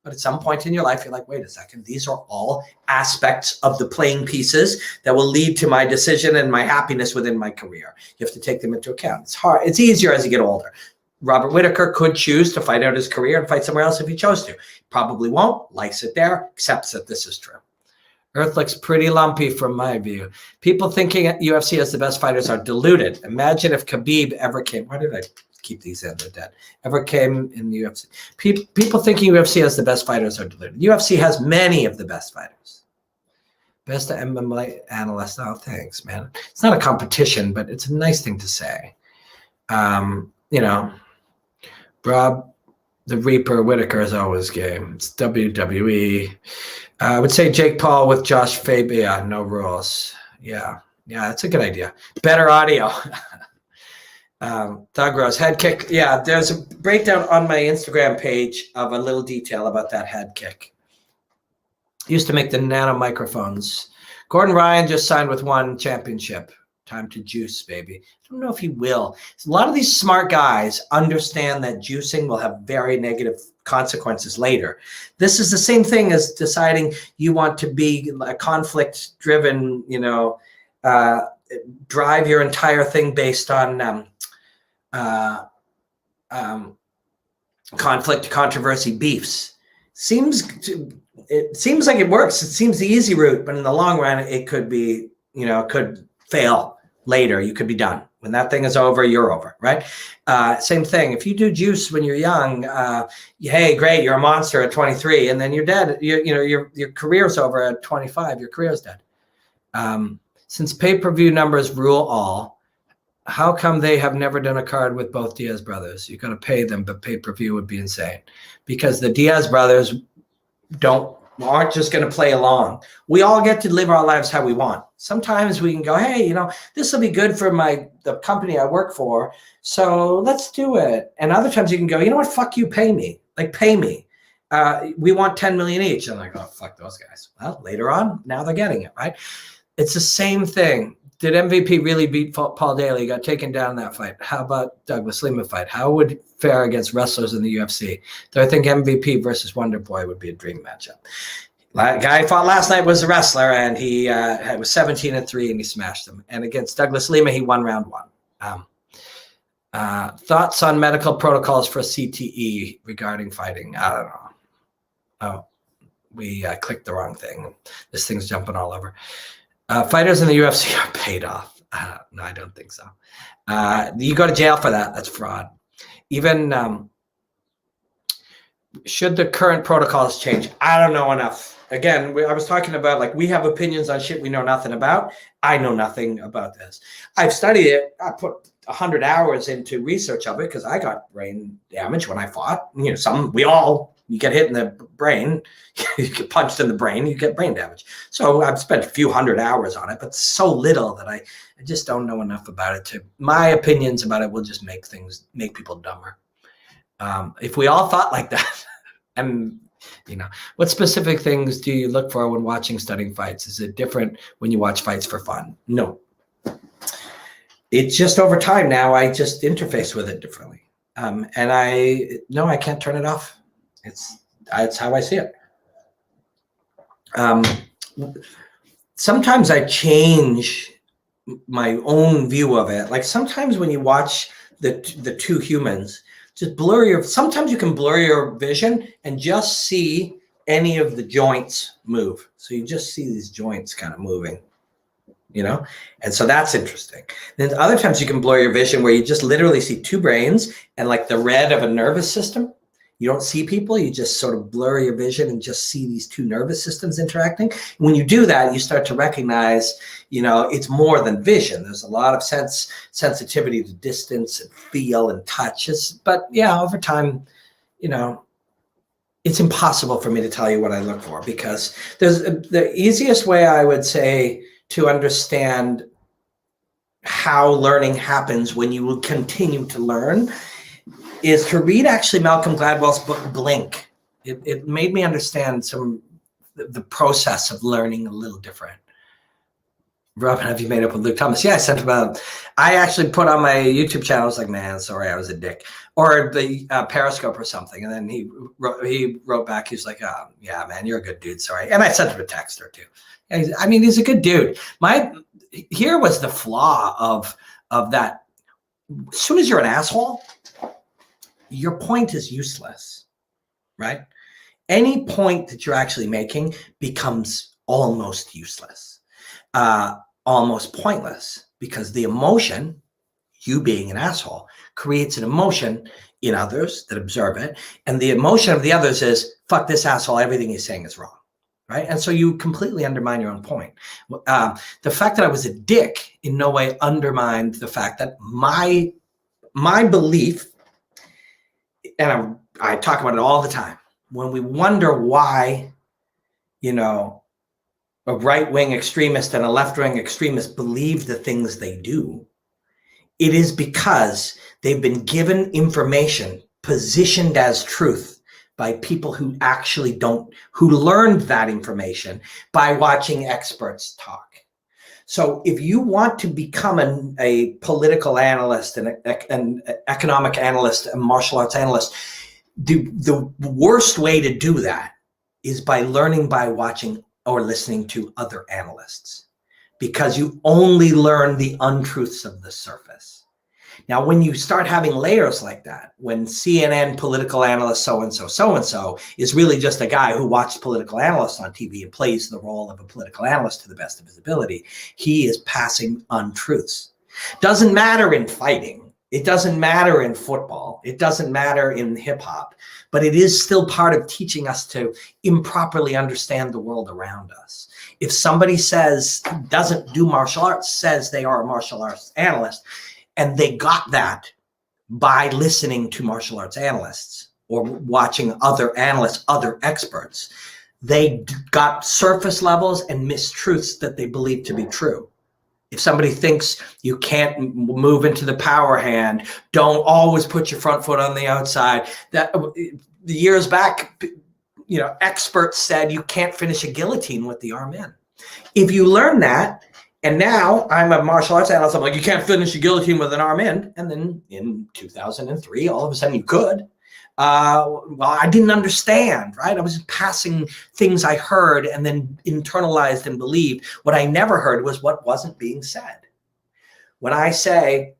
But at some point in your life, you're like, wait a second, these are all aspects of the playing pieces that will lead to my decision and my happiness within my career. You have to take them into account. It's hard. It's easier as you get older. Robert Whitaker could choose to fight out his career and fight somewhere else if he chose to. Probably won't, likes it there, accepts that this is true. Earth looks pretty lumpy from my view. People thinking UFC has the best fighters are deluded. Imagine if Khabib ever came. Why did I keep these in? They're dead. Ever came in the UFC. People thinking UFC has the best fighters are deluded. UFC has many of the best fighters. Best MMA analyst. Oh, thanks, man. It's not a competition, but it's a nice thing to say. Rob the Reaper Whitaker is always game. It's WWE. I would say Jake Paul with Josh Fabia. No rules. Yeah, that's a good idea. Better audio. Doug Rose, head kick. Yeah, there's a breakdown on my Instagram page of a little detail about that head kick. Used to make the nano microphones. Gordon Ryan just signed with ONE championship. Time to juice, baby. I don't know if he will. A lot of these smart guys understand that juicing will have very negative consequences later. This is the same thing as deciding you want to be a conflict-driven, drive your entire thing based on conflict, controversy, beefs. It seems like it works. It seems the easy route, but in the long run, it could be, it could fail later. You could be done. When that thing is over, you're over, right? Same thing. If you do juice when you're young, hey, great, you're a monster at 23, and then you're dead. Your career's over at 25. Your career's dead. Since pay-per-view numbers rule all, how come they have never done a card with both Diaz brothers? You're going to pay them, but pay-per-view would be insane, because the Diaz brothers aren't just going to play along. We all get to live our lives how we want. Sometimes we can go, hey, this will be good for the company I work for, so let's do it. And other times you can go, you know what, fuck you, pay me. Like, pay me. We want 10 million each. And I'm like, oh, fuck those guys. Well, later on, now they're getting it, right? It's the same thing. Did MVP really beat Paul Daly? He got taken down in that fight. How about Douglas Lima fight? How would it fare against wrestlers in the UFC? Do I think MVP versus Wonder Boy would be a dream matchup? The guy I fought last night was a wrestler, and he was 17-3, and he smashed him. And against Douglas Lima, he won round 1. Thoughts on medical protocols for CTE regarding fighting? I don't know. Oh, we clicked the wrong thing. This thing's jumping all over. Fighters in the UFC are paid off. No, I don't think so. You go to jail for that. That's fraud. Even should the current protocols change? I don't know enough. Again, I was talking about, like, we have opinions on shit we know nothing about. I know nothing about this. I've studied it. I put 100 hours into research of it because I got brain damage when I fought. You get hit in the brain, you get punched in the brain, you get brain damage. So I've spent a few hundred hours on it, but so little that I just don't know enough about it. My opinions about it will just make people dumber. If we all thought like that, and what specific things do you look for when watching, studying fights? Is it different when you watch fights for fun? No. It's just over time now, I just interface with it differently. And I can't turn it off. It's how I see it. Sometimes I change my own view of it. Like, sometimes when you watch the two humans, sometimes you can blur your vision and just see any of the joints move. So you just see these joints kind of moving, and so that's interesting. Then other times you can blur your vision where you just literally see two brains and like the red of a nervous system. You don't see people, you just sort of blur your vision and just see these two nervous systems interacting. When you do that, you start to recognize, it's more than vision. There's a lot of sensitivity to distance and feel and touch. But yeah, over time, it's impossible for me to tell you what I look for, because there's the easiest way I would say to understand how learning happens when you will continue to learn is to read actually Malcolm Gladwell's book, Blink. It made me understand the process of learning a little different. Robin, have you made up with Luke Thomas? Yeah, I sent him out. I actually put on my YouTube channel, I was like, man, sorry, I was a dick. Or the Periscope or something. And then he wrote back, he was like, oh, yeah, man, you're a good dude, sorry. And I sent him a text or two. I mean, he's a good dude. Here was the flaw of that. As soon as you're an asshole, your point is useless, right? Any point that you're actually making becomes almost useless, almost pointless, because the emotion, you being an asshole, creates an emotion in others that observe it. And the emotion of the others is, fuck this asshole, everything he's saying is wrong, right? And so you completely undermine your own point. The fact that I was a dick in no way undermined the fact that my belief, and I talk about it all the time, when we wonder why, a right-wing extremist and a left-wing extremist believe the things they do, it is because they've been given information positioned as truth by people who actually who learned that information by watching experts talk. So if you want to become a political analyst and an economic analyst, a martial arts analyst, the worst way to do that is by learning by watching or listening to other analysts. because you only learn the untruths of the surface. Now, when you start having layers like that, when CNN political analyst so-and-so is really just a guy who watched political analysts on TV and plays the role of a political analyst to the best of his ability, he is passing untruths. Doesn't matter in fighting. It doesn't matter in football. It doesn't matter in hip hop, but it is still part of teaching us to improperly understand the world around us. If somebody says, doesn't do martial arts, says they are a martial arts analyst, and they got that by listening to martial arts analysts or watching other analysts, other experts, they got surface levels and mistruths that they believe to be true. If somebody thinks you can't move into the power hand, don't always put your front foot on the outside. That years back, experts said you can't finish a guillotine with the arm in. If you learn that, and now I'm a martial arts analyst, I'm like, you can't finish a guillotine with an arm in. And then in 2003, all of a sudden you could. Well, I didn't understand, right? I was passing things I heard and then internalized and believed. What I never heard was what wasn't being said. When I say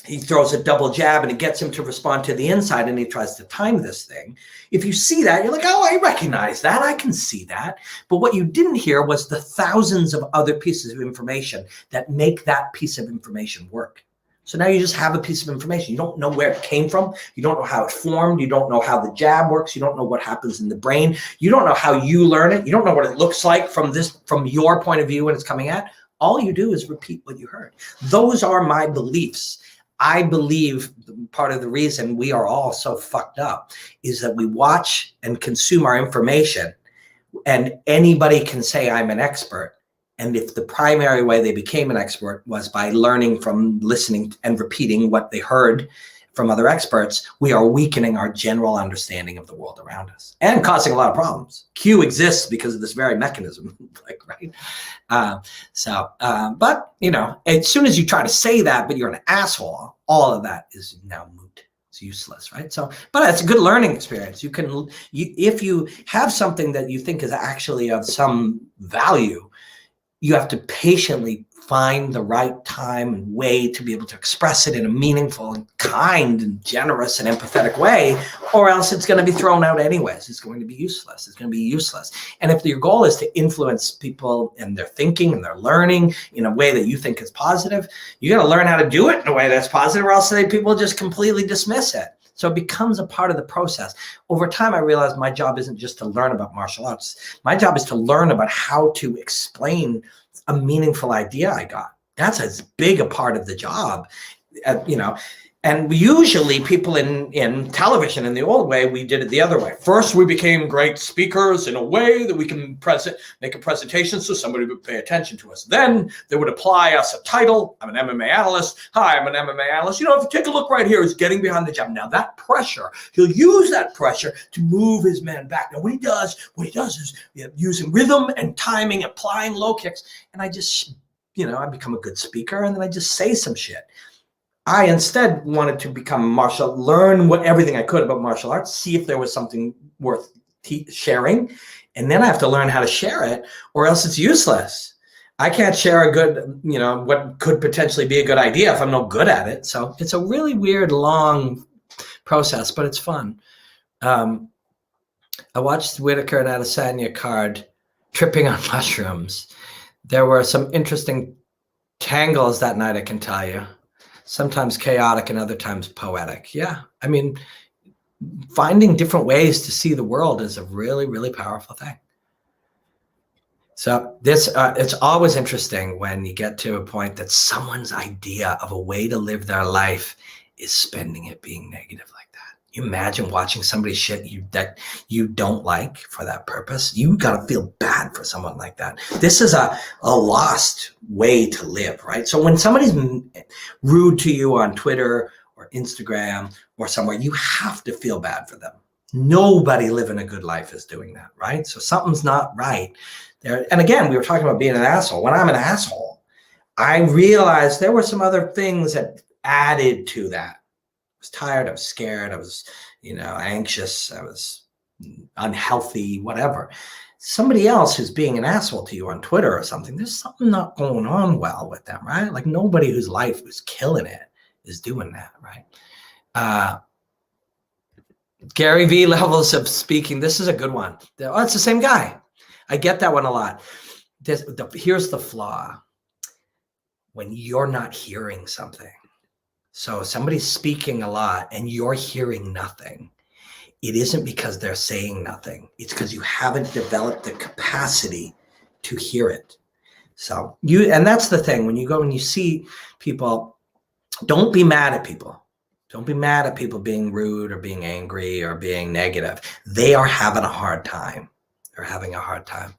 he throws a double jab and it gets him to respond to the inside and he tries to time this thing, if you see that, you're like, oh, I recognize that. I can see that. But what you didn't hear was the thousands of other pieces of information that make that piece of information work. So now you just have a piece of information. You don't know where it came from. You don't know how it formed. You don't know how the jab works. You don't know what happens in the brain. You don't know how you learn it. You don't know what it looks like from your point of view when it's coming at. All you do is repeat what you heard. Those are my beliefs. I believe part of the reason we are all so fucked up is that we watch and consume our information, and anybody can say I'm an expert. And if the primary way they became an expert was by learning from listening and repeating what they heard from other experts, we are weakening our general understanding of the world around us and causing a lot of problems. Q exists because of this very mechanism, right? But as soon as you try to say that, but you're an asshole, all of that is now moot. It's useless, right? So, but it's a good learning experience. If you have something that you think is actually of some value, you have to patiently find the right time and way to be able to express it in a meaningful and kind and generous and empathetic way, or else it's going to be thrown out anyways. It's going to be useless. It's going to be useless. And if your goal is to influence people and their thinking and their learning in a way that you think is positive, you got to learn how to do it in a way that's positive, or else people just completely dismiss it. So it becomes a part of the process. Over time, I realized my job isn't just to learn about martial arts. My job is to learn about how to explain a meaningful idea I got. That's as big a part of the job, And usually people in television in the old way, we did it the other way. First, we became great speakers in a way that we can make a presentation so somebody would pay attention to us. Then they would apply us a title. I'm an MMA analyst. Hi, I'm an MMA analyst. If you take a look right here, he's getting behind the jab. Now that pressure, he'll use that pressure to move his man back. Now what he does is using rhythm and timing, applying low kicks. And I just, I become a good speaker and then I just say some shit. I instead wanted to learn everything I could about martial arts, see if there was something worth sharing, and then I have to learn how to share it, or else it's useless. I can't share a good, what could potentially be a good idea if I'm no good at it. So it's a really weird, long process, but it's fun. I watched Whitaker and Adesanya card tripping on mushrooms. There were some interesting tangles that night, I can tell you. Sometimes chaotic and other times poetic. Yeah. I mean, finding different ways to see the world is a really, really powerful thing. So it's always interesting when you get to a point that someone's idea of a way to live their life is spending it being negative like that. You imagine watching somebody shit that you don't like for that purpose. You got to feel bad for someone like that. This is a lost way to live, right? So when somebody's rude to you on Twitter or Instagram or somewhere, you have to feel bad for them. Nobody living a good life is doing that, right? So something's not right there. And again, we were talking about being an asshole. When I'm an asshole, I realized there were some other things that added to that. I was tired, I was scared, I was, anxious, I was unhealthy, whatever. somebody else who's being an asshole to you on Twitter or something, there's something not going on well with them, right? Like nobody whose life is killing it is doing that, right? Gary V levels of speaking. This is a good one. Oh, it's the same guy. I get that one a lot. Here's the flaw. When you're not hearing something. So somebody's speaking a lot and you're hearing nothing. It isn't because they're saying nothing. It's because you haven't developed the capacity to hear it. So and that's the thing. When you go and you see people, don't be mad at people. Don't be mad at people being rude or being angry or being negative. They are having a hard time. They're having a hard time.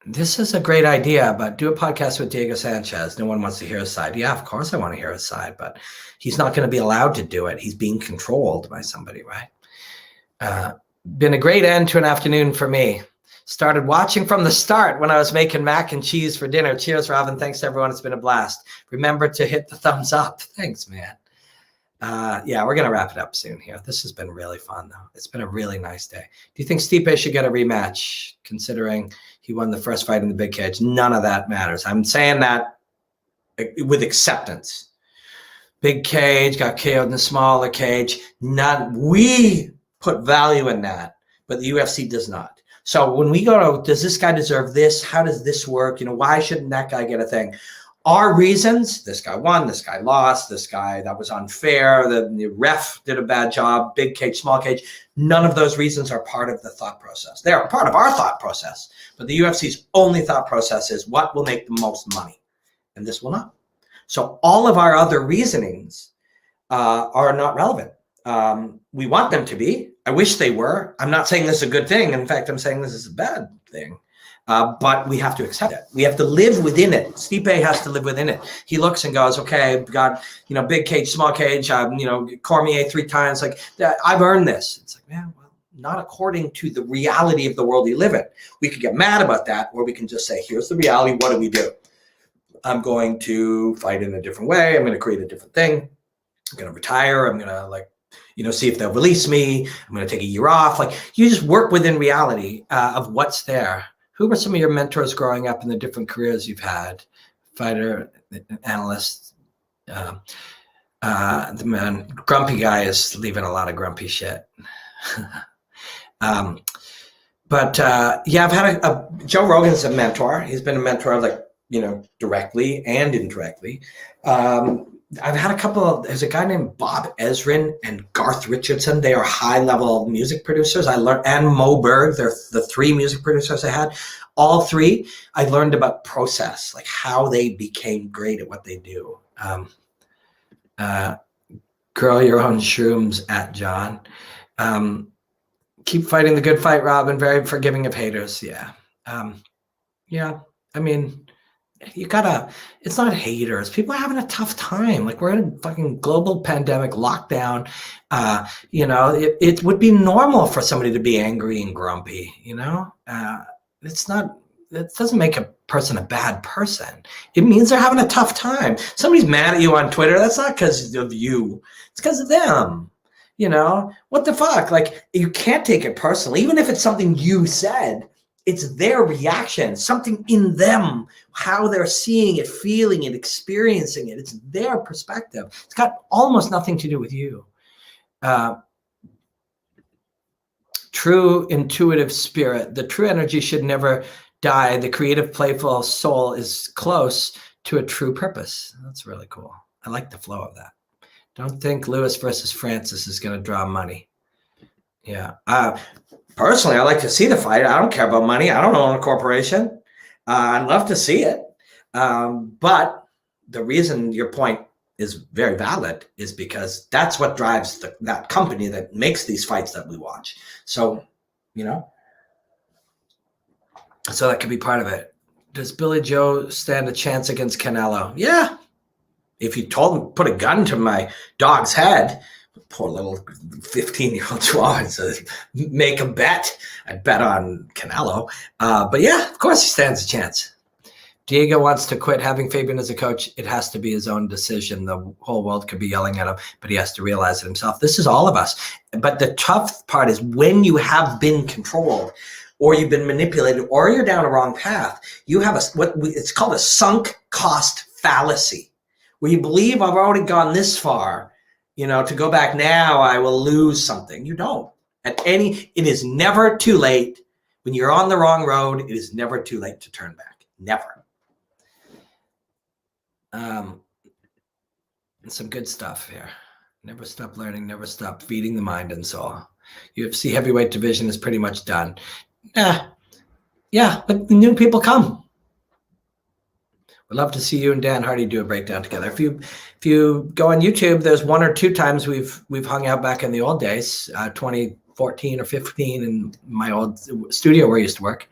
This is a great idea, but do a podcast with Diego Sanchez. No one wants to hear his side. Yeah, of course I want to hear his side, but he's not going to be allowed to do it. He's being controlled by somebody, right? Been a great end to an afternoon for me. Started watching from the start when I was making mac and cheese for dinner. Cheers, Robin. Thanks to everyone. It's been a blast. Remember to hit the thumbs up. Thanks, man. Yeah, we're going to wrap it up soon here. This has been really fun, though. It's been a really nice day. Do you think Stipe should get a rematch, considering he won the first fight in the big cage? None of that matters. I'm saying that with acceptance. Big cage, got KO'd in the smaller cage. We put value in that, but the UFC does not. So when we go to, does this guy deserve this? How does this work? Why shouldn't that guy get a thing? Our reasons, this guy won, this guy lost, this guy, that was unfair, the ref did a bad job, big cage, small cage. None of those reasons are part of the thought process. They are part of our thought process, but the UFC's only thought process is what will make the most money, and this will not. So all of our other reasonings are not relevant. We want them to be. I wish they were. I'm not saying this is a good thing. In fact, I'm saying this is a bad thing. But we have to accept it. We have to live within it. Stipe has to live within it. He looks and goes, okay, got, big cage, small cage, Cormier 3 times. Like, I've earned this. It's like, man, well, not according to the reality of the world you live in. We could get mad about that, or we can just say, here's the reality. What do we do? I'm going to fight in a different way. I'm going to create a different thing. I'm going to retire. I'm going to, see if they'll release me. I'm going to take a year off. Like, you just work within reality of what's there. Who were some of your mentors growing up in the different careers you've had? Fighter, analyst, the man, grumpy guy is leaving a lot of grumpy shit. I've had Joe Rogan's a mentor. He's been a mentor, directly and indirectly. I've had a couple there's a guy named Bob Ezrin and Garth Richardson. They are high-level music producers. And Mo Berg, they're the 3 music producers I had. All 3, I learned about process, like how they became great at what they do. Grow your own shrooms at John. Keep fighting the good fight, Robin. Very forgiving of haters. Yeah. It's not haters. People are having a tough time. Like, we're in a fucking global pandemic lockdown. It would be normal for somebody to be angry and grumpy, it doesn't make a person a bad person. It means they're having a tough time. Somebody's mad at you on Twitter. That's not because of you. It's because of them. What the fuck? Like, you can't take it personally. Even if it's something you said, it's their reaction, something in them, how they're seeing it, feeling it, experiencing it. It's their perspective. It's got almost nothing to do with you. True intuitive spirit. The true energy should never die. The creative, playful soul is close to a true purpose. That's really cool. I like the flow of that. Don't think Lewis versus Francis is going to draw money. Yeah. Personally, I like to see the fight. I don't care about money. I don't own a corporation. I'd love to see it. But the reason your point is very valid is because that's what drives that company that makes these fights that we watch. So, so that could be part of it. Does Billy Joe stand a chance against Canelo? Yeah. If you told him, put a gun to my dog's head, poor little 15-year-old chihuahua, says, make a bet. I'd bet on Canelo. But yeah, of course he stands a chance. Diego wants to quit having Fabian as a coach. It has to be his own decision. The whole world could be yelling at him, but he has to realize it himself. This is all of us. But the tough part is when you have been controlled or you've been manipulated or you're down a wrong path, you have it's called a sunk cost fallacy, where you believe I've already gone this far, to go back now, I will lose something. You don't. It is never too late. When you're on the wrong road, it is never too late to turn back. Never. And some good stuff here. Never stop learning, never stop feeding the mind and soul. UFC heavyweight division is pretty much done. Yeah, but new people come. We'd love to see you and Dan Hardy do a breakdown together. If you go on YouTube, there's 1 or 2 times we've hung out back in the old days, 2014 or 15 in my old studio where I used to work.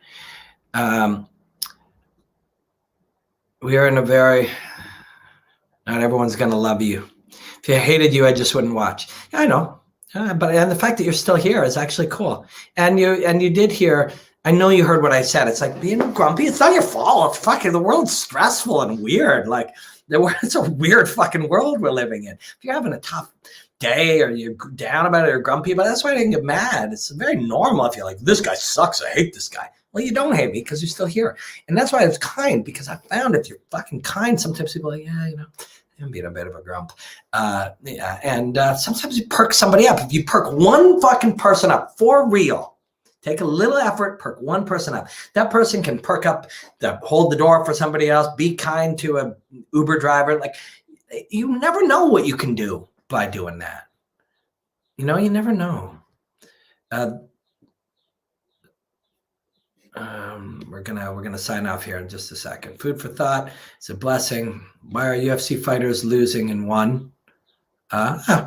We are in a very, not everyone's going to love you. If I hated you, I just wouldn't watch. Yeah, I know. And the fact that you're still here is actually cool. And you did hear, I know you heard what I said. It's like being grumpy. It's not your fault. Fucking the world's stressful and weird. Like it's a weird fucking world we're living in. If you're having a tough day or you're down about it or grumpy about it, that's why I didn't get mad. It's very normal if you're like, this guy sucks. I hate this guy. Well, you don't hate me because you're still here. And that's why I was kind, because I found if you're fucking kind, sometimes people are like, yeah, I'm being a bit of a grump. Sometimes you perk somebody up. If you perk one fucking person up for real, take a little effort, perk one person up. That person can perk up, hold the door for somebody else, be kind to a Uber driver. Like, you never know what you can do by doing that. You never know. We're gonna sign off here in just a second. Food for thought. It's a blessing. Why are UFC fighters losing in one?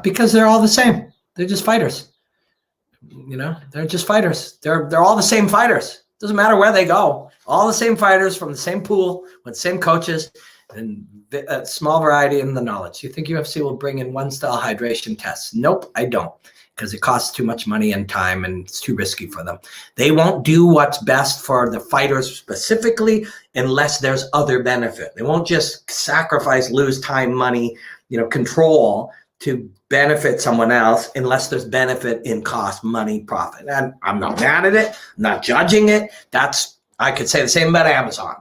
Because they're all the same. They're just fighters. They're just fighters. They're all the same fighters. Doesn't matter where they go. All the same fighters from the same pool with the same coaches and a small variety in the knowledge. You think UFC will bring in one-style hydration tests? Nope, I don't. Because it costs too much money and time and it's too risky for them. They won't do what's best for the fighters specifically unless there's other benefit. They won't just sacrifice, lose time, money, control to benefit someone else unless there's benefit in cost, money, profit. And I'm not mad at it. I'm not judging it. I could say the same about Amazon.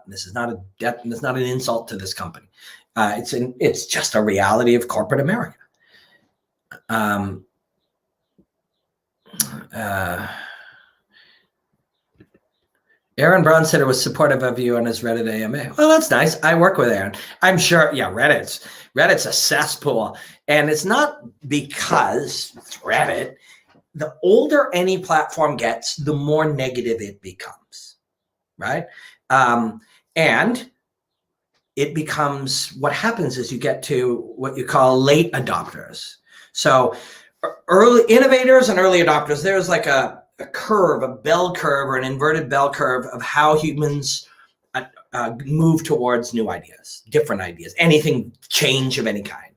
This is not an insult to this company. It's just a reality of corporate America. Aaron Bronstetter was supportive of you on his Reddit AMA. Well, that's nice. I work with Aaron. I'm sure. Yeah, Reddit's a cesspool, and it's not because it's Reddit. The older any platform gets, the more negative it becomes, right? And it becomes, what happens is you get to what you call late adopters. So early innovators and early adopters, there's like a curve, a bell curve or an inverted bell curve of how humans move towards new ideas, different ideas, change of any kind.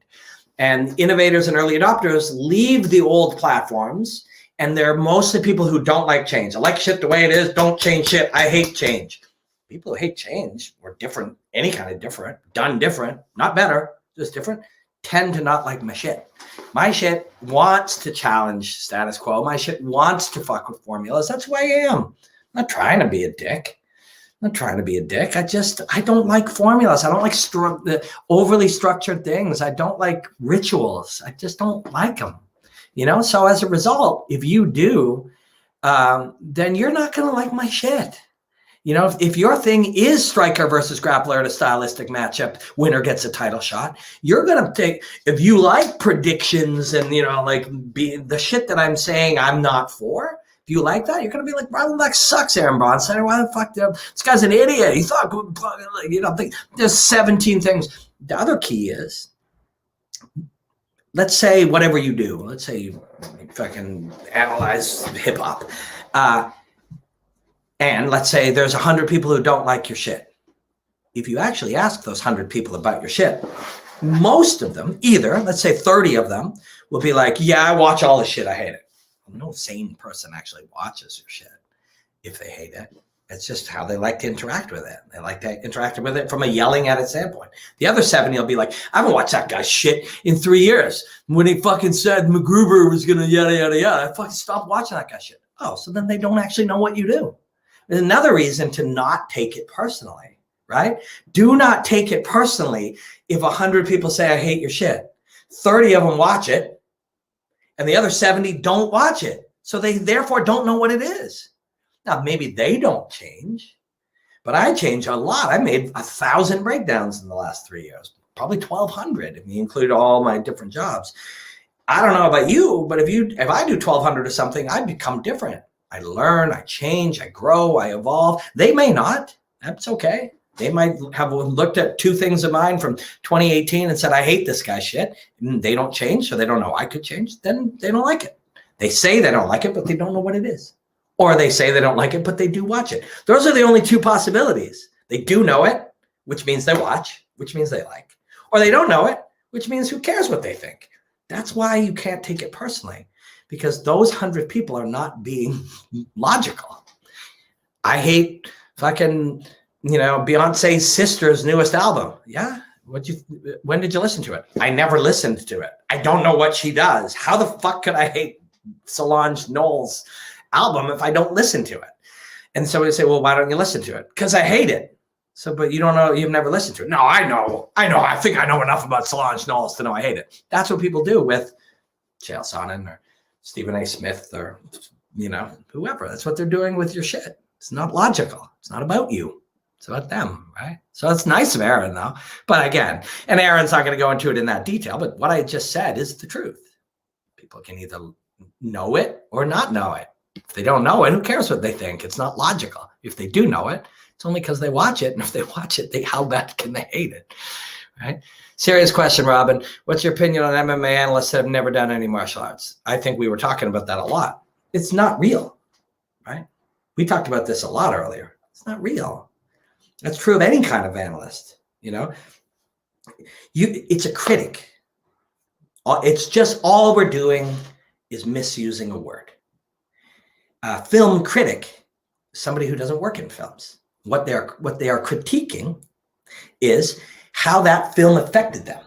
And innovators and early adopters leave the old platforms, and they're mostly people who don't like change. I like shit the way it is, don't change shit, I hate change. People who hate change or different, any kind of different, done different, not better, just different, tend to not like my shit. My shit wants to challenge status quo. My shit wants to fuck with formulas. That's who I am. I'm not trying to be a dick. I don't like formulas. I don't like overly structured things. I don't like rituals. I just don't like them. So as a result, if you do, then you're not going to like my shit. If your thing is striker versus grappler in a stylistic matchup, winner gets a title shot, you're going to take, if you like predictions and, the shit that I'm saying I'm not for, if you like that, you're going to be like, bro, that sucks, Aaron Bronstetter. Why the fuck? This guy's an idiot. He thought, there's 17 things. The other key is, let's say whatever you do, let's say you fucking analyze hip hop. And let's say there's 100 people who don't like your shit. If you actually ask those 100 people about your shit, most of them, let's say 30 of them, will be like, yeah, I watch all the shit, I hate it. No sane person actually watches your shit if they hate it. It's just how they like to interact with it. They like to interact with it from a yelling at it standpoint. The other 70 will be like, I haven't watched that guy's shit in 3 years. When he fucking said McGregor was going to yada, yada, yada, I fucking stopped watching that guy's shit. Oh, so then they don't actually know what you do. There's another reason to not take it personally, right? Do not take it personally if 100 people say, I hate your shit. 30 of them watch it, and the other 70 don't watch it. So they therefore don't know what it is. Now, maybe they don't change, but I change a lot. I made 1,000 breakdowns in the last 3 years, probably 1,200 if you include all my different jobs. I don't know about you, but if I do 1,200 or something, I become different. I learn, I change, I grow, I evolve. They may not. That's okay. They might have looked at 2 things of mine from 2018 and said, I hate this guy's shit. And they don't change, so they don't know I could change. Then they don't like it. They say they don't like it, but they don't know what it is. Or they say they don't like it, but they do watch it. Those are the only 2 possibilities. They do know it, which means they watch, which means they like. Or they don't know it, which means who cares what they think. That's why you can't take it personally, because those 100 people are not being logical. I hate fucking, Beyonce's sister's newest album. Yeah. When did you listen to it? I never listened to it. I don't know what she does. How the fuck could I hate Solange Knowles' album if I don't listen to it? And so we say, well, why don't you listen to it? Because I hate it. So, but you don't know, you've never listened to it. No, I know. I think I know enough about Solange Knowles to know I hate it. That's what people do with Chael Sonnen or Stephen A. Smith or, whoever. That's what they're doing with your shit. It's not logical. It's not about you. It's about them, right? So it's nice of Aaron, though. But again, and Aaron's not going to go into it in that detail, but what I just said is the truth. People can either know it or not know it. If they don't know it, who cares what they think? It's not logical. If they do know it, it's only because they watch it. And if they watch it, how bad can they hate it, right? Serious question, Robin. What's your opinion on MMA analysts that have never done any martial arts? I think we were talking about that a lot. It's not real, right? We talked about this a lot earlier. It's not real. That's true of any kind of analyst, It's a critic. It's just all we're doing is misusing a word. Film critic, somebody who doesn't work in films. What they are critiquing is how that film affected them.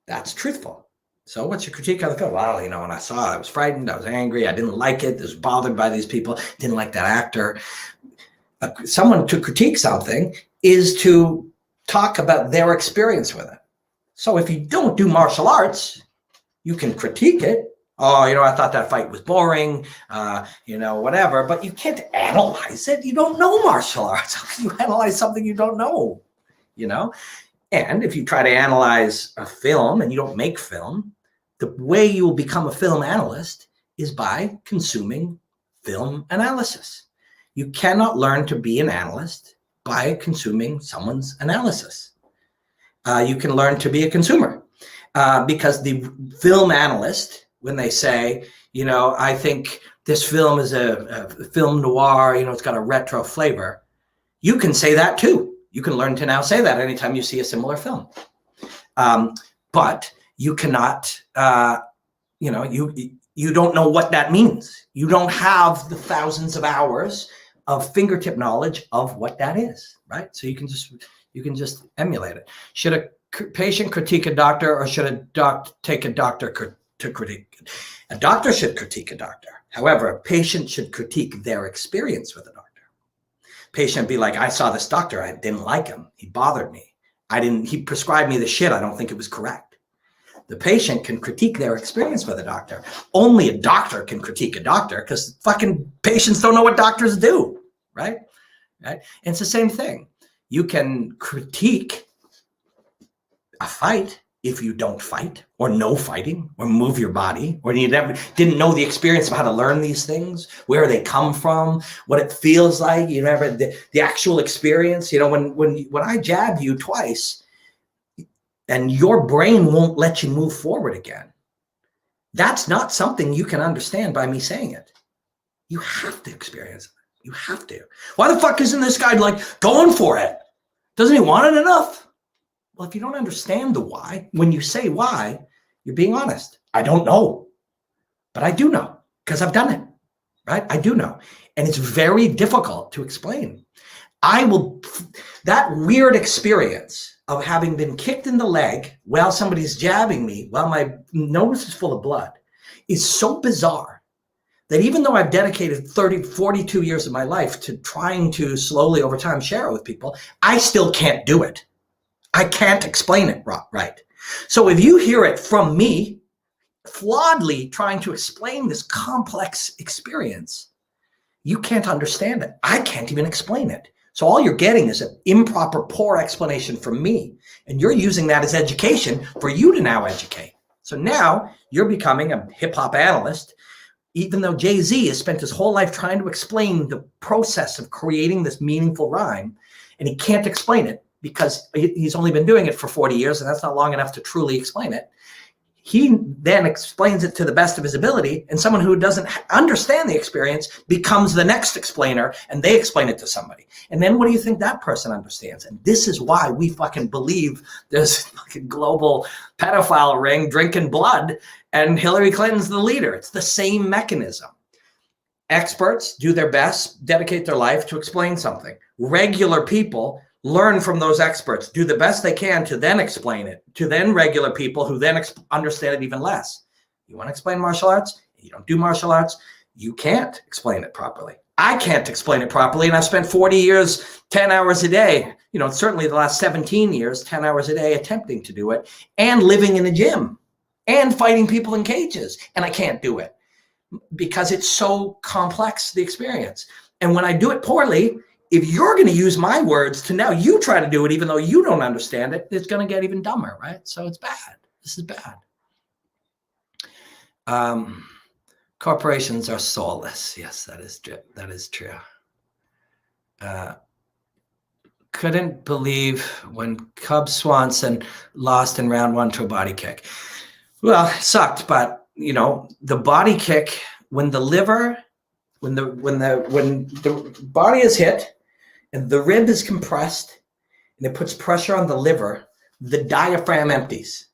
That's truthful. So what's your critique of the film? Well, when I saw it, I was frightened, I was angry, I didn't like it, I was bothered by these people, didn't like that actor. Someone to critique something is to talk about their experience with it. So if you don't do martial arts, you can critique it. Oh, I thought that fight was boring, whatever, but you can't analyze it. You don't know martial arts. How can you analyze something you don't know, And if you try to analyze a film and you don't make film, the way you will become a film analyst is by consuming film analysis. You cannot learn to be an analyst by consuming someone's analysis. You can learn to be a consumer because the film analyst, when they say, I think this film is a film noir, it's got a retro flavor, you can say that too. You can learn to now say that anytime you see a similar film. But you cannot, you don't know what that means. You don't have the thousands of hours of fingertip knowledge of what that is, right? So you can just emulate it. Should a patient critique a doctor, or should a doctor take a doctor to critique? A doctor should critique a doctor. However, a patient should critique their experience with a doctor. Patient be like, I saw this doctor, I didn't like him. He bothered me. He prescribed me the shit. I don't think it was correct. The patient can critique their experience with a doctor. Only a doctor can critique a doctor because fucking patients don't know what doctors do, right? And it's the same thing. You can critique a fight if you don't fight or know fighting or move your body, or you never didn't know the experience of how to learn these things, where they come from, what it feels like, the actual experience. When I jab you twice and your brain won't let you move forward again, that's not something you can understand by me saying it. You have to experience it. You have to. Why the fuck isn't this guy going for it? Doesn't he want it enough? Well, if you don't understand the why, when you say why, you're being honest. I don't know, but I do know because I've done it. right? I do know. And it's very difficult to explain. That weird experience of having been kicked in the leg while somebody's jabbing me, while my nose is full of blood, is so bizarre that even though I've dedicated 42 years of my life to trying to slowly over time share it with people, I still can't do it. I can't explain it right. So if you hear it from me, flawedly trying to explain this complex experience, you can't understand it. I can't even explain it. So all you're getting is an improper, poor explanation from me. And you're using that as education for you to now educate. So now you're becoming a hip hop analyst, even though Jay-Z has spent his whole life trying to explain the process of creating this meaningful rhyme, and he can't explain it because he's only been doing it for 40 years, and that's not long enough to truly explain it. He then explains it to the best of his ability, and someone who doesn't understand the experience becomes the next explainer, and they explain it to somebody. And then what do you think that person understands? And this is why we fucking believe there's fucking global pedophile ring drinking blood, and Hillary Clinton's the leader. It's the same mechanism. Experts do their best, dedicate their life to explain something. Regular people learn from those experts, do the best they can to then explain it to then regular people who then understand it even less. You want to explain martial arts? You don't do martial arts. You can't explain it properly. I can't explain it properly. And I've spent 40 years, 10 hours a day, certainly the last 17 years, 10 hours a day attempting to do it and living in a gym and fighting people in cages. And I can't do it because it's so complex, the experience. And when I do it poorly, if you're going to use my words to now you try to do it, even though you don't understand it, it's going to get even dumber, right? So it's bad. This is bad. Corporations are soulless. Yes, that is true. Couldn't believe when Cub Swanson lost in round 1 to a body kick. Well, it sucked, but the body kick, when the body is hit, and the rib is compressed and it puts pressure on the liver, the diaphragm empties.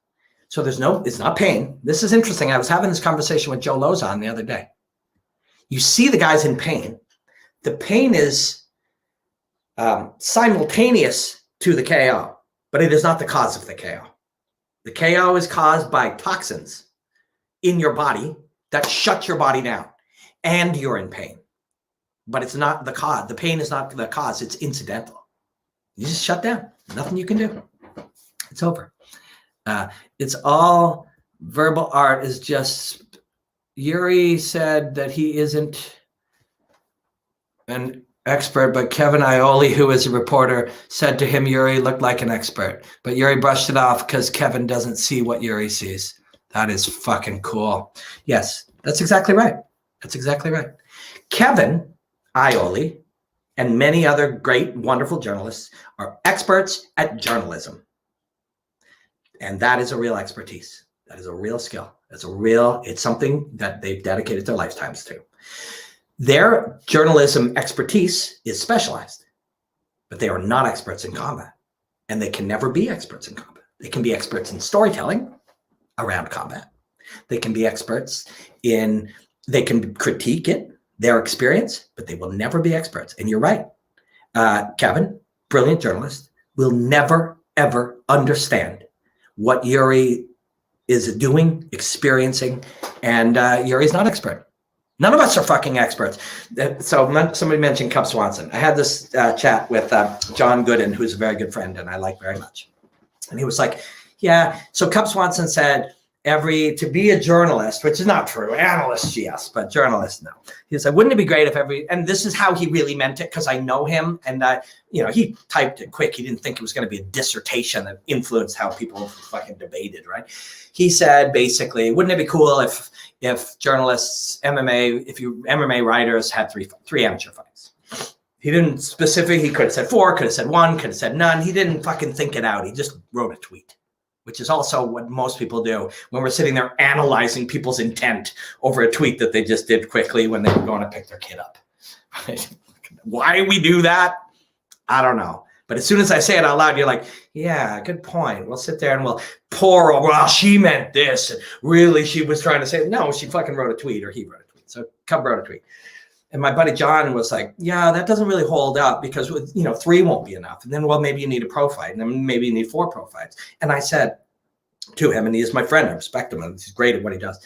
So it's not pain. This is interesting. I was having this conversation with Joe Lozon the other day. You see the guy's in pain. The pain is simultaneous to the KO, but it is not the cause of the KO. The KO is caused by toxins in your body that shut your body down, and you're in pain. But it's not the cause. The pain is not the cause. It's incidental. You just shut down. Nothing you can do. It's over. It's all verbal art is just, Yuri said that he isn't an expert, but Kevin Ioli, who is a reporter, said to him Yuri looked like an expert. But Yuri brushed it off because Kevin doesn't see what Yuri sees. That is fucking cool. Yes, that's exactly right. That's exactly right. Kevin Ioli and many other great, wonderful journalists are experts at journalism. And that is a real expertise. That is a real skill. It's something that they've dedicated their lifetimes to. Their journalism expertise is specialized, but they are not experts in combat. And they can never be experts in combat. They can be experts in storytelling around combat. They can be experts they can critique it, their experience, but they will never be experts. And you're right. Kevin, brilliant journalist, will never, ever understand what Yuri is doing, experiencing, and Yuri's not expert. None of us are fucking experts. So somebody mentioned Cub Swanson. I had this chat with John Gooden, who's a very good friend and I like very much. And he was like, yeah, so Cub Swanson said, to be a journalist, which is not true, analyst, yes, but journalist, no. He said, wouldn't it be great if and this is how he really meant it, because I know him, and he typed it quick. He didn't think it was going to be a dissertation that influenced how people fucking debated, right? He said, basically, wouldn't it be cool if journalists, MMA writers had three amateur fights? He didn't specifically, he could have said 4, could have said 1, could have said none. He didn't fucking think it out. He just wrote a tweet, which is also what most people do when we're sitting there analyzing people's intent over a tweet that they just did quickly when they were going to pick their kid up. Right? Why we do that, I don't know. But as soon as I say it out loud, you're like, yeah, good point. We'll sit there and we'll she meant this. And really, she was trying to say, no, she fucking wrote a tweet, or he wrote a tweet. So Cub wrote a tweet. And my buddy John was like, yeah, that doesn't really hold up because, 3 won't be enough. And then, well, maybe you need a pro fight. And then maybe you need 4 pro fights. And I said to him, and he is my friend, I respect him, and he's great at what he does.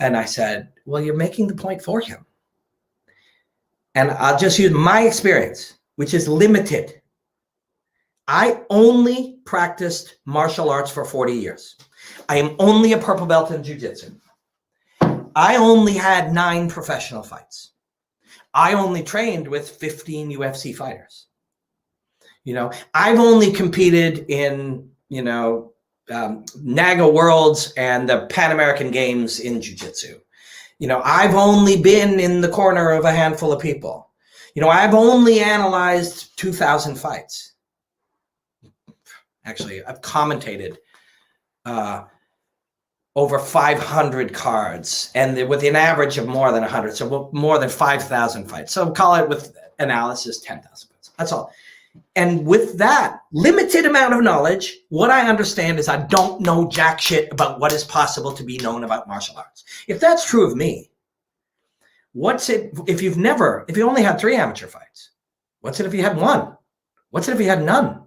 And I said, well, you're making the point for him. And I'll just use my experience, which is limited. I only practiced martial arts for 40 years. I am only a purple belt in jiu-jitsu. I only had 9 professional fights. I only trained with 15 UFC fighters. I've only competed in, NAGA Worlds and the Pan American Games in jiu-jitsu. I've only been in the corner of a handful of people. I've only analyzed 2,000 fights. Actually, I've commentated over 500 cards, and with an average of more than 100, so more than 5,000 fights. So call it with analysis 10,000 fights. That's all. And with that limited amount of knowledge, what I understand is I don't know jack shit about what is possible to be known about martial arts. If that's true of me, what's it if you only had 3 amateur fights? What's it if you had 1? What's it if you had none?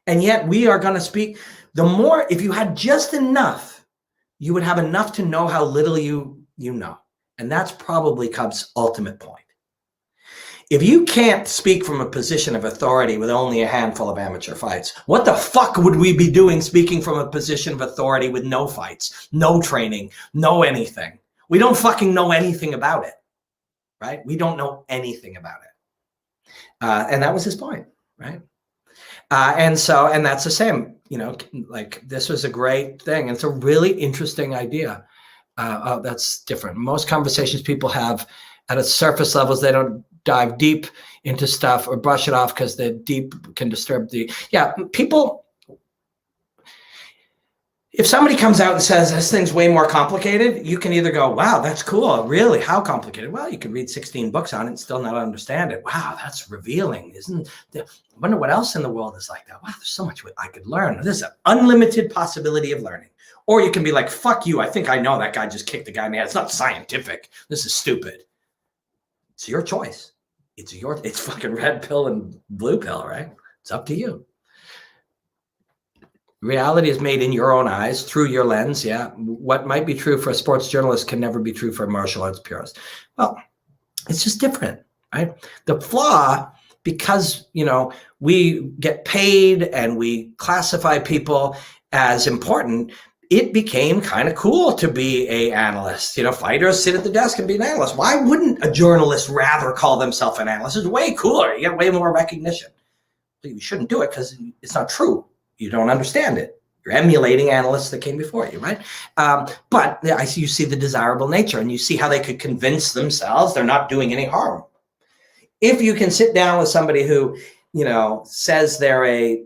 And yet we are going to speak, if you had just enough, you would have enough to know how little you know. And that's probably Cub's ultimate point. If you can't speak from a position of authority with only a handful of amateur fights, what the fuck would we be doing speaking from a position of authority with no fights, no training, no anything? We don't fucking know anything about it, right? We don't know anything about it. And that was his point, right? And that's the same, like this was a great thing. It's a really interesting idea. That's different. Most conversations people have at a surface levels, they don't dive deep into stuff or brush it off because the deep can disturb people. If somebody comes out and says this thing's way more complicated, you can either go, wow, that's cool. Really? How complicated? Well, you could read 16 books on it and still not understand it. Wow, that's revealing. I wonder what else in the world is like that. Wow, there's so much I could learn. There's an unlimited possibility of learning. Or you can be like, fuck you. I think I know that guy just kicked the guy in the head. It's not scientific. This is stupid. It's your choice. It's fucking red pill and blue pill, right? It's up to you. Reality is made in your own eyes through your lens. Yeah. What might be true for a sports journalist can never be true for a martial arts purist. Well, it's just different, right? The flaw, because, we get paid and we classify people as important, it became kind of cool to be an analyst. Fighters sit at the desk and be an analyst. Why wouldn't a journalist rather call themselves an analyst? It's way cooler. You get way more recognition. But you shouldn't do it because it's not true. You don't understand it. You're emulating analysts that came before you, right? But you see the desirable nature, and you see how they could convince themselves they're not doing any harm. If you can sit down with somebody who, says they're a,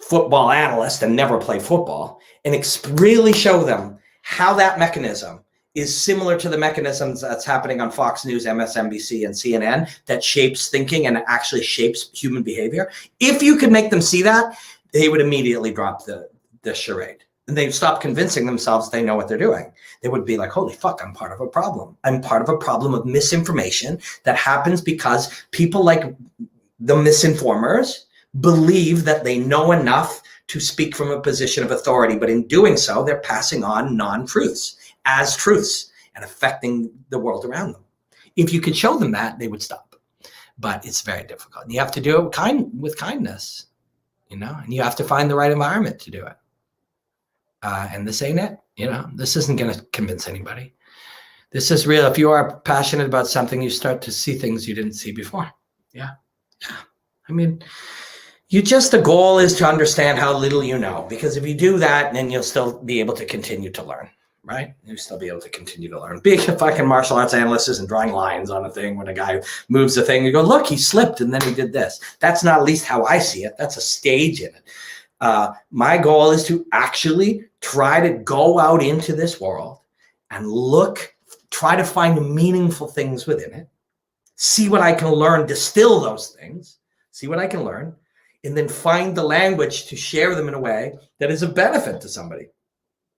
football analyst and never play football, and really show them how that mechanism is similar to the mechanisms that's happening on Fox News, MSNBC, and CNN that shapes thinking and actually shapes human behavior. If you could make them see that, they would immediately drop the charade. And they'd stop convincing themselves they know what they're doing. They would be like, holy fuck, I'm part of a problem. I'm part of a problem of misinformation that happens because people like the misinformers believe that they know enough to speak from a position of authority. But in doing so, they're passing on non-truths as truths and affecting the world around them. If you could show them that, they would stop. But it's very difficult. And you have to do it with kindness, and you have to find the right environment to do it. And this ain't it. This isn't going to convince anybody. This is real. If you are passionate about something, you start to see things you didn't see before. Yeah. I mean, the goal is to understand how little you know, because if you do that, then you'll still be able to continue to learn, right? You'll still be able to continue to learn. Being a fucking martial arts analyst isn't drawing lines on a thing when a guy moves the thing. You go, look, he slipped and then he did this. That's not at least how I see it. That's a stage in it. My goal is to actually try to go out into this world and try to find meaningful things within it, see what I can learn, distill those things, see what I can learn, and then find the language to share them in a way that is a benefit to somebody.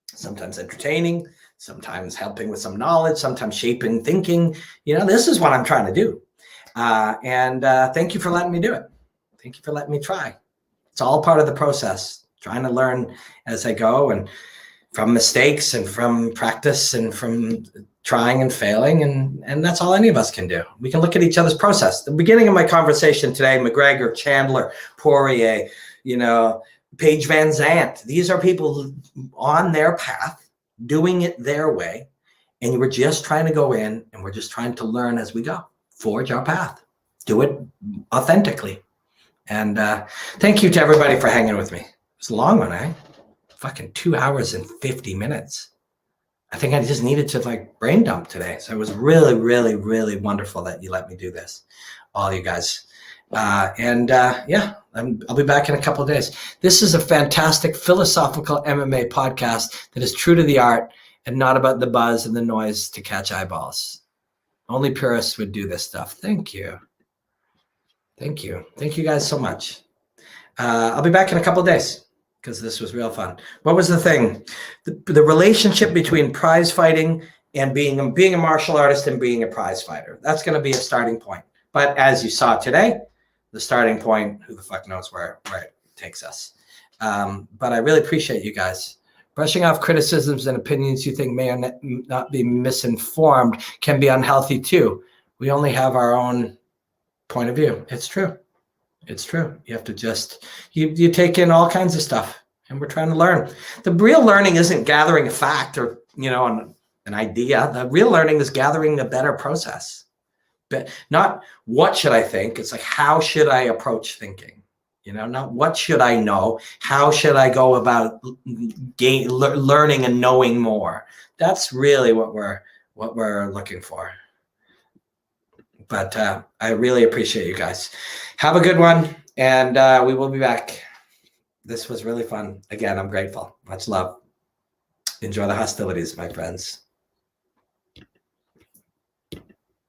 Sometimes entertaining, sometimes helping with some knowledge, sometimes shaping thinking. This is what I'm trying to do. And thank you for letting me do it. Thank you for letting me try. It's all part of the process, trying to learn as I go, and from mistakes and from practice and from trying and failing. And that's all any of us can do. We can look at each other's process. The beginning of my conversation today, McGregor, Chandler, Poirier, Paige Van Zandt. These are people on their path, doing it their way. And we're just trying to go in, and we're just trying to learn as we go, forge our path, do it authentically. And thank you to everybody for hanging with me. It's a long one, eh? Fucking 2 hours and 50 minutes. I think I just needed to brain dump today. So it was really, really, really wonderful that you let me do this, all you guys. I'll be back in a couple of days. This is a fantastic philosophical MMA podcast that is true to the art and not about the buzz and the noise to catch eyeballs. Only purists would do this stuff. Thank you. Thank you. Thank you guys so much. I'll be back in a couple of days, because this was real fun. What was the thing? The relationship between prize fighting and being a martial artist and being a prize fighter. That's going to be a starting point. But as you saw today, the starting point, who the fuck knows where it takes us. But I really appreciate you guys. Brushing off criticisms and opinions you think may or not be misinformed can be unhealthy too. We only have our own point of view. It's true. It's true. You have to just, you take in all kinds of stuff, and we're trying to learn. The real learning isn't gathering a fact or, an idea. The real learning is gathering a better process. But not what should I think? It's how should I approach thinking? Not what should I know? How should I go about learning and knowing more? That's really what we're looking for. But I really appreciate you guys. Have a good one, and we will be back. This was really fun. Again, I'm grateful. Much love. Enjoy the hostilities, my friends.